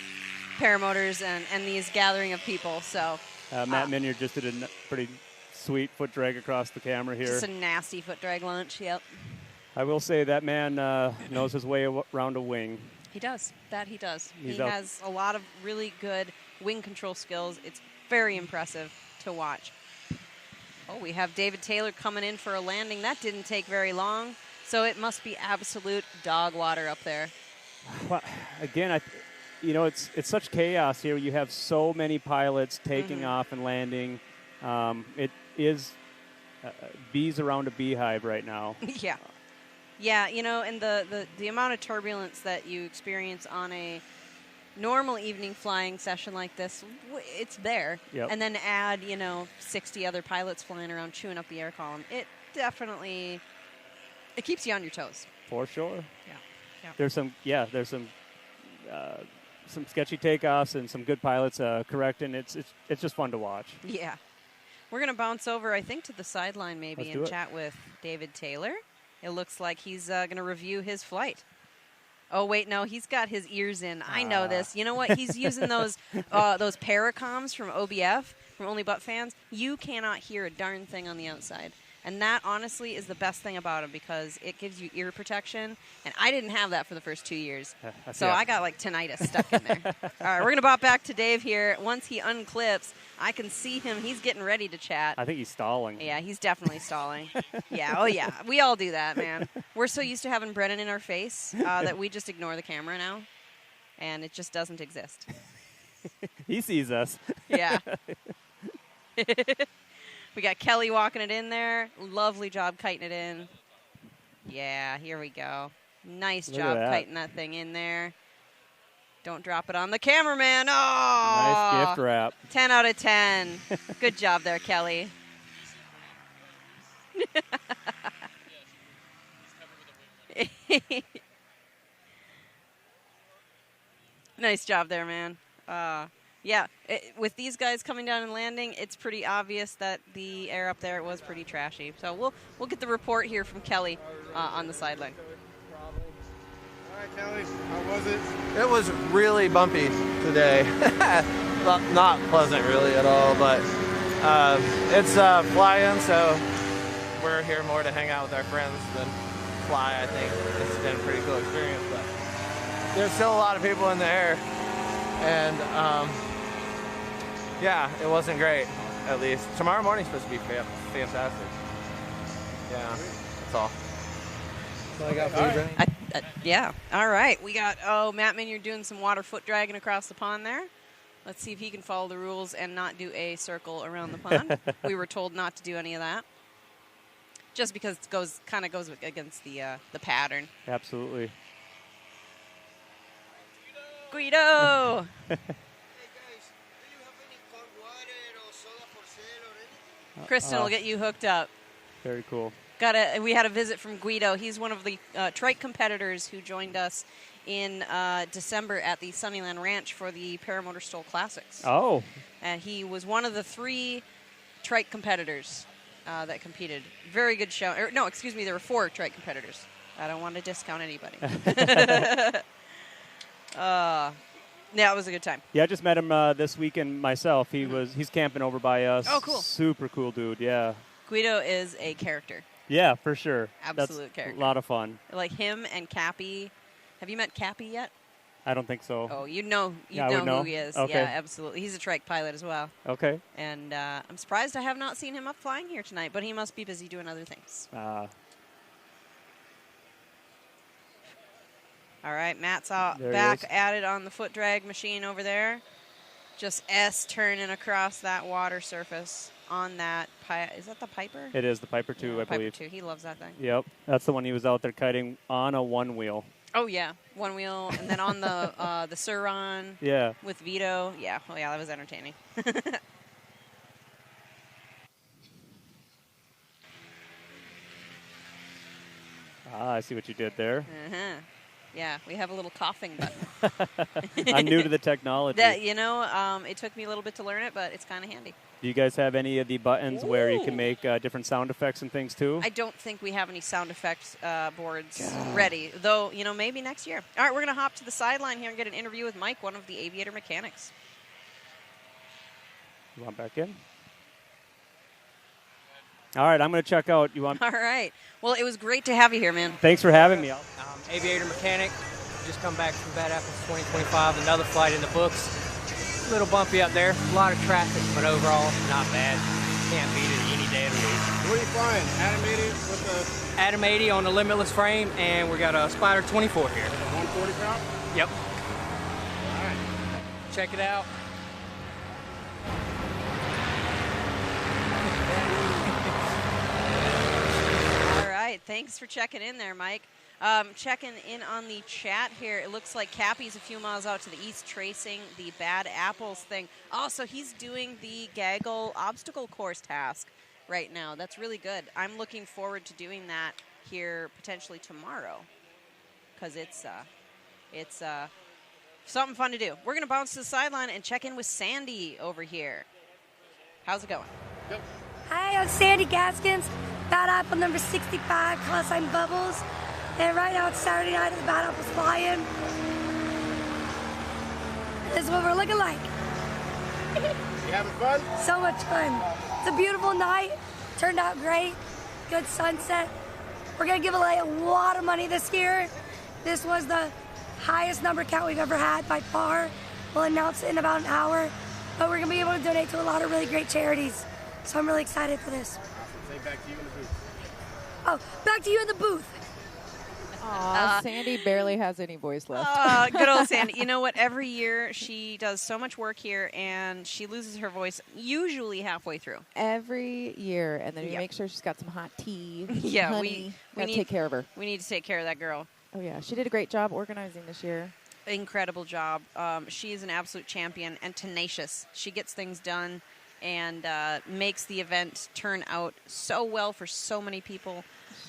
paramotors and these gathering of people. So Matt Minyard just did a pretty sweet foot drag across the camera here. Just a nasty foot drag launch, yep. I will say that man knows his way around a wing. He does. That he does. He's he has a lot of really good wing control skills. It's very impressive to watch. Oh, we have David Taylor coming in for a landing. That didn't take very long, so it must be absolute dog water up there. Well, again, it's such chaos here. You have so many pilots taking off and landing. It is bees around a beehive right now. Yeah. Yeah, and the amount of turbulence that you experience on a normal evening flying session like this, it's there. Yep. And then add, 60 other pilots flying around chewing up the air column. It definitely, it keeps you on your toes. For sure. Yeah. There's some sketchy takeoffs and some good pilots correcting. It's just fun to watch. Yeah. We're going to bounce over, I think, to the sideline maybe and chat with David Taylor. It looks like he's going to review his flight. Oh, wait, no, he's got his ears in. I know this. You know what? He's using those Paracoms from OBF, from Only Butt Fans. You cannot hear a darn thing on the outside. And that, honestly, is the best thing about them because it gives you ear protection. And I didn't have that for the first 2 years. So I got, tinnitus stuck in there. All right, we're going to bop back to Dave here. Once he unclips, I can see him. He's getting ready to chat. I think he's stalling. Yeah, he's definitely stalling. Yeah, oh, yeah. We all do that, man. We're so used to having Brennan in our face that we just ignore the camera now. And it just doesn't exist. He sees us. Yeah. We got Kelly walking it in there. Lovely job kiting it in. Yeah, here we go. Nice job kiting that thing in there. Don't drop it on the cameraman. Oh! Nice gift wrap. 10 out of 10. Good job there, Kelly. Nice job there, man. Yeah, with these guys coming down and landing, it's pretty obvious that the air up there was pretty trashy. So we'll get the report here from Kelly on the sideline. All right, Kelly, how was it? It was really bumpy today. Not pleasant really at all, but it's fly-in, so we're here more to hang out with our friends than fly. I think it's been a pretty cool experience, but there's still a lot of people in the air, and yeah, it wasn't great, at least. Tomorrow morning's supposed to be fantastic. Yeah, that's all. That's all I got for you, Brian. Yeah. All right. We got, Mattman, you're doing some water foot dragging across the pond there. Let's see if he can follow the rules and not do a circle around the pond. We were told not to do any of that. Just because it kind of goes against the pattern. Absolutely. Guido! Kristen will get you hooked up. Very cool. We had a visit from Guido. He's one of the trike competitors who joined us in December at the Sunnyland Ranch for the Paramotor Stoll Classics. Oh. And he was one of the 3 trike competitors that competed. Very good show. No, excuse me, there were 4 trike competitors. I don't want to discount anybody. Yeah, it was a good time. Yeah, I just met him this weekend myself. He's camping over by us. Oh, cool. Super cool dude, yeah. Guido is a character. Yeah, for sure. Absolute That's character. A lot of fun. Like him and Cappy. Have you met Cappy yet? I don't think so. Oh, you know who he is. Okay. Yeah, absolutely. He's a trike pilot as well. Okay. And I'm surprised I have not seen him up flying here tonight, but he must be busy doing other things. All right, Matt's back at it on the foot drag machine over there. Just turning across that water surface on that. Is that the Piper? It is the Piper 2, I Piper believe. 2. He loves that thing. Yep. That's the one he was out there kiting on a one wheel. Oh, yeah. One wheel. And then on the Suron. Yeah. With Vito. Yeah. Oh, yeah, that was entertaining. I see what you did there. Uh-huh. Yeah, we have a little coughing button. I'm new to the technology. It took me a little bit to learn it, but it's kind of handy. Do you guys have any of the buttons where you can make different sound effects and things too? I don't think we have any sound effects boards ready, though, maybe next year. All right, we're going to hop to the sideline here and get an interview with Mike, one of the Aviator mechanics. You want back in? All right, I'm going to check out. All right. Well, it was great to have you here, man. Thanks for having me. Aviator mechanic. Just come back from Bad Apples 2025. Another flight in the books. A little bumpy up there. A lot of traffic, but overall, not bad. Can't beat it any day of the week. What are you flying? Atom 80 with the... Atom 80 on the limitless frame, and we got a Spider 24 here. 140 prop? Yep. All right. Check it out. All right. Thanks for checking in there, Mike. Checking in on the chat here. It looks like Cappy's a few miles out to the east tracing the Bad Apples thing. Also, he's doing the Gaggle obstacle course task right now. That's really good. I'm looking forward to doing that here potentially tomorrow because it's something fun to do. We're going to bounce to the sideline and check in with Sandy over here. How's it going? Yep. Hi, I'm Sandy Gaskins, Bad Apple number 65, plus I'm Bubbles. And right now it's Saturday night at the Bad Apples Fly-In. This is what we're looking like. You having fun? So much fun. It's a beautiful night. Turned out great. Good sunset. We're going to give away a lot of money this year. This was the highest number count we've ever had by far. We'll announce it in about an hour. But we're going to be able to donate to a lot of really great charities. So I'm really excited for this. Say back to you in the booth. Oh, back to you in the booth. Aw, Sandy barely has any voice left. Good old Sandy. You know what? Every year she does so much work here, and she loses her voice usually halfway through. Every year, and then you make sure she's got some hot tea. Yeah, honey. we Gotta take care of her. We need to take care of that girl. Oh, yeah. She did a great job organizing this year. Incredible job. She is an absolute champion and tenacious. She gets things done and makes the event turn out so well for so many people.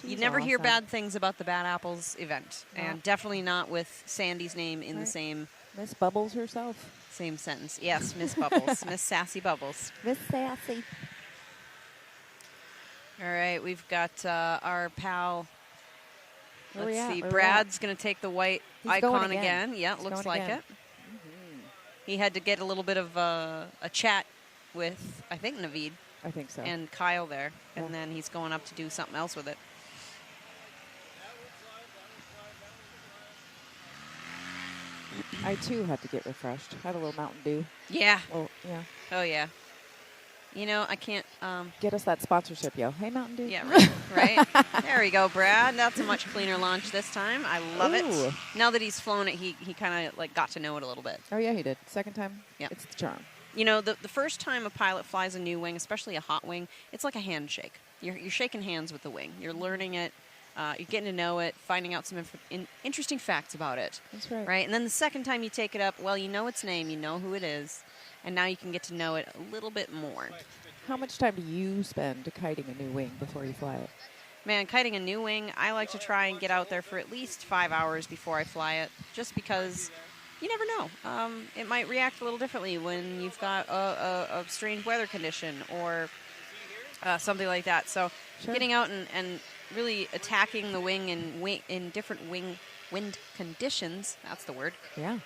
You never hear bad things about the Bad Apples event, and definitely not with Sandy's name in the same. Miss Bubbles herself. Same sentence. Yes, Miss Bubbles. Miss Sassy Bubbles. Miss Sassy. All right, we've got our pal. Where we Let's at? see. Where we Brad's going to take the white He's going icon again. Yeah, He's looks going like again. it. He had to get a little bit of a chat with, I think, Naveed. I think so. And Kyle there. Yeah. And then he's going up to do something else with it. I too had to get refreshed. Had a little Mountain Dew. Yeah. Well, yeah. Oh, yeah. You know, I can't... Get us that sponsorship, yo. Hey, Mountain Dew. Yeah, right. Right. There we go, Brad. That's a much cleaner launch this time. I love Ooh. it. Now that he's flown it, he kind of like got to know it a little bit. Oh, yeah, he did. Second time, Yeah. it's the charm. You know, the first time a pilot flies a new wing, especially a hot wing, it's like a handshake. You're shaking hands with the wing. You're learning it. You're getting to know it, finding out some interesting facts about it. That's right. Right? And then the second time you take it up, well, you know its name, you know who it is, and now you can get to know it a little bit more. How much time do you spend kiting a new wing before you fly it? Man, kiting a new wing, I like to try and get out there for at least 5 hours before I fly it, just because you never know. It might react a little differently when you've got a strange weather condition or something like that. So Sure. getting out and really attacking the wing in different wind conditions, that's the word, Yeah.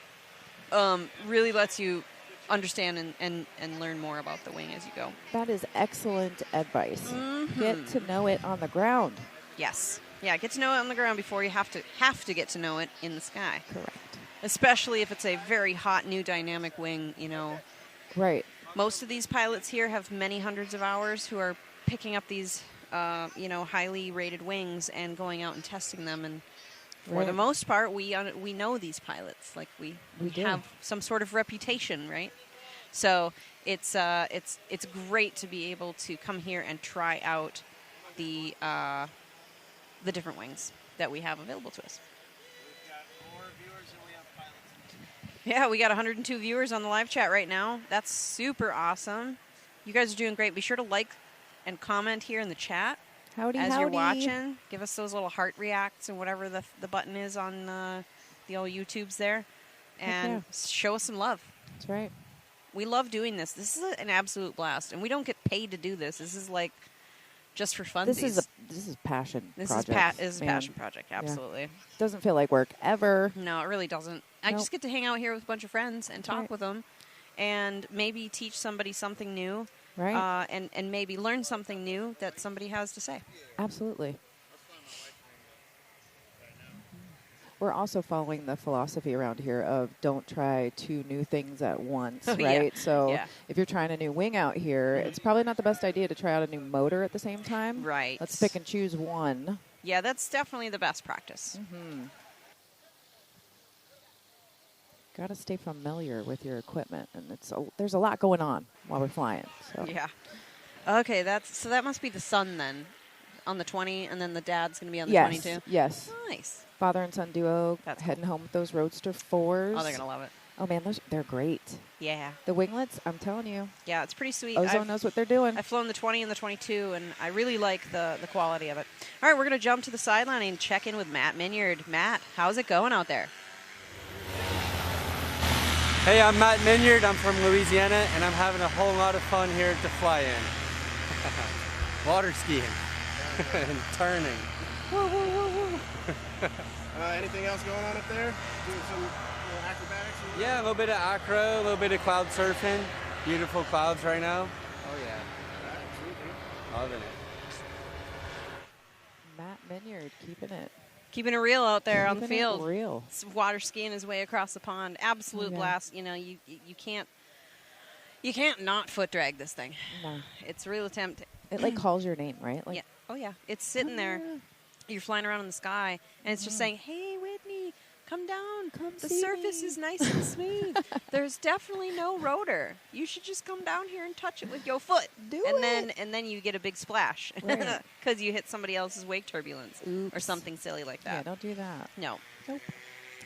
really lets you understand and learn more about the wing as you go. That is excellent advice. Mhm. Get to know it on the ground. Yes. Yeah, get to know it on the ground before you have to get to know it in the sky. Correct. Especially if it's a very hot new dynamic wing, you know. Right. Most of these pilots here have many hundreds of hours who are picking up these highly rated wings and going out and testing them, and for the Right. most part we know these pilots. Like we do. have some sort of reputation, right? So it's great to be able to come here and try out the different wings that we have available to us. Yeah, we got 102 viewers on the live chat right now. That's super awesome. You guys are doing great. Be sure to like and comment here in the chat Howdy, as howdy. you're watching. Give us those little heart reacts and whatever the button is on the old YouTubes there. And yeah. show us some love. That's right. We love doing this. This is an absolute blast. And we don't get paid to do this. This is like just for fun. This is passion. This project, is a man. passion project, Yeah. absolutely. Doesn't feel like work ever. No, it really doesn't. I just get to hang out here with a bunch of friends and talk with them and maybe teach somebody something new. Right. And maybe learn something new that somebody has to say. Absolutely. We're also following the philosophy around here of don't try 2 new things at once, Oh, right? yeah. So Yeah. if you're trying a new wing out here, it's probably not the best idea to try out a new motor at the same time. Right. Let's pick and choose one. Yeah, that's definitely the best practice. Mm-hmm. Got to stay familiar with your equipment, and there's a lot going on while we're flying. So. Yeah. Okay, that must be the son then on the 20, and then the dad's going to be on the 22? Yes. Nice. Father and son duo That's heading home with those Roadster 4s. Oh, they're going to love it. Oh, man, they're great. Yeah. The winglets, I'm telling you. Yeah, it's pretty sweet. Ozone knows what they're doing. I've flown the 20 and the 22, and I really like the quality of it. All right, we're going to jump to the sideline and check in with Matt Minyard. Matt, how's it going out there? Hey, I'm Matt Minyard. I'm from Louisiana, and I'm having a whole lot of fun here at the fly-in. Water skiing and turning. Woo, woo, woo, woo. Anything else going on up there? Doing some acrobatics? Yeah, a little bit of acro, a little bit of cloud surfing. Beautiful clouds right now. Oh, yeah. Loving it. Matt Minyard, Keeping it real out there on the Keeping it field. real. Water skiing his way across the pond. Absolute Oh, yeah. blast. You know, you can't not foot drag this thing. No. It's a real attempt. It like calls your name, right? Like, Yeah. Oh, yeah. It's sitting there. You're flying around in the sky, and it's just saying, hey, Whitney, come down. The see surface me." is nice and smooth. There's definitely no rotor. You should just come down here and touch it with your foot. And then you get a big splash because Right. you hit somebody else's wake turbulence or something silly like that. Yeah, don't do that. No. Nope.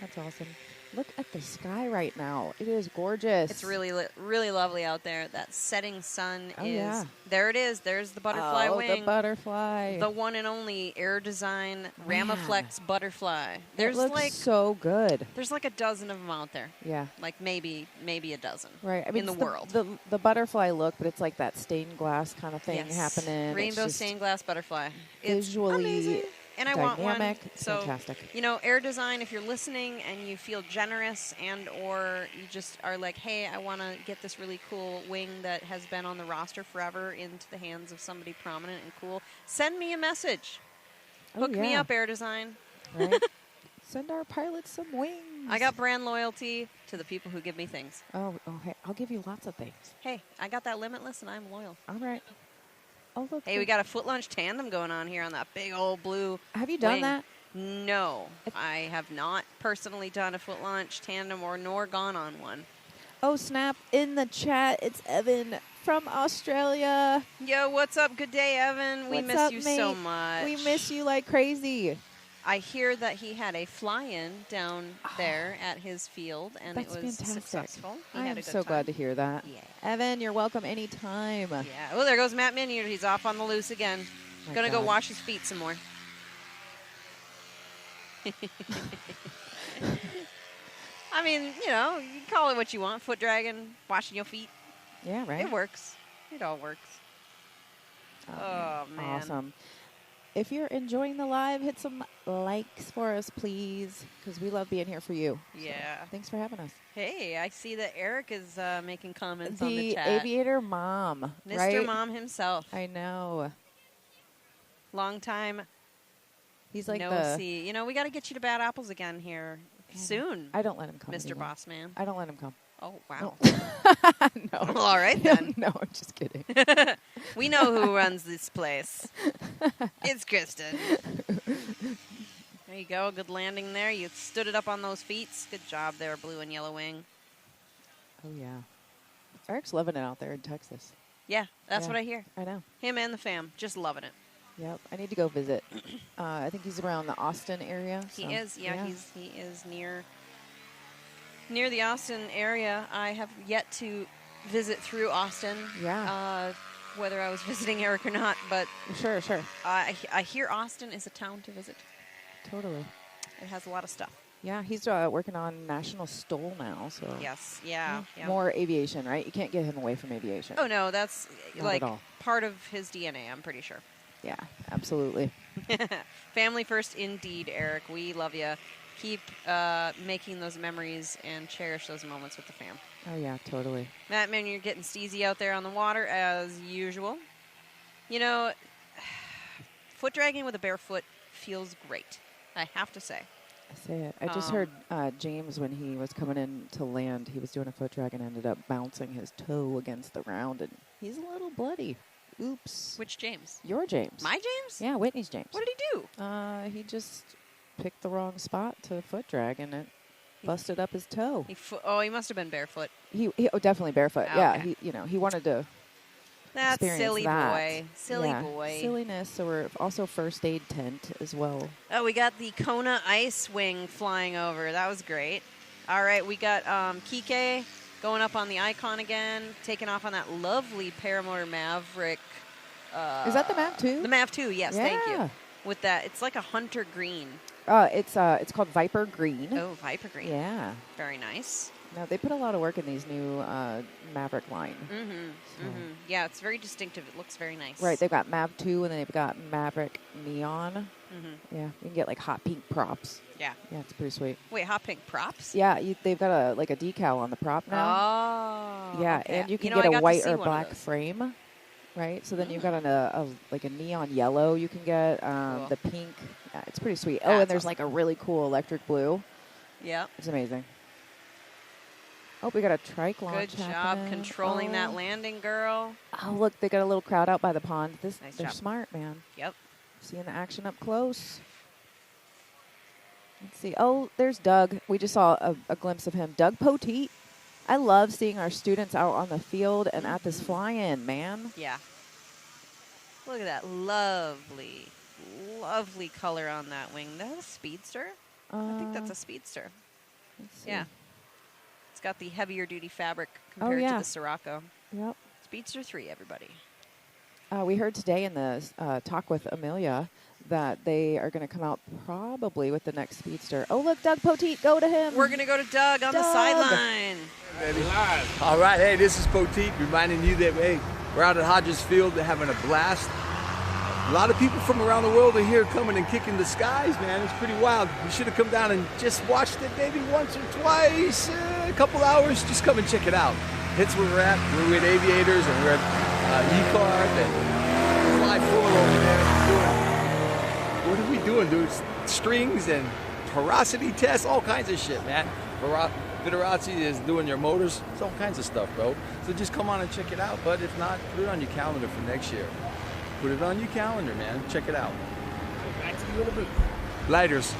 That's awesome. Look at the sky right now. It is gorgeous. It's really really lovely out there. That setting sun Oh, is yeah. there. It is. There's the butterfly Oh, wing. the butterfly. The one and only Air Design Man. Ramaflex butterfly. It There's looks like so good. there's like a dozen of them out there. Yeah. Like maybe a dozen. Right. I mean, in the it's world. The butterfly look, but it's like that stained glass kind of thing Yes. happening. It's Rainbow just stained glass butterfly. It's visually amazing. And I want one. dynamic. It's So, fantastic. you know, Air Design, if you're listening and you feel generous and or you just are like, hey, I want to get this really cool wing that has been on the roster forever into the hands of somebody prominent and cool, send me a message. Oh, Hook me yeah. up, Air Design. Right? Send our pilots some wings. I got brand loyalty to the people who give me things. Oh, hey, I'll give you lots of things. Hey, I got that Limitless and I'm loyal. All right. Oh, look. Hey, we got a foot lunch tandem going on here on that big old blue Have you done wing. that? No, I have not personally done a foot launch tandem nor gone on one. Oh, snap. In the chat, it's Evan from Australia. Yo, what's up? Good day, Evan. We What's miss up, you mate? so much. We miss you like crazy. I hear that he had a fly-in down there at his field, and That's it was fantastic. successful. He I had am a good so time. glad to hear that. Yeah. Evan, you're welcome anytime. Yeah. Oh, there goes Matt Minyard. He's off on the loose again. My Gonna go God. wash his feet some more. I mean, you know, you can call it what you want. Foot dragging, washing your feet. Yeah, right. It works. It all works. Oh, man. Awesome. If you're enjoying the live, hit some likes for us, please, because we love being here for you. So, Yeah. thanks for having us. Hey, I see that Eric is making comments on the The chat. Aviator mom, Mr. right? Mom himself. I know. Long time. He's like no the. see. You know, we got to get you to Bad Apples again here soon. I don't let him come. Mr. anymore. Boss Man. I don't let him come. Oh, wow. No. All right, then. No, I'm just kidding. We know who runs this place. It's Kristen. There you go. Good landing there. You stood it up on those feet. Good job there, blue and yellow wing. Oh, yeah. Eric's loving it out there in Texas. Yeah, that's Yeah, what I hear. I know. Him and the fam, just loving it. Yep. I need to go visit. I think he's around the Austin area. He so, is, yeah, he is near the Austin area. I have yet to visit through Austin. Yeah. Whether I was visiting Eric or not, but Sure. I hear Austin is a town to visit. Totally. It has a lot of stuff. Yeah, he's working on National Stoll now. So Yes, yeah. More aviation, right? You can't get him away from aviation. Oh no, that's Not like at all. part of his DNA. I'm pretty sure. Yeah, absolutely. Family first, indeed, Eric. We love you. Keep making those memories and cherish those moments with the fam. Oh yeah, totally. Matt, man, you're getting steezy out there on the water as usual. You know, foot dragging with a bare foot feels great. I have to say. I say it. I just heard James when he was coming in to land. He was doing a foot drag and ended up bouncing his toe against the ground, and he's a little bloody. Oops. Which James? Your James. My James? Yeah, Whitney's James. What did he do? He just picked the wrong spot to foot drag, and it busted up his toe. He must have been barefoot. He definitely barefoot. Oh, yeah, okay. he wanted to. That's experience silly that. boy. Silly Yeah, boy. Silliness. So we're also first aid tent as well. Oh, we got the Kona Ice Wing flying over. That was great. All right, we got Kike going up on the Icon again, taking off on that lovely Paramotor Maverick. Is that the MAV 2? The MAV 2, yes, thank Yeah. you. With that, it's like a hunter green. It's called Viper Green. Oh, Viper green. Yeah. Very nice. No, they put a lot of work in these new Maverick line. Mm-hmm. Mm-hmm. Yeah, it's very distinctive. It looks very nice. Right, they've got MAV 2 and then they've got Maverick Neon. Mm-hmm. Yeah, you can get like hot pink props. Yeah. Yeah, it's pretty sweet. Wait, hot pink props? Yeah, they've got a decal on the prop now. Oh. Yeah, okay. and you can know, I get got a to white see or one of black those. frame. Right, so then you've got a neon yellow you can get, Cool. the pink. Yeah, it's pretty sweet. That's and there's awesome. like a really cool electric blue. Yep. It's amazing. Oh, we got a trike launch. Good job happening. controlling that Oh. landing, girl. Oh, look, they got a little crowd out by the pond. Nice They're job. smart, man. Yep. Seeing the action up close. Let's see. Oh, there's Doug. We just saw a glimpse of him. Doug Poteet. I love seeing our students out on the field and at this fly-in, man. Yeah. Look at that lovely, lovely color on that wing. That a speedster? I think that's a speedster. Yeah. It's got the heavier duty fabric compared to the Sirocco. Yep. Speedster 3, everybody. We heard today in the talk with Amelia that they are going to come out probably with the next Speedster. Oh, look, Doug Poteet, go to him. We're going to go to Doug on the sideline. Baby. All right, hey, this is Poteet reminding you that, hey, we're out at Hodges Field. They're having a blast. A lot of people from around the world are here coming and kicking the skies, man. It's pretty wild. You should have come down and just watched it maybe once or twice, a couple hours. Just come and check it out. That's where we're at. We're with Aviators, and we're at E-Carp and Fly Forward over there. What are we doing, dude? Strings and porosity tests, all kinds of shit, man. Viterazzi is doing your motors. It's all kinds of stuff, bro. So just come on and check it out. But if not, put it on your calendar for next year. Put it on your calendar, man. Check it out. Back to you in the booth. Lighters.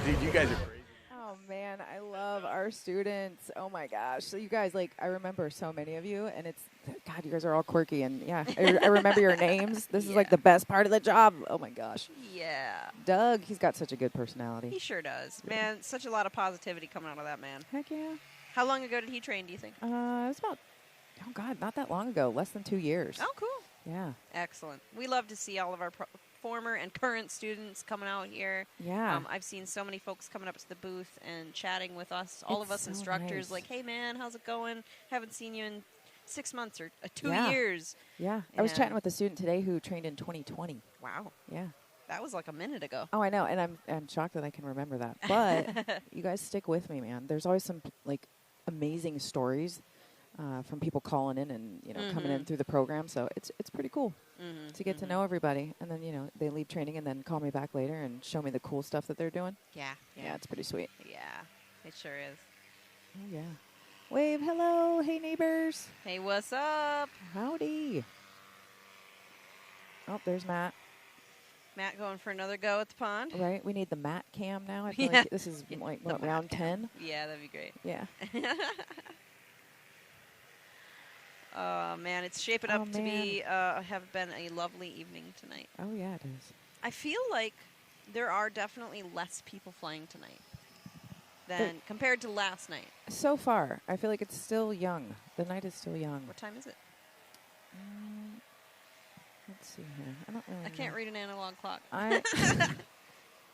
Dude, you guys are crazy. Oh, man, I love our students. Oh, my gosh. So you guys, like, I remember so many of you, and it's, God, you guys are all quirky. And, yeah, I remember your names. This is, like, the best part of the job. Oh, my gosh. Yeah. Doug, he's got such a good personality. He sure does. Man, such a lot of positivity coming out of that man. Heck yeah. How long ago did he train, do you think? It was about, oh, God, not that long ago. Less than 2 years. Oh, cool. Yeah. Excellent. We love to see all of our former and current students coming out here. Yeah. I've seen so many folks coming up to the booth and chatting with us, all of us so instructors, nice. like, hey, man, how's it going? Haven't seen you in 6 months or 2 Yeah. years. Yeah. I was chatting with a student today who trained in 2020. Wow. Yeah. That was like a minute ago. Oh, I know, and I'm shocked that I can remember that. But you guys stick with me, man. There's always some, like, amazing stories from people calling in and, you know, coming in through the program. So it's pretty cool to get to know everybody. And then, you know, they leave training and then call me back later and show me the cool stuff that they're doing. Yeah. Yeah, it's pretty sweet. Yeah, it sure is. Oh, yeah. Wave hello. Hey, neighbors. Hey, what's up? Howdy. Oh, there's Matt. Matt going for another go at the pond. Right. We need the Matt cam now. I feel Yeah. like this is, like, what, round 10? Yeah, that'd be great. Yeah. Oh, man, it's shaping up to be, have been a lovely evening tonight. Oh, yeah, it is. I feel like there are definitely less people flying tonight than compared to last night. So far, I feel like it's still young. The night is still young. What time is it? Let's see here. I don't really I can't read an analog clock.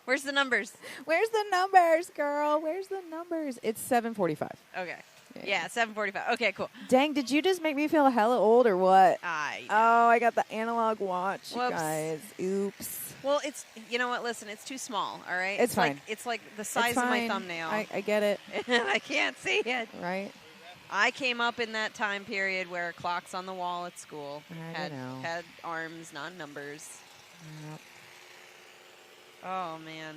Where's the numbers? Where's the numbers, girl? Where's the numbers? It's 7:45. Okay. Yeah, 7:45. Okay, cool. Dang, did you just make me feel hella old or what? I Oh, I got the analog watch, you Whoops. guys. Oops. Well, it's, you know what, listen, it's too small, all right? It's fine. It's like the size of my thumbnail. I get it. I can't see it. Right. I came up in that time period where clocks on the wall at school I know. had arms, not numbers. Yep. Oh, man.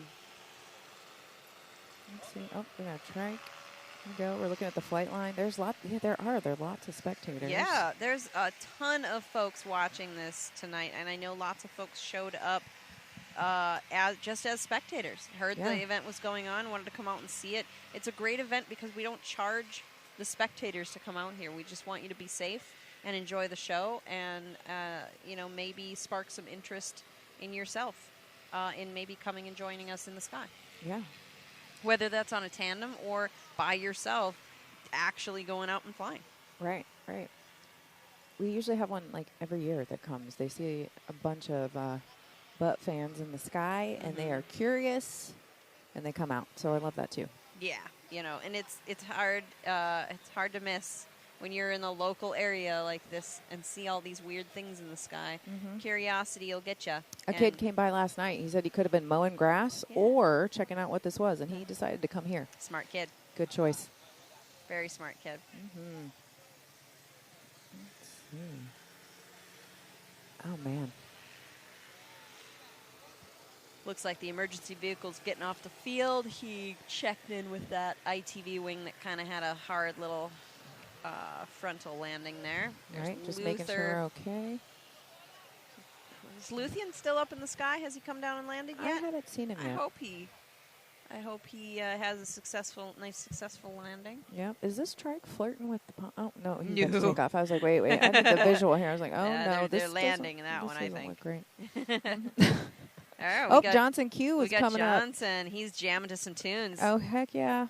Let's see. Oh, we got a Trike. Here we go. We're looking at the flight line. There's lots. Yeah, there are lots of spectators. Yeah, there's a ton of folks watching this tonight, and I know lots of folks showed up just as spectators. Heard the event was going on, wanted to come out and see it. It's a great event because we don't charge the spectators to come out here. We just want you to be safe and enjoy the show, and you know, maybe spark some interest in yourself in maybe coming and joining us in the sky. Yeah. Whether that's on a tandem or by yourself, actually going out and flying. Right, right. We usually have one like every year that comes. They see a bunch of butt fans in the sky, and they are curious, and they come out. So I love that too. Yeah, you know, and it's hard to miss when you're in a local area like this and see all these weird things in the sky. Curiosity will get you. A kid came by last night. He said he could have been mowing grass or checking out what this was, and he decided to come here. Smart kid. Good choice. Very smart kid. Let's see. Oh, man. Looks like the emergency vehicle's getting off the field. He checked in with that ITV wing that kind of had a hard little frontal landing there. There's Right, just making sure we're okay. Is Luthien still up in the sky? Has he come down and landed yet? I haven't seen him yet. I hope he has a nice successful landing. Yep. Is this Trike flirting with the pond? Oh, no. He's No. about to take off. I was like, wait. I need the visual here. I was like, oh, Yeah, no. they're this landing in that doesn't- one, this I doesn't think. look great. All right, Oh, Johnson Q is coming up. Johnson. He's jamming to some tunes. Oh, heck yeah.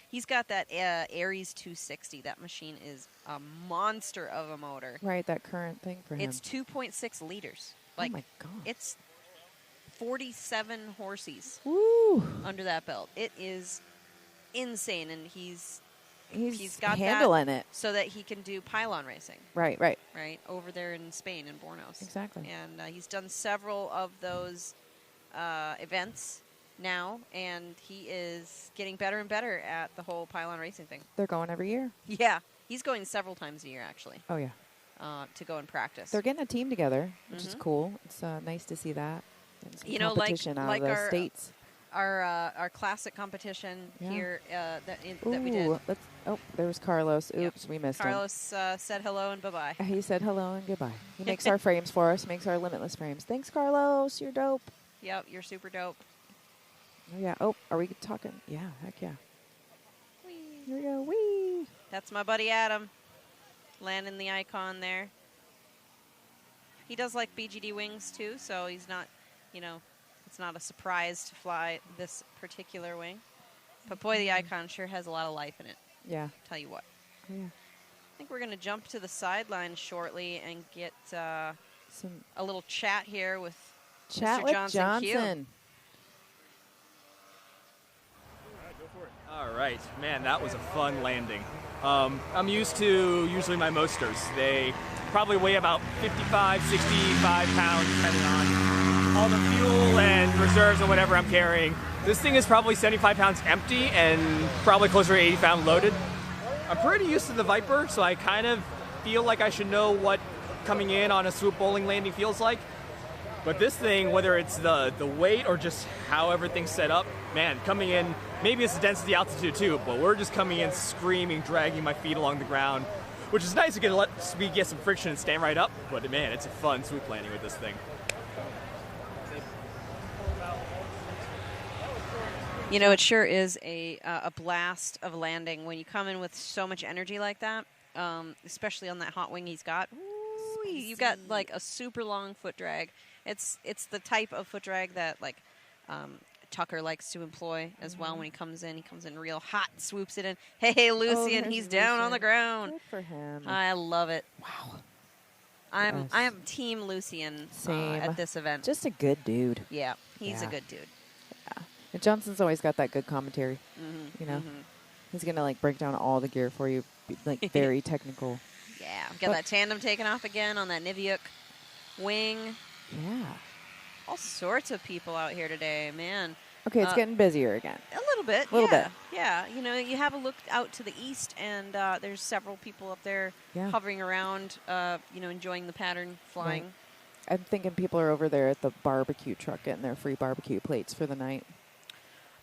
He's got that Aries 260. That machine is a monster of a motor. Right, that current thing for him. It's 2.6 liters. Like, oh, my God. It's 47 horses Woo. under that belt. It is insane, and he's got handling it so that he can do pylon racing. Right. Right, over there in Spain, in Bornos. Exactly. And he's done several of those events now, and he is getting better and better at the whole pylon racing thing. They're going every year. Yeah, he's going several times a year, actually. Oh, yeah. To go and practice. They're getting a team together, which is cool. It's nice to see that. You know, like out of the our States. Our classic competition here that we did. There was Carlos. Oops, we missed Carlos said hello and bye-bye. He said hello and goodbye. He makes our frames for us, makes our limitless frames. Thanks, Carlos. You're dope. Yep, you're super dope. Oh, yeah. Oh, are we talking? Yeah, heck yeah. Whee. Here we go. Whee! That's my buddy Adam. Landing the icon there. He does like BGD wings, too, so he's not, it's not a surprise to fly this particular wing. But, boy, the icon sure has a lot of life in it. Yeah. Tell you what. Oh, yeah. I think we're going to jump to the sideline shortly and get a little chat here with Mr. Johnson Q. All right, man, that was a fun landing. I'm used to usually my Mosters. They probably weigh about 55, 65 pounds, depending on all the fuel and reserves and whatever I'm carrying. This thing is probably 75 pounds empty and probably closer to 80 pounds loaded. I'm pretty used to the Viper, so I kind of feel like I should know what coming in on a swoop bowling landing feels like. But this thing, whether it's the weight or just how everything's set up, man, coming in, maybe it's the density altitude too, but we're just coming in screaming, dragging my feet along the ground, which is nice to let me get some friction and stand right up. But man, it's a fun swoop landing with this thing. You know, it sure is a blast of landing when you come in with so much energy like that, especially on that hot wing he's got. Ooh, you've got like a super long foot drag. It's the type of foot drag that like Tucker likes to employ as well when he comes in. He comes in real hot, swoops it in. Hey, Lucy, and he's down on the ground. Good for him. I love it. Wow. I am Team Lucian at this event. Just a good dude. Yeah, he's a Yeah. good dude. Yeah. And Johnson's always got that good commentary. Mm-hmm, You know, he's gonna like break down all the gear for you, be, like very technical. Yeah, got that tandem taken off again on that Niviuk wing. Yeah. All sorts of people out here today, man. Okay, it's getting busier again. A little bit. Little bit. Yeah, you know, you have a look out to the east, and there's several people up there hovering around, enjoying the pattern flying. Right. I'm thinking people are over there at the barbecue truck getting their free barbecue plates for the night.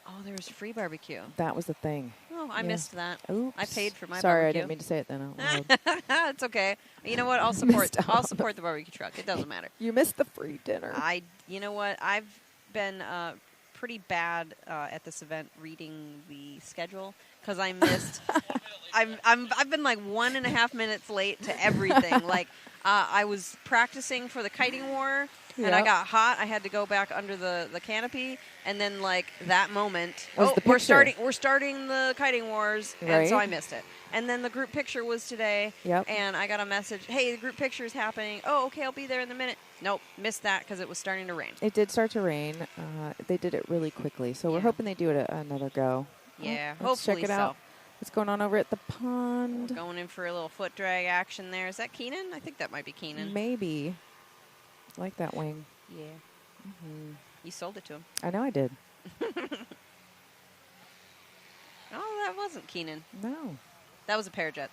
Oh, there's free barbecue. That was the thing. Oh, I missed that. Oops. I paid for my Sorry, barbecue. I didn't mean to say it then out loud. It's okay. You know what? I'll support the barbecue truck. It doesn't matter. You missed the free dinner. You know what? I've been pretty bad at this event reading the schedule because I missed. I've been like 1.5 minutes late to everything. Like I was practicing for the kiting war. And I got hot. I had to go back under the canopy, and then like that moment, we're starting the kiting wars, and so I missed it. And then the group picture was today, and I got a message, hey, the group picture is happening. Oh, okay, I'll be there in a minute. Nope, missed that because it was starting to rain. It did start to rain. They did it really quickly, so we're hoping they do it another go. Yeah, let's hopefully check it out. so. What's going on over at the pond? We're going in for a little foot drag action there. Is that Keenan? I think that might be Keenan. Maybe. Like that wing. Yeah. You sold it to him. I know I did. Oh, that wasn't Keenan. No. That was a Parajet.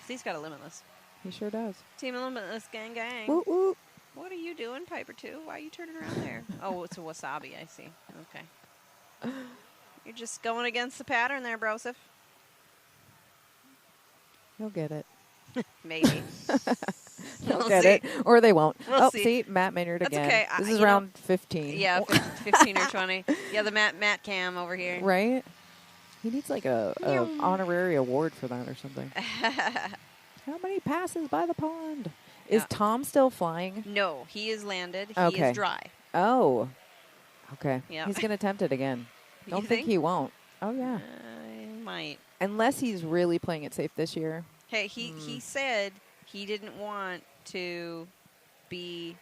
He's got a Limitless. He sure does. Team Limitless, gang, gang. Woo, woo. What are you doing, Piper 2? Why are you turning around there? Oh, it's a Wasabi, I see. Okay. You're just going against the pattern there, Broseph. He'll get it. Maybe. They'll get it, or they won't. We'll see. Matt Maynard That's again. okay. This is round 15. Yeah, 15 or 20. Yeah, the Matt Cam over here. Right? He needs like a honorary award for that or something. How many passes by the pond? Is Tom still flying? No, he is landed. He Okay. is dry. Oh. Okay. Yeah. He's going to attempt it again. You Don't think think? he won't. Oh, yeah. I might. Unless he's really playing it safe this year. Hey, he said he didn't want to be.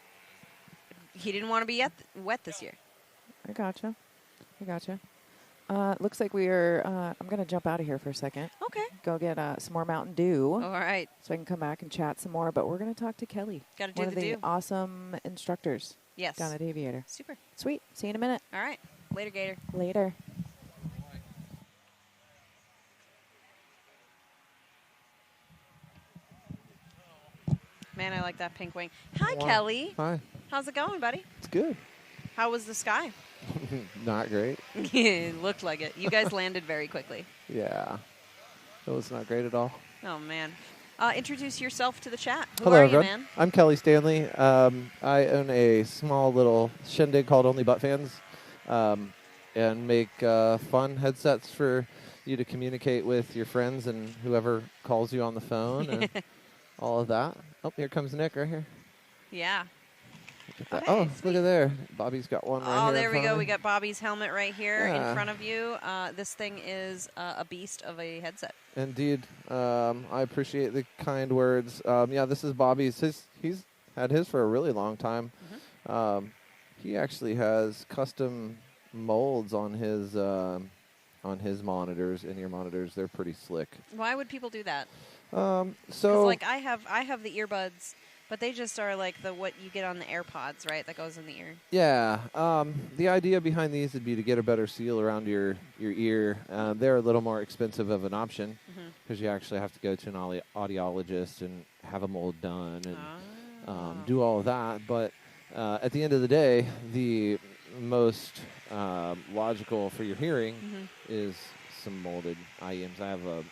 He didn't want to be wet this year. I gotcha. Looks like we are. I'm going to jump out of here for a second. Okay. Go get some more Mountain Dew. All right. So I can come back and chat some more. But we're going to talk to Kelly. Gotta do one of the the dew. awesome instructors. Yes. Down at Aviator. Super. Sweet. See you in a minute. All right. Later, Gator. Later. Man, I like that pink wing. Hi, Kelly. Hi. How's it going, buddy? It's good. How was the sky? Not great. It looked like it. You guys landed very quickly. Yeah. It was not great at all. Oh, man. Introduce yourself to the chat. Who Hello, are everyone. you, man? I'm Kelly Stanley. I own a small little shindig called Only Butt Fans, and make fun headsets for you to communicate with your friends and whoever calls you on the phone and all of that. Oh, here comes Nick right here. Yeah. Look at that. Oh, look at there. Bobby's got one right here. Oh, in there we front go. of We me. got Bobby's helmet right here Yeah. in front of you. This thing is a beast of a headset. Indeed. I appreciate the kind words. Yeah, this is Bobby's. He's had his for a really long time. He actually has custom molds on his monitors, in-ear monitors. They're pretty slick. Why would people do that? So, 'Cause, like, I have the earbuds, but they just are like what you get on the AirPods, right? That goes in the ear. yeah, the idea behind these would be to get a better seal around your ear. They're a little more expensive of an option because you actually have to go to an audiologist and have a mold done and do all of that. But at the end of the day, the most logical for your hearing is some molded IEMs. I have a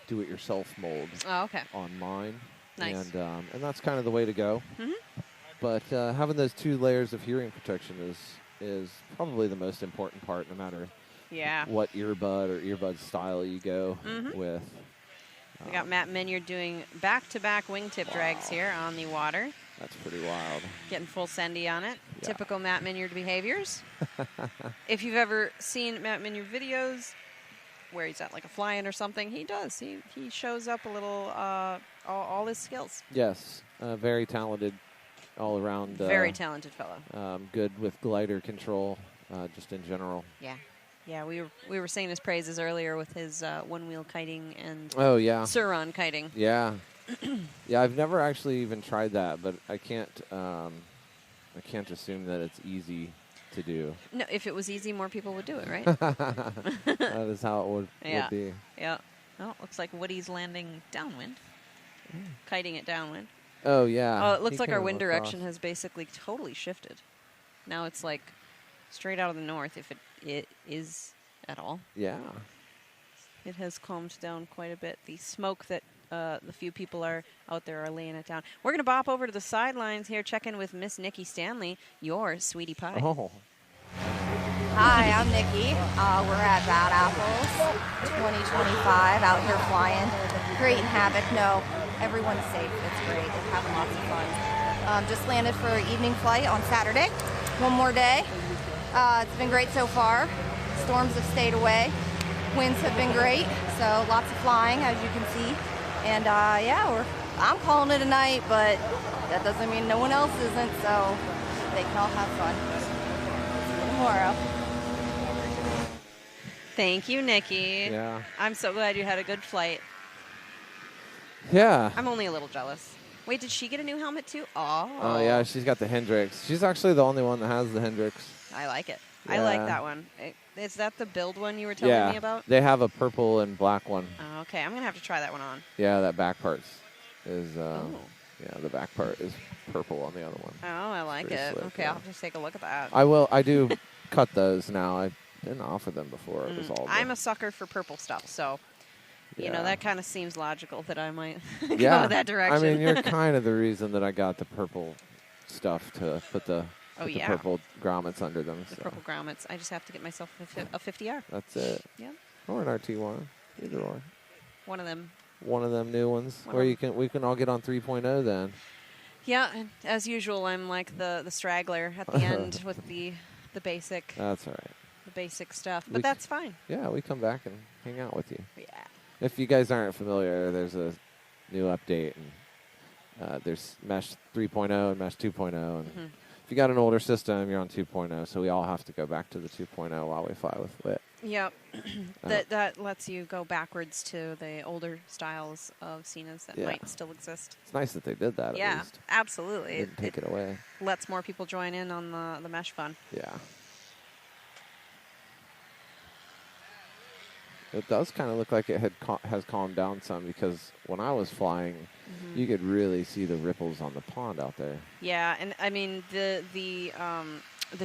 do-it-yourself mold on mine. Nice. And that's kind of the way to go. But having those 2 layers of hearing protection is probably the most important part, no matter what earbud or earbud style you go with. We got Matt Minyard doing back-to-back wingtip drags here on the water. That's pretty wild. Getting full sendy on it. Yeah. Typical Matt Minyard behaviors. If you've ever seen Matt Minyard videos where he's at like a fly-in or something, he does. He shows up a little, all his skills. Yes, very talented all around. Very talented fellow. Good with glider control, just in general. Yeah. Yeah, we were saying his praises earlier with his one-wheel kiting and Suron kiting. Yeah. Yeah, I've never actually even tried that, but I can't assume that it's easy to do. No, if it was easy, more people would do it, right? That is how it would be. Yeah. Well, it looks like Woody's landing downwind, kiting it downwind. Oh, yeah. Oh, it looks He like our came wind across. direction has basically totally shifted. Now it's like straight out of the north, if it is at all. Yeah. It has calmed down quite a bit. The smoke that the few people are out there are laying it down. We're going to bop over to the sidelines here, check in with Miss Nikki Stanley, your sweetie pie. Oh. Hi, I'm Nikki. We're at Bad Apples 2025 out here flying, creating havoc. No, everyone's safe. It's great. We're having lots of fun. Just landed for an evening flight on Saturday. One more day. It's been great so far. Storms have stayed away. Winds have been great. So lots of flying, as you can see. And yeah, I'm calling it a night, but that doesn't mean no one else isn't. So they can all have fun. See you tomorrow. Thank you, Nikki. Yeah. I'm so glad you had a good flight. Yeah. I'm only a little jealous. Wait, did she get a new helmet too? Oh. Oh, yeah, she's got the Hendrix. She's actually the only one that has the Hendrix. I like it. I like that one. Is that the build one you were telling Yeah. me about? They have a purple and black one. Oh, okay, I'm going to have to try that one on. Yeah, that back part is, yeah, the back part is purple on the other one. Oh, I like Pretty it. slick, Okay, yeah. I'll have to take a look at that. I do cut those now. I didn't offer them before. It was all I'm a sucker for purple stuff, so you know Yeah. that kind of seems logical that I might go yeah. that direction. I mean, you're kind of the reason that I got the purple stuff to put the, put the purple grommets under them. the so. purple grommets. I just have to get myself a 50R. That's it. Yeah. Or an RT1. Either or. One of them one of them new ones, or we can all get on 3.0 then. Yeah, and as usual, I'm like the straggler at the end with the basic. That's all right. The basic stuff, but that's fine. Yeah, we come back and hang out with you. Yeah. If you guys aren't familiar, there's a new update, and there's Mesh 3.0 and Mesh 2.0, and if you got an older system, you're on 2.0. So we all have to go back to the 2.0 while we fly with Lit. Yep. that lets you go backwards to the older styles of Cenas that might still exist. It's nice that they did that. Yeah, at least. absolutely. Didn't take it away. Lets more people join in on the mesh fun. Yeah. It does kind of look like it has calmed down some, because when I was flying, you could really see the ripples on the pond out there. Yeah, and I mean the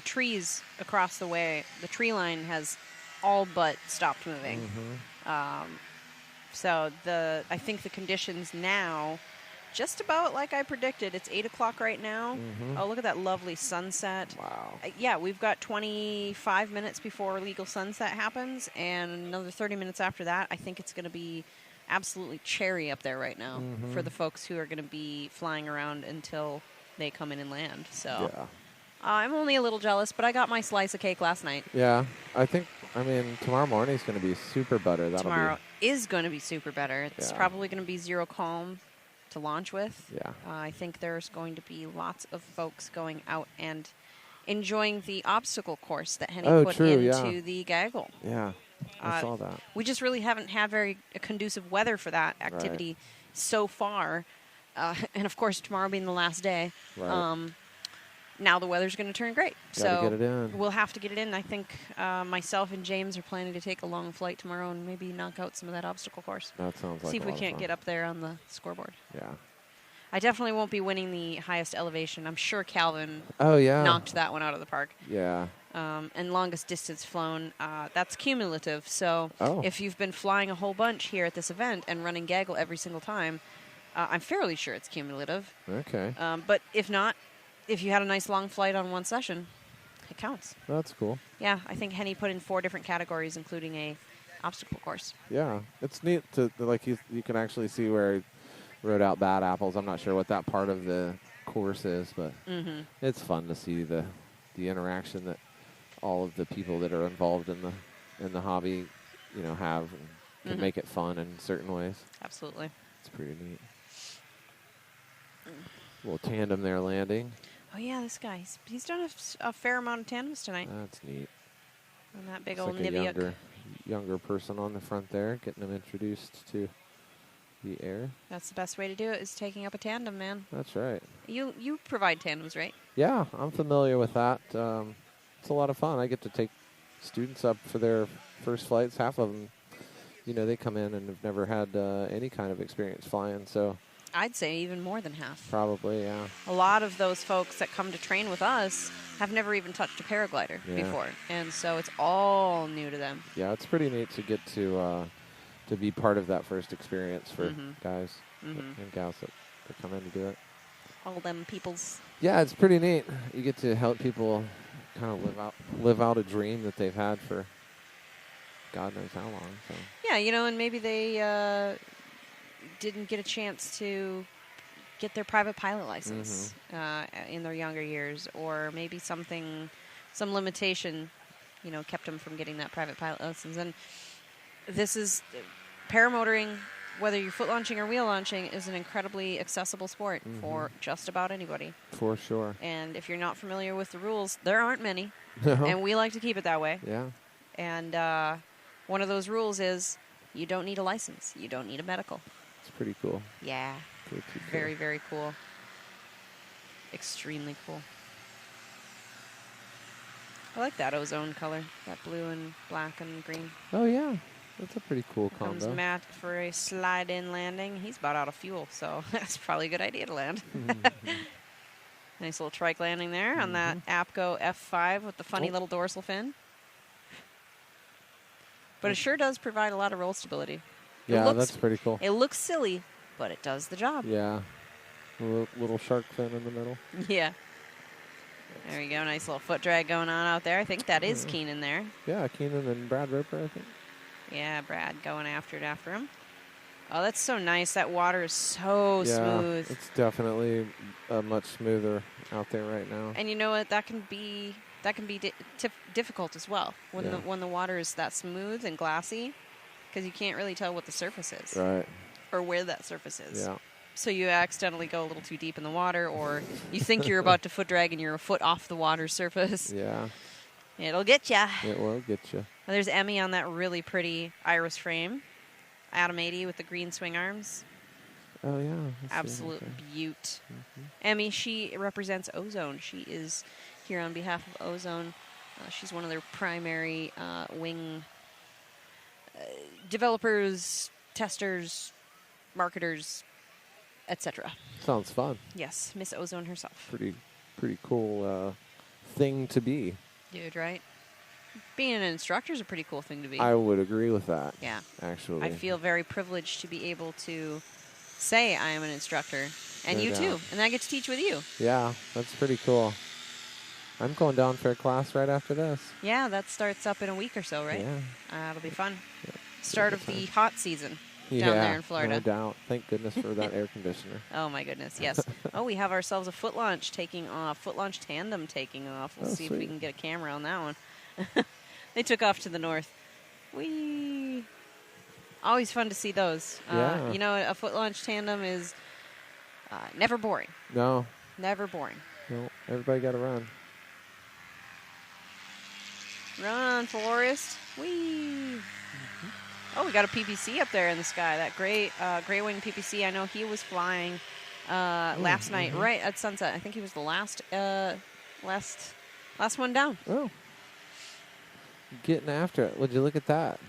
trees across the way, the tree line has all but stopped moving. So I think the conditions now, just about like I predicted. It's 8 o'clock right now. Oh, look at that lovely sunset. Wow. Yeah, we've got 25 minutes before legal sunset happens, and another 30 minutes after that. I think it's going to be absolutely cherry up there right now for the folks who are going to be flying around until they come in and land. So I'm only a little jealous, but I got my slice of cake last night. Yeah, I mean, tomorrow morning is going to be super butter. Tomorrow is going to be super better. It's probably going to be zero calm to launch with. Yeah. I think there's going to be lots of folks going out and enjoying the obstacle course that Henny put into the gaggle. Yeah, I saw that. We just really haven't had very conducive weather for that activity so far. And, of course, tomorrow being the last day. Right. Now the weather's going to turn great. Gotta get it in. We'll have to get it in. I think myself and James are planning to take a long flight tomorrow and maybe knock out some of that obstacle course. That sounds like See if a we lot of can't fun. get up there on the scoreboard. Yeah. I definitely won't be winning the highest elevation. I'm sure Calvin knocked that one out of the park. Yeah. And longest distance flown, that's cumulative. So if you've been flying a whole bunch here at this event and running gaggle every single time, I'm fairly sure it's cumulative. Okay. But if not, if you had a nice long flight on one session, it counts. That's cool. Yeah, I think Henny put in 4 different categories, including a obstacle course. Yeah, it's neat to like you can actually see where he wrote out Bad Apples. I'm not sure what that part of the course is, but it's fun to see the interaction that all of the people that are involved in the hobby, have and can make it fun in certain ways. Absolutely. It's pretty neat. Little tandem there landing. Oh, yeah, this guy. He's done a fair amount of tandems tonight. That's neat. And that big Looks old like Nibiuk. a younger person on the front there, getting them introduced to the air. That's the best way to do it, is taking up a tandem, man. That's right. You provide tandems, right? Yeah, I'm familiar with that. It's a lot of fun. I get to take students up for their first flights. Half of them, they come in and have never had any kind of experience flying, so... I'd say even more than half. Probably, yeah. A lot of those folks that come to train with us have never even touched a paraglider before, and so it's all new to them. Yeah, it's pretty neat to get to be part of that first experience for guys and gals that come in to do it. All them peoples. Yeah, it's pretty neat. You get to help people kind of live out a dream that they've had for God knows how long. So. Yeah, and maybe they didn't get a chance to get their private pilot license in their younger years, or maybe some limitation, kept them from getting that private pilot license. And this is paramotoring, whether you're foot launching or wheel launching, is an incredibly accessible sport for just about anybody. For sure. And if you're not familiar with the rules, there aren't many, No. and we like to keep it that way. Yeah. And one of those rules is you don't need a license. You don't need a medical. It's pretty cool. Yeah. Pretty cool. Very, very cool. Extremely cool. I like that ozone color, that blue and black and green. Oh, yeah. That's a pretty cool Comes combo. Matt for a slide-in landing. He's about out of fuel, so that's probably a good idea to land. Nice little trike landing there on that APCO F5 with the funny little dorsal fin. But it sure does provide a lot of roll stability. Yeah, that's pretty cool. It looks silly, but it does the job. Yeah. Little shark fin in the middle. Yeah. There you go. Nice little foot drag going on out there. I think that is Keenan there. Yeah, Keenan and Brad Roper, I think. Yeah, Brad going after him. Oh, that's so nice. That water is so smooth. It's definitely much smoother out there right now. And you know what? That can be difficult as well when the water is that smooth and glassy, because you can't really tell what the surface is. Right. Or where that surface is. Yeah. So you accidentally go a little too deep in the water, or you think you're about to foot drag and you're a foot off the water surface. Yeah. It'll get ya. It will get you. There's Emmy on that really pretty iris frame. Adam 80 with the green swing arms. Oh, yeah. Absolute beaut. Emmy, she represents Ozone. She is here on behalf of Ozone. She's one of their primary wing developers, testers, marketers, etc. Sounds fun. Yes, Miss Ozone herself. Pretty cool thing to be. Dude, right? Being an instructor is a pretty cool thing to be. I would agree with that. Yeah. Actually. I feel very privileged to be able to say I am an instructor. And No you doubt. too. And I get to teach with you. Yeah, that's pretty cool. I'm going down for a class right after this. Yeah, that starts up in a week or so, right? Yeah. It'll be fun. Start of the hot season down there in Florida. No doubt. Thank goodness for that air conditioner. Oh, my goodness, yes. Oh, we have ourselves a foot launch taking off, foot launch tandem taking off. We'll see if we sweet. can get a camera on that one. They took off to the north. Whee! Always fun to see those. Yeah. You know, a foot launch tandem is never boring. No. Never boring. No. Everybody got to run. Run, Forrest. Whee! Oh, we got a PPC up there in the sky. That gray wing PPC. I know he was flying last night, right at sunset. I think he was the last one down. Oh. Getting after it. Would you look at that?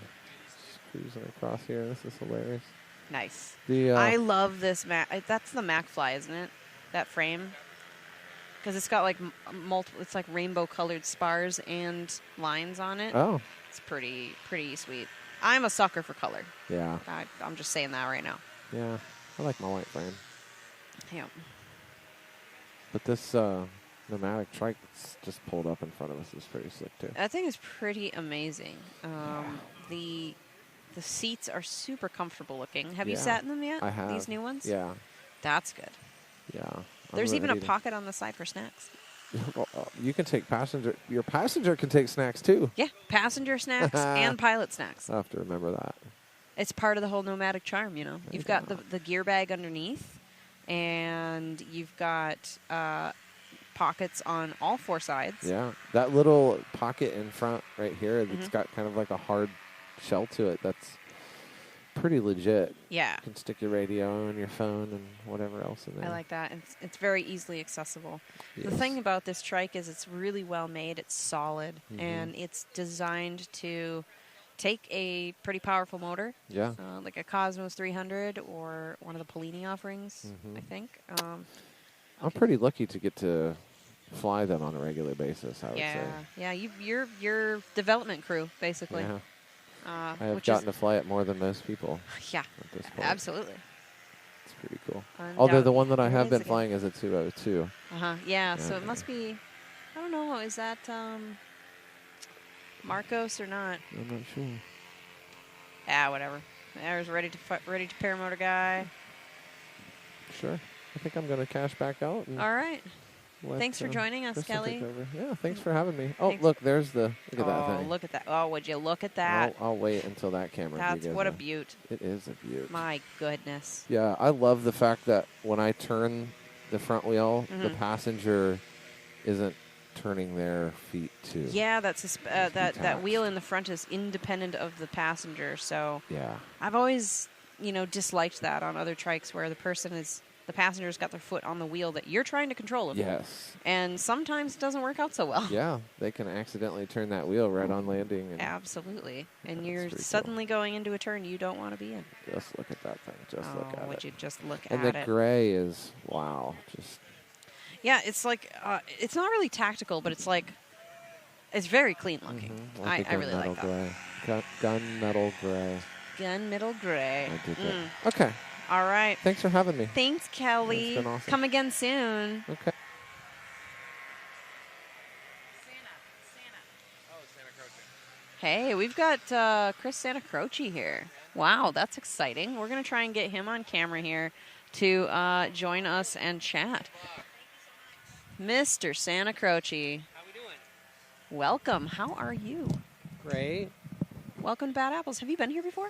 Just cruising across here. This is hilarious. Nice. I love this Mac. That's the Mac Fly, isn't it? That frame. Because it's got like multiple. It's like rainbow colored spars and lines on it. Oh. It's pretty sweet. I'm a sucker for color. Yeah. I'm just saying that right now. Yeah. I like my white frame. Yeah. But this pneumatic trike that's just pulled up in front of us is pretty slick too. That thing is pretty amazing. The seats are super comfortable looking. Have you sat in them yet? I have. These new ones? Yeah. That's good. Yeah. There's even a pocket on the side for snacks. You can take passenger. Your passenger can take snacks too. Yeah, passenger snacks and pilot snacks. I'll have to remember that. It's part of the whole nomadic charm, you know. You've got the gear bag underneath, and you've got pockets on all four sides. Yeah, that little pocket in front right here that's got kind of like a hard shell to it. That's pretty legit. Yeah. You can stick your radio and your phone and whatever else in there. I like that. It's very easily accessible. Yes. The thing about this trike is it's really well made. It's solid, and it's designed to take a pretty powerful motor. Yeah. Like a Cosmos 300 or one of the Polini offerings, I think. I'm pretty lucky to get to fly them on a regular basis, I would say. Yeah, you're development crew, basically. Yeah. I have which gotten to fly it more than most people. Yeah, at this point. absolutely. It's pretty cool. Although the one that I have been Amazing. flying is a 202. Yeah, so it must be, I don't know, is that Marcos or not? I'm not sure. Whatever. There's ready to paramotor guy. Sure. I think I'm going to cash back out. And All right. let, Thanks for joining us, Kristen Kelly. take over. Yeah, thanks for having me. Oh, Thanks. look, there's the, look at that Oh, thing. look at that. Oh, would you look at that? I'll wait until that camera. That's gives what a beaut. It is a beaut. My goodness. Yeah, I love the fact that when I turn the front wheel, the Mhm. passenger isn't turning their feet too. Yeah, that's that wheel in the front is independent of the passenger. So Yeah. I've always, disliked that on other trikes where the passenger's got their foot on the wheel that you're trying to control. Yes. And sometimes it doesn't work out so well. Yeah, they can accidentally turn that wheel right on landing. And Absolutely. And you're pretty cool. suddenly going into a turn you don't want to be in. just look at that thing. Just look at would it. you just look and at the it? gray is, wow. Just Yeah, it's like, it's not really tactical, but it's like, it's very clean looking. like a I really like gunmetal that. gray. Gunmetal gray. Gunmetal gray. I dig it. Okay. All right. Thanks for having me. Thanks, Kelly. It's been awesome. Come again soon. Okay. Hey, we've got Chris Santa Croce here. Wow, that's exciting. We're going to try and get him on camera here to join us and chat. Mr. Santa Croce. How we doing? Welcome. How are you? Great. Welcome to Bad Apples. Have you been here before?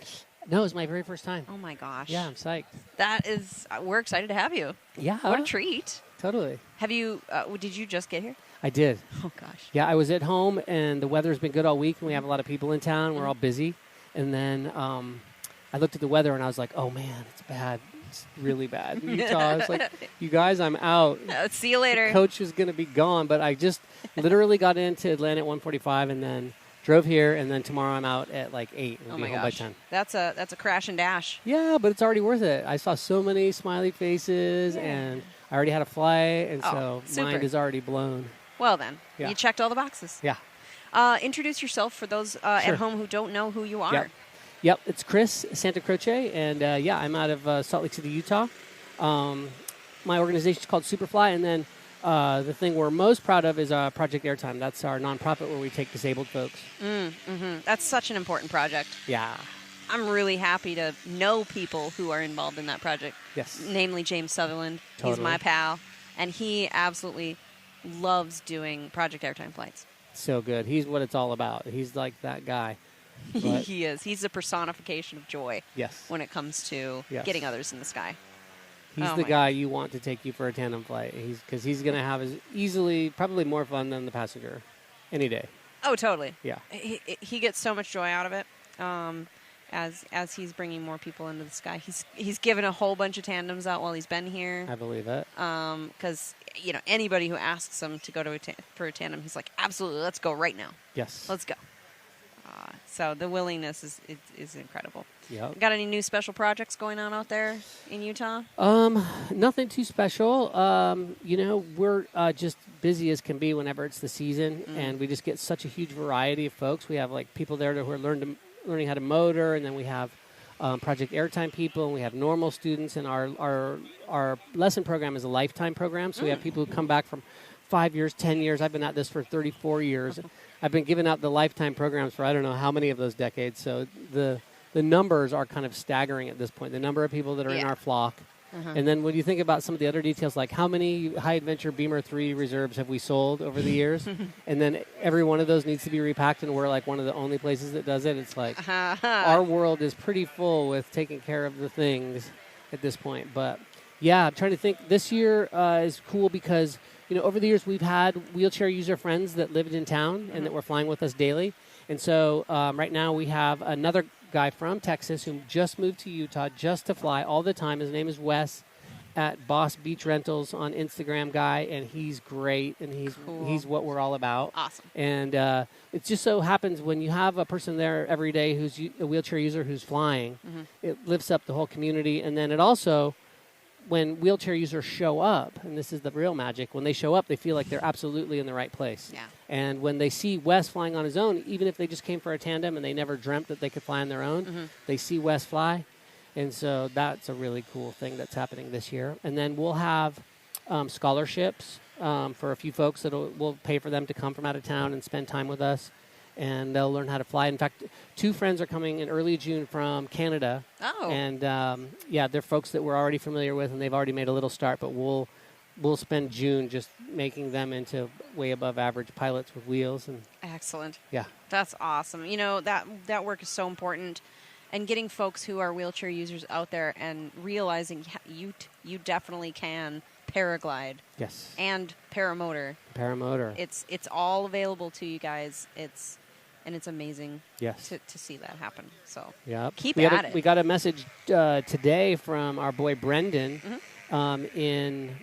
No, it's my very first time. Oh, my gosh. Yeah, I'm psyched. That is, we're excited to have you. Yeah. What a treat. Totally. Have you, did you just get here? I did. Oh, gosh. Yeah, I was at home, and the weather's been good all week, and we have a lot of people in town. We're all busy. And then I looked at the weather, and I was like, oh, man, it's bad. It's really bad in Utah. I was like, you guys, I'm out. See you later. The coach is going to be gone, but I just literally got into Atlanta at 1:45 and then drove here, and then tomorrow I'm out at like 8 and Oh be my home gosh. by 10. That's a crash and dash. Yeah, but it's already worth it. I saw so many smiley faces, and I already had a flight, and so super. mind is already blown. Well, then, Yeah. you checked all the boxes. Yeah. Introduce yourself for those Sure. at home who don't know who you are. Yep, it's Chris Santa Croce, and I'm out of Salt Lake City, Utah. My organization is called Superfly, and then the thing we're most proud of is Project Airtime. That's our nonprofit where we take disabled folks. That's such an important project. Yeah. I'm really happy to know people who are involved in that project. Yes. Namely James Sutherland. He's Totally. my pal, and he absolutely loves doing Project Airtime flights. So good. He's what it's all about. He's like that guy. But He is. He's a personification of joy. Yes. When it comes to Yes. getting others in the sky. he's Oh the my guy you want to take you for a tandem flight. Because he's going to have as easily, probably more fun than the passenger any day. Oh, totally. Yeah. He gets so much joy out of it. As he's bringing more people into the sky, he's given a whole bunch of tandems out while he's been here. I believe it. Because anybody who asks him to go to for a tandem, he's like, absolutely, let's go right now. Yes. Let's go. So the willingness is incredible. Yep. Got any new special projects going on out there in Utah? Nothing too special. We're just busy as can be whenever it's the season, and we just get such a huge variety of folks. We have like people there who are learning how to motor, and then we have Project Airtime people, and we have normal students, and our lesson program is a lifetime program. So we have people who come back from 5 years, 10 years. I've been at this for 34 years. I've been giving out the lifetime programs for I don't know how many of those decades. So the numbers are kind of staggering at this point. The number of people that are in our flock. And then when you think about some of the other details, like how many High Adventure Beamer 3 reserves have we sold over the years? And then every one of those needs to be repacked, and we're like one of the only places that does it. It's like our world is pretty full with taking care of the things at this point. But, yeah, I'm trying to think. This year is cool because, over the years we've had wheelchair user friends that lived in town and that were flying with us daily. And so right now we have another guy from Texas who just moved to Utah just to fly all the time. His name is Wes at Boss Beach Rentals on Instagram guy, and he's great, and he's what we're all about. Awesome. And it just so happens when you have a person there every day who's a wheelchair user who's flying, it lifts up the whole community. And then it also, when wheelchair users show up, and this is the real magic, when they show up, they feel like they're absolutely in the right place. Yeah. And when they see Wes flying on his own, even if they just came for a tandem and they never dreamt that they could fly on their own, they see Wes fly. And so that's a really cool thing that's happening this year. And then we'll have scholarships for a few folks that we'll pay for them to come from out of town and spend time with us. And they'll learn how to fly. In fact, 2 friends are coming in early June from Canada. Oh. And, they're folks that we're already familiar with, and they've already made a little start. But we'll spend June just making them into way above average pilots with wheels. And Excellent. Yeah. That's awesome. That work is so important. And getting folks who are wheelchair users out there and realizing you definitely can paraglide. Yes. And paramotor. Paramotor. It's all available to you guys. It's amazing. Yes. To see that happen. So Yep. keep we at it. We got a message today from our boy Brendan in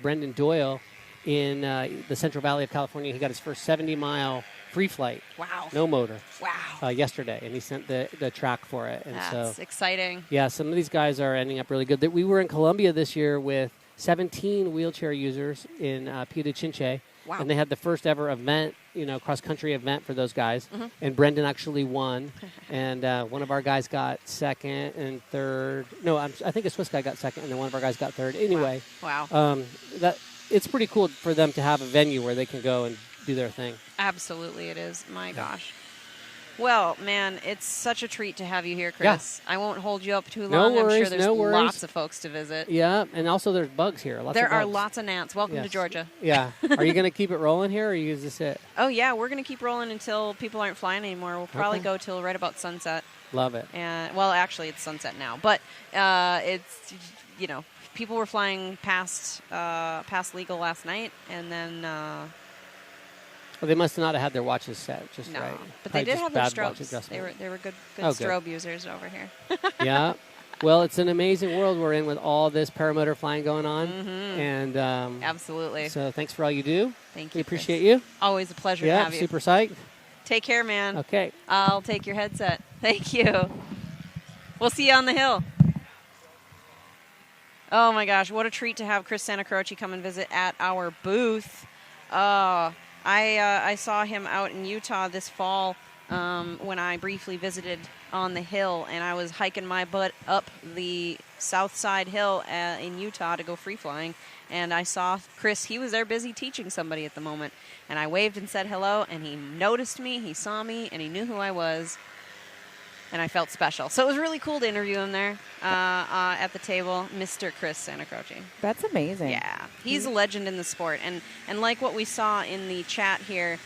Brendan Doyle in the Central Valley of California. He got his first 70-mile free flight. Wow. No motor. Wow. Yesterday, and he sent the track for it. And That's exciting. Yeah, some of these guys are ending up really good. We were in Colombia this year with 17 wheelchair users in Pio de Chinche. Wow. And they had the first ever event, cross-country event for those guys. And Brendan actually won. And one of our guys got second and third. No, I think a Swiss guy got second, and then one of our guys got third. Anyway. Wow. It's pretty cool for them to have a venue where they can go and do their thing. Absolutely it is. My gosh. Well, man, it's such a treat to have you here, Yeah. Chris. I won't hold you up too No long. I'm worries, sure there's no worries. lots of folks to visit. Yeah, and also there's bugs here. There of are bugs. lots of gnats. Welcome to Yes. Georgia. Yeah. Are you going to keep it rolling here, or is this it? Oh, yeah, we're going to keep rolling until people aren't flying anymore. We'll probably Okay. go till right about sunset. Love it. And well, actually, it's sunset now. But it's, you know, people were flying past legal last night, and then... Well, they must not have had their watches set just no, right. but they Probably did just have their bad watch strobes. adjustment. They were good Oh, good. strobe users over here. Yeah. Well, it's an amazing world we're in with all this paramotor flying going on. Mhm. And Absolutely. So thanks for all you do. Thank We you, appreciate Chris. you. Always a pleasure to Yeah, have you. super psyched. Take care, man. Okay. I'll take your headset. Thank you. We'll see you on the hill. Oh, my gosh. What a treat to have Chris Santacroce come and visit at our booth. I saw him out in Utah this fall when I briefly visited on the hill, and I was hiking my butt up the south side hill in Utah to go free flying, and I saw Chris. He was there busy teaching somebody at the moment, and I waved and said hello, and he noticed me, he saw me, and he knew who I was, and I felt special. So it was really cool to interview him there at the table, Mr. Chris Santacroce. That's amazing. Yeah, he's a legend in the sport, and like what we saw in the chat here,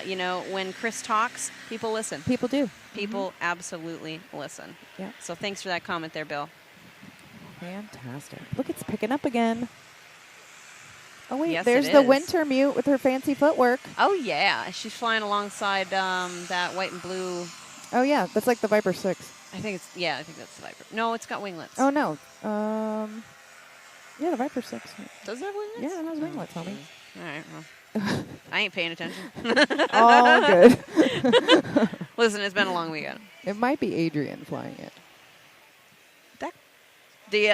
you know, when Chris talks, people listen. People do. People absolutely listen. Yeah. So thanks for that comment there, Bill. Fantastic. Look, it's picking up again. Oh, wait, Yes, there's it the is. winter mute with her fancy footwork. Oh yeah, she's flying alongside that white and blue. Oh, yeah, that's like the Viper 6. I think that's the Viper. No, it's got winglets. Oh, no. Yeah, the Viper 6. Does it have winglets? Yeah, it has winglets, homie. All right, well, I ain't paying attention. All good. Listen, it's been a long weekend. It might be Adrian flying it.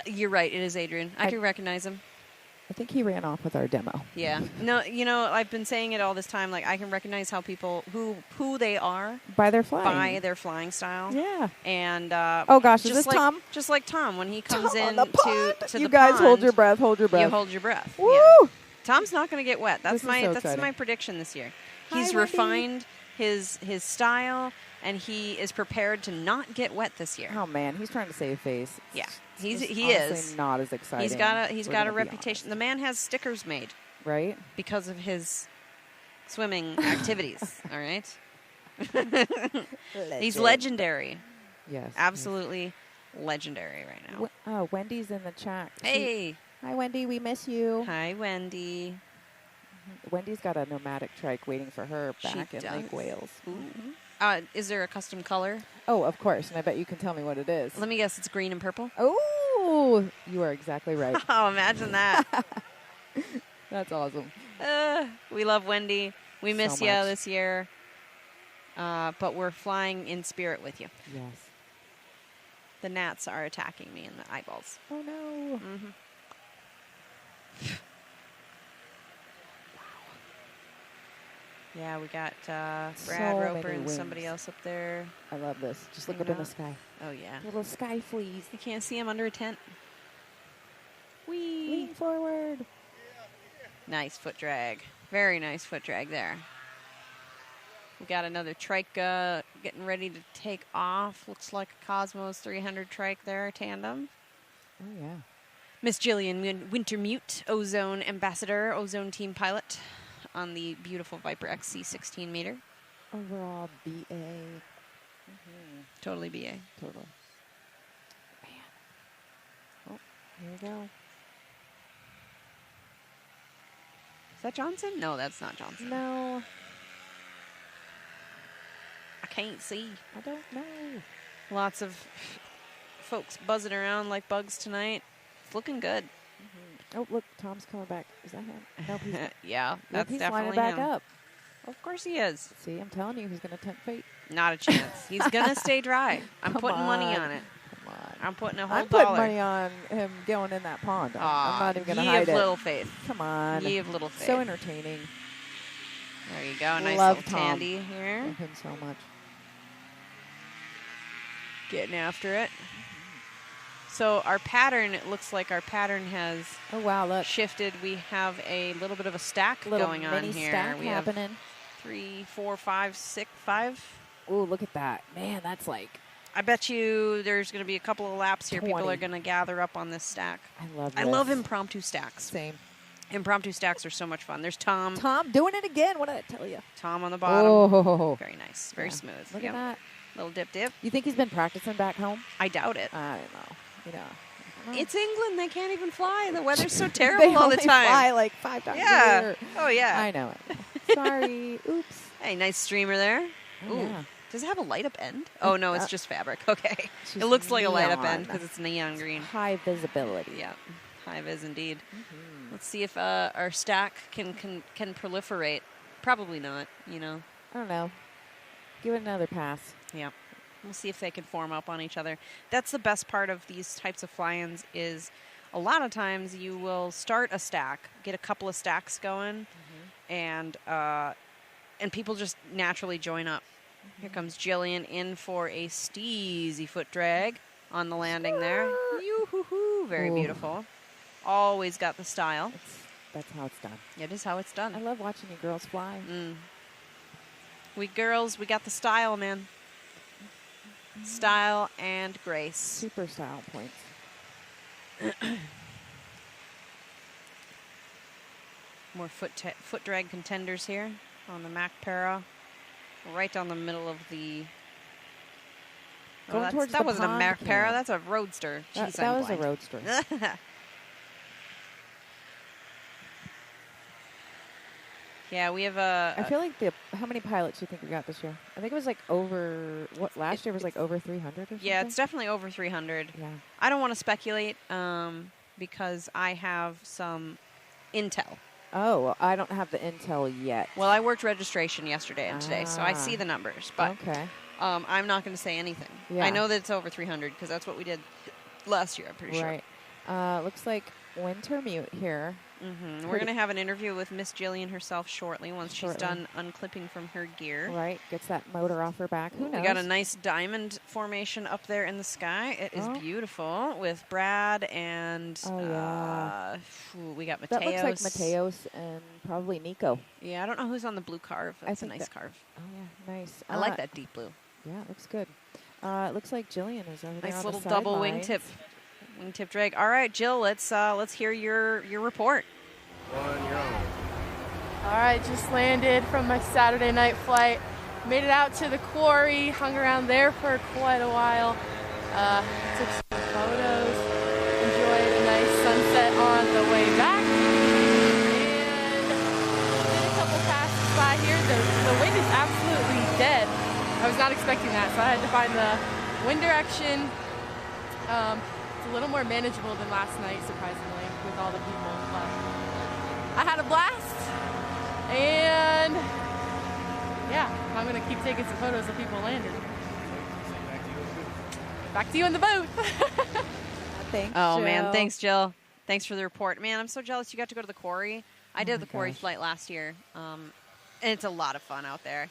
You're right. It is Adrian. I can recognize him. I think he ran off with our demo. Yeah. No, you know, I've been saying it all this time. Like, I can recognize how people who they are by their flying. By their flying style. Yeah. And oh gosh, is just this like, Tom? Just like Tom when he comes Tom on in the to pond. the You guys pond, hold your breath. Hold your breath. You hold your breath. Woo! Yeah. Tom's not going to get wet. That's This is so that's exciting. my prediction this year. Hi, He's Wendy. refined his style, and he is prepared to not get wet this year. Oh man, he's trying to save face. Yeah, he honestly is not as exciting. He's We're got a gonna be reputation. The man has stickers made, right? Because of his swimming activities. All right. He's legendary. Yes, absolutely legendary right now. Oh, Wendy's in the chat. Hey. Hi, Wendy. We miss you. Hi, Wendy. Wendy's got a nomadic trike waiting for her back in Lake does. Wales. Is there a custom color? Oh, of course, and I bet you can tell me what it is. Let me guess. It's green and purple. Oh, you are exactly right. Oh, imagine that. That's awesome. We love Wendy. We miss So you much. this year. But we're flying in spirit with you. Yes. The gnats are attacking me in the eyeballs. Oh, no. Mm-hmm. Yeah, we got Brad So Roper many and somebody wings. else up there. I love this. Just look up hanging in the out. sky. Oh, yeah. Little sky fleas. You can't see them under a tent. Whee! Lean forward. Nice foot drag. Very nice foot drag there. We got another trike getting ready to take off. Looks like a Cosmos 300 trike there, tandem. Oh, yeah. Miss Jillian Wintermute, Ozone Ambassador, Ozone Team Pilot on the beautiful Viper XC 16 meter. Overall, BA. Totally BA. Totally. Man. Oh, here we go. Is that Johnson? No, that's not Johnson. No. I can't see. I don't know. Lots of folks buzzing around like bugs tonight. It's looking good. Oh, look, Tom's coming back. Is that him? No, he's Yeah, nope, that's he's definitely lining back him. up. Of course he is. See, I'm telling you, he's going to tempt fate. Not a chance. He's gonna stay dry. I'm Come putting money on. on it. Come on. I'm putting a whole I'm putting dollar. money on him going in that pond. I'm Aw, not even going to ye hide of it. little faith. Come on. Ye of little faith. So entertaining. There you go. Nice Love little Tom. tandy here. Love him so much. Getting after it. So our pattern, it looks like our pattern has shifted. We have a little bit of a stack Little going on mini here. stack We happening. have 3, 4, 5, 6, 5 Ooh, look at that. Man, that's like... I bet you there's going to be a couple of laps here. 20. People are going to gather up on this stack. I love I this. love impromptu stacks. Same. Impromptu stacks are so much fun. There's Tom. Tom doing it again. What did I tell you? Tom on the bottom. Oh. Very nice. Very smooth. Look Yep. at that. Little dip. You think he's been practicing back home? I doubt it. I don't know. You know. It's England. They can't even fly. The weather's so They terrible all the only time. fly like 5 times a Yeah. year. Oh, yeah. I know it. Sorry. Oops. Hey, nice streamer there. Oh, Ooh. yeah. Does it have a light up end? Oh, no, it's just fabric. Okay. It's It just looks like a light up neon. end because it's neon green. High visibility. Yeah. High vis indeed. Let's see if our stack can proliferate. Probably not, you know. I don't know. Give it another pass. Yeah. We'll see if they can form up on each other. That's the best part of these types of fly-ins is a lot of times you will start a stack, get a couple of stacks going, and people just naturally join up. Here comes Jillian in for a steezy foot drag on the landing there. Yoo-hoo-hoo. Very Ooh. beautiful. Always got the style. That's how it's done. It is how it's done. I love watching you girls fly. We girls, we got the style, man. Style and grace. Super style points. More foot drag contenders here on the Mac Para. Right down the middle of the... Going towards that the wasn't a pond Mac Para, cam. that's a Roadster. Jeez, That I'm was a blind. Roadster. Yeah, we have a... I feel like how many pilots do you think we got this year? I think it was like over, last year was like over 300 or something? Yeah, it's definitely over 300. Yeah. I don't want to speculate because I have some intel. Oh, well, I don't have the intel yet. Well, I worked registration yesterday and today, so I see Ah. the numbers. But Okay. I'm not going to say anything. Yeah. I know that it's over 300 because that's what we did last year, I'm pretty sure. Right. Looks like winter mute here. We're going to have an interview with Miss Jillian herself shortly once she's done unclipping from her gear. Right. Gets that motor off her back. Who knows? We got a nice diamond formation up there in the sky. It is beautiful with Brad and we got Mateos. That looks like Mateos and probably Nico. Yeah, I don't know who's on the blue carve. That's a nice carve. Oh, yeah. Nice. I like that deep blue. Yeah, it looks good. It looks like Jillian is over there Nice on little the double sidelines. wingtip drag. All right, Jill, let's hear your report. On your own. All right, just landed from my Saturday night flight. Made it out to the quarry, hung around there for quite a while. Took some photos, enjoyed a nice sunset on the way back, and did a couple passes by here. The wind is absolutely dead. I was not expecting that, so I had to find the wind direction. It's a little more manageable than last night, surprisingly, with all the people. But I had a blast, and yeah, I'm gonna keep taking some photos of people landing. Back to you in the booth. Thanks, Oh, man. Jill. Thanks, Jill. Thanks for the report. Man, I'm so jealous you got to go to the quarry. I did my the quarry gosh. flight last year, and it's a lot of fun out there.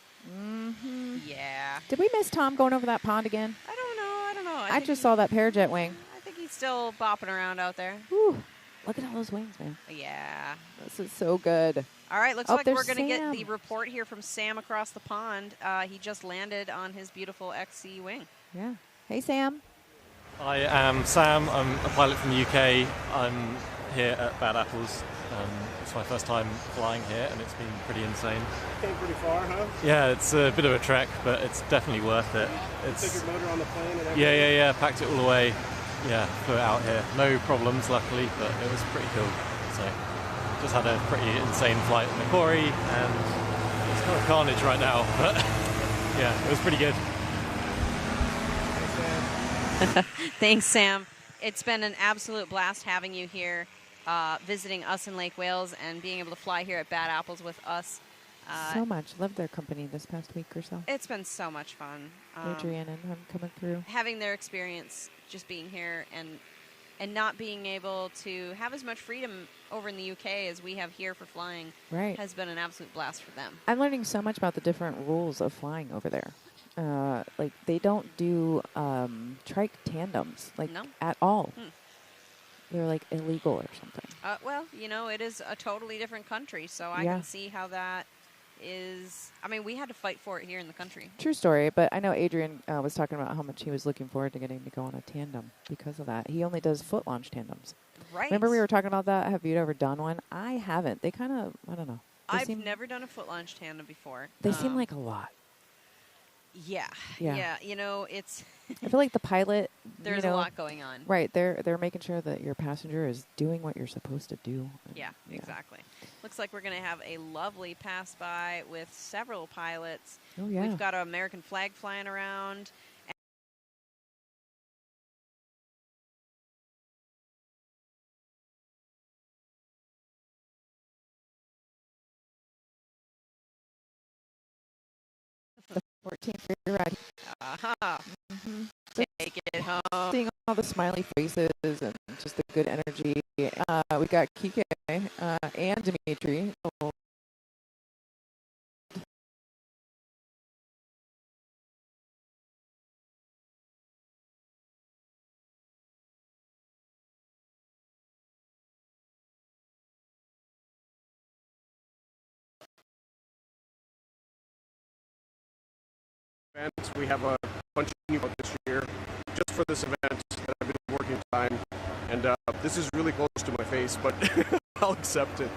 Yeah. Did we miss Tom going over that pond again? I don't know. I think just saw that Parajet wing. I think he's still bopping around out there. Whew. Look at all those wings, man. Yeah. This is so good. All right, looks Oh, like we're there's going to get Sam. the report here from Sam across the pond. He just landed on his beautiful XC wing. Yeah. Hey, Sam. I am Sam. I'm a pilot from the UK. I'm here at Bad Apples. It's my first time flying here, and it's been pretty insane. Came pretty far, huh? Yeah, it's a bit of a trek, but it's definitely worth it. Took your motor on the plane and everything? Yeah. Packed it all away. Yeah, flew it out here. No problems, luckily, but it was pretty cool. So, just had a pretty insane flight in the quarry, and it's kind of carnage right now, but yeah, it was pretty good. Thanks, Sam. It's been an absolute blast having you here, visiting us in Lake Wales and being able to fly here at Bad Apples with us. So much. Loved their company this past week or so. It's been so much fun. Adrian and him coming through. Having their experience just being here and not being able to have as much freedom over in the UK as we have here for flying has been an absolute blast for them. I'm learning so much about the different rules of flying over there. Like, they don't do trike tandems, like, at all. They're, like, illegal or something. Well, you know, it is a totally different country, so I Yeah. can see how that is, I mean, we had to fight for it here in the country. True story, but I know Adrian was talking about how much he was looking forward to getting to go on a tandem because of that. He only does foot launch tandems. Right. Remember we were talking about that? Have you ever done one? I haven't. They kind of, I don't know. I've never done a foot launch tandem before. They seem like a lot. Yeah. Yeah. You know, it's... I feel like the pilot... There's a lot going on. Right. They're making sure that your passenger is doing what you're supposed to do. Yeah, exactly. Looks like we're going to have a lovely pass-by with several pilots. Oh, yeah. We've got an American flag flying around. The 14th ride. Aha. Take it home. Seeing all the smiley faces and just the good energy. We got Kike and Dimitri. We have a bunch of new ones this year just for this event that I've been working time, and this is really close to my face, but I'll accept it.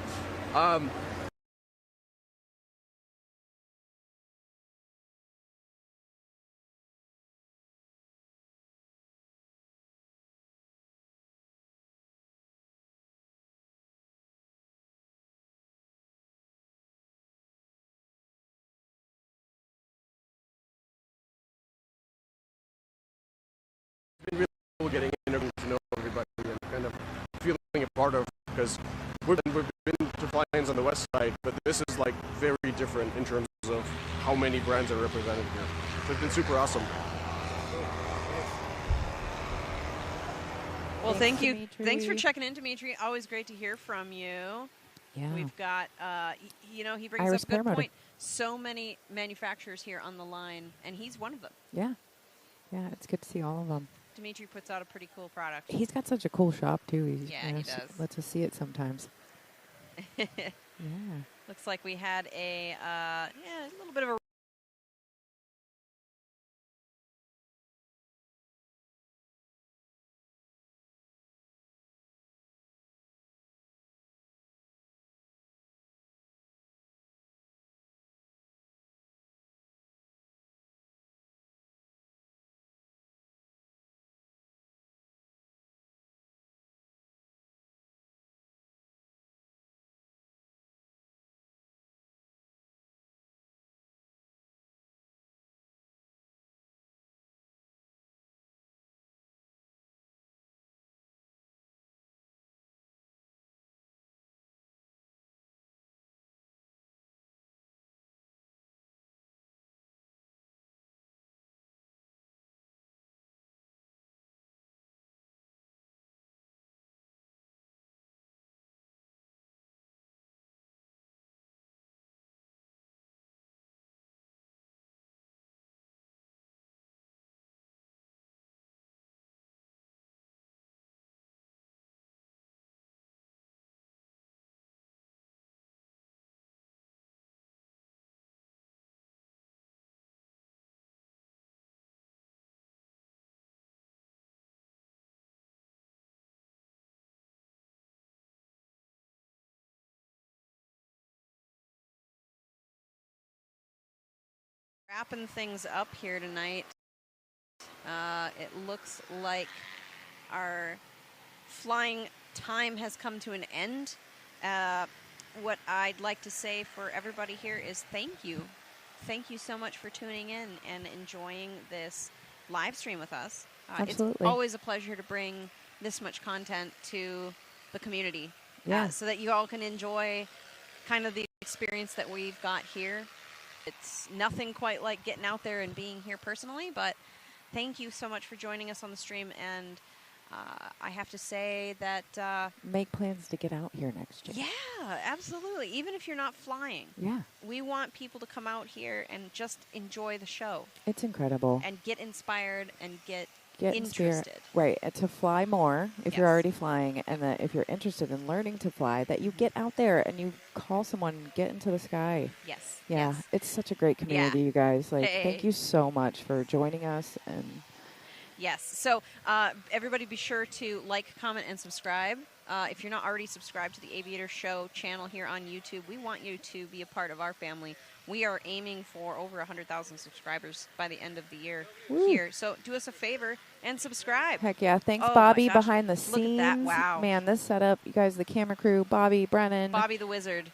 It's been really cool getting interviewed to know everybody and kind of feeling a part of, because we've been to fly-ins on the west side, but this is like very different in terms of how many brands are represented here. So it's been super awesome. Well, thank you. Dimitri. Thanks for checking in, Dimitri. Always great to hear from you. Yeah. We've got, you know, he brings Iris up a good Paramotor. point. So many manufacturers here on the line, and he's one of them. Yeah. Yeah, it's good to see all of them. Dimitri puts out a pretty cool product. He's got such a cool shop, too. Yeah, he does. Lets us see it sometimes. Yeah. Looks like we had a little bit of a wrapping things up here tonight. It looks like our flying time has come to an end. What I'd like to say for everybody here is thank you. Thank you so much for tuning in and enjoying this live stream with us. Absolutely. It's always a pleasure to bring this much content to the community. Yeah. So that you all can enjoy kind of the experience that we've got here. It's nothing quite like getting out there and being here personally, but thank you so much for joining us on the stream. And I have to say that... Make plans to get out here next year. Yeah, absolutely. Even if you're not flying. Yeah. We want people to come out here and just enjoy the show. It's incredible. And get inspired and get get in spirit. interested. Right, and to fly more if you're Yes. already flying, and that if you're interested in learning to fly, that you get out there and you call someone, get into the sky. Yes. Yeah, yes. it's such a great community, Yeah. you guys. Like, Hey. thank you so much for joining us. And Yes. So everybody be sure to like, comment, and subscribe. If you're not already subscribed to the Aviator Show channel here on YouTube, we want you to be a part of our family. We are aiming for over 100,000 subscribers by the end of the year Woo. here. So do us a favor and subscribe. heck yeah, thanks, Oh my Bobby, gosh, behind the look scenes. at that. Wow. Man, this setup, you guys, the camera crew, Bobby, Brennan. Bobby the Wizard.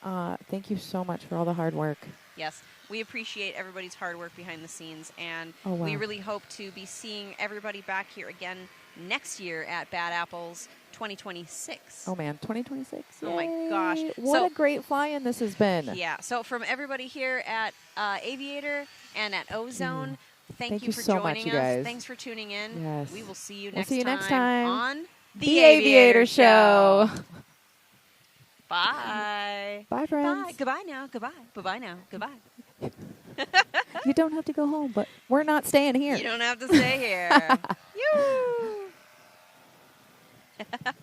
Thank you so much for all the hard work. Yes, we appreciate everybody's hard work behind the scenes, and Oh, wow. we really hope to be seeing everybody back here again next year at Bad Apples 2026. Oh, man, 2026. Oh, my gosh. What So- a great fly-in this has been. Yeah, so from everybody here at Aviator and at Ozone, thank you for so much, joining you us. guys. Thanks for tuning in. Yes. We will see you We'll next see you time next time on The Aviator Show. Bye. Bye, friends. Bye. Goodbye now. Goodbye. Bye-bye now. Goodbye. You don't have to go home, but we're not staying here. You don't have to stay here. You.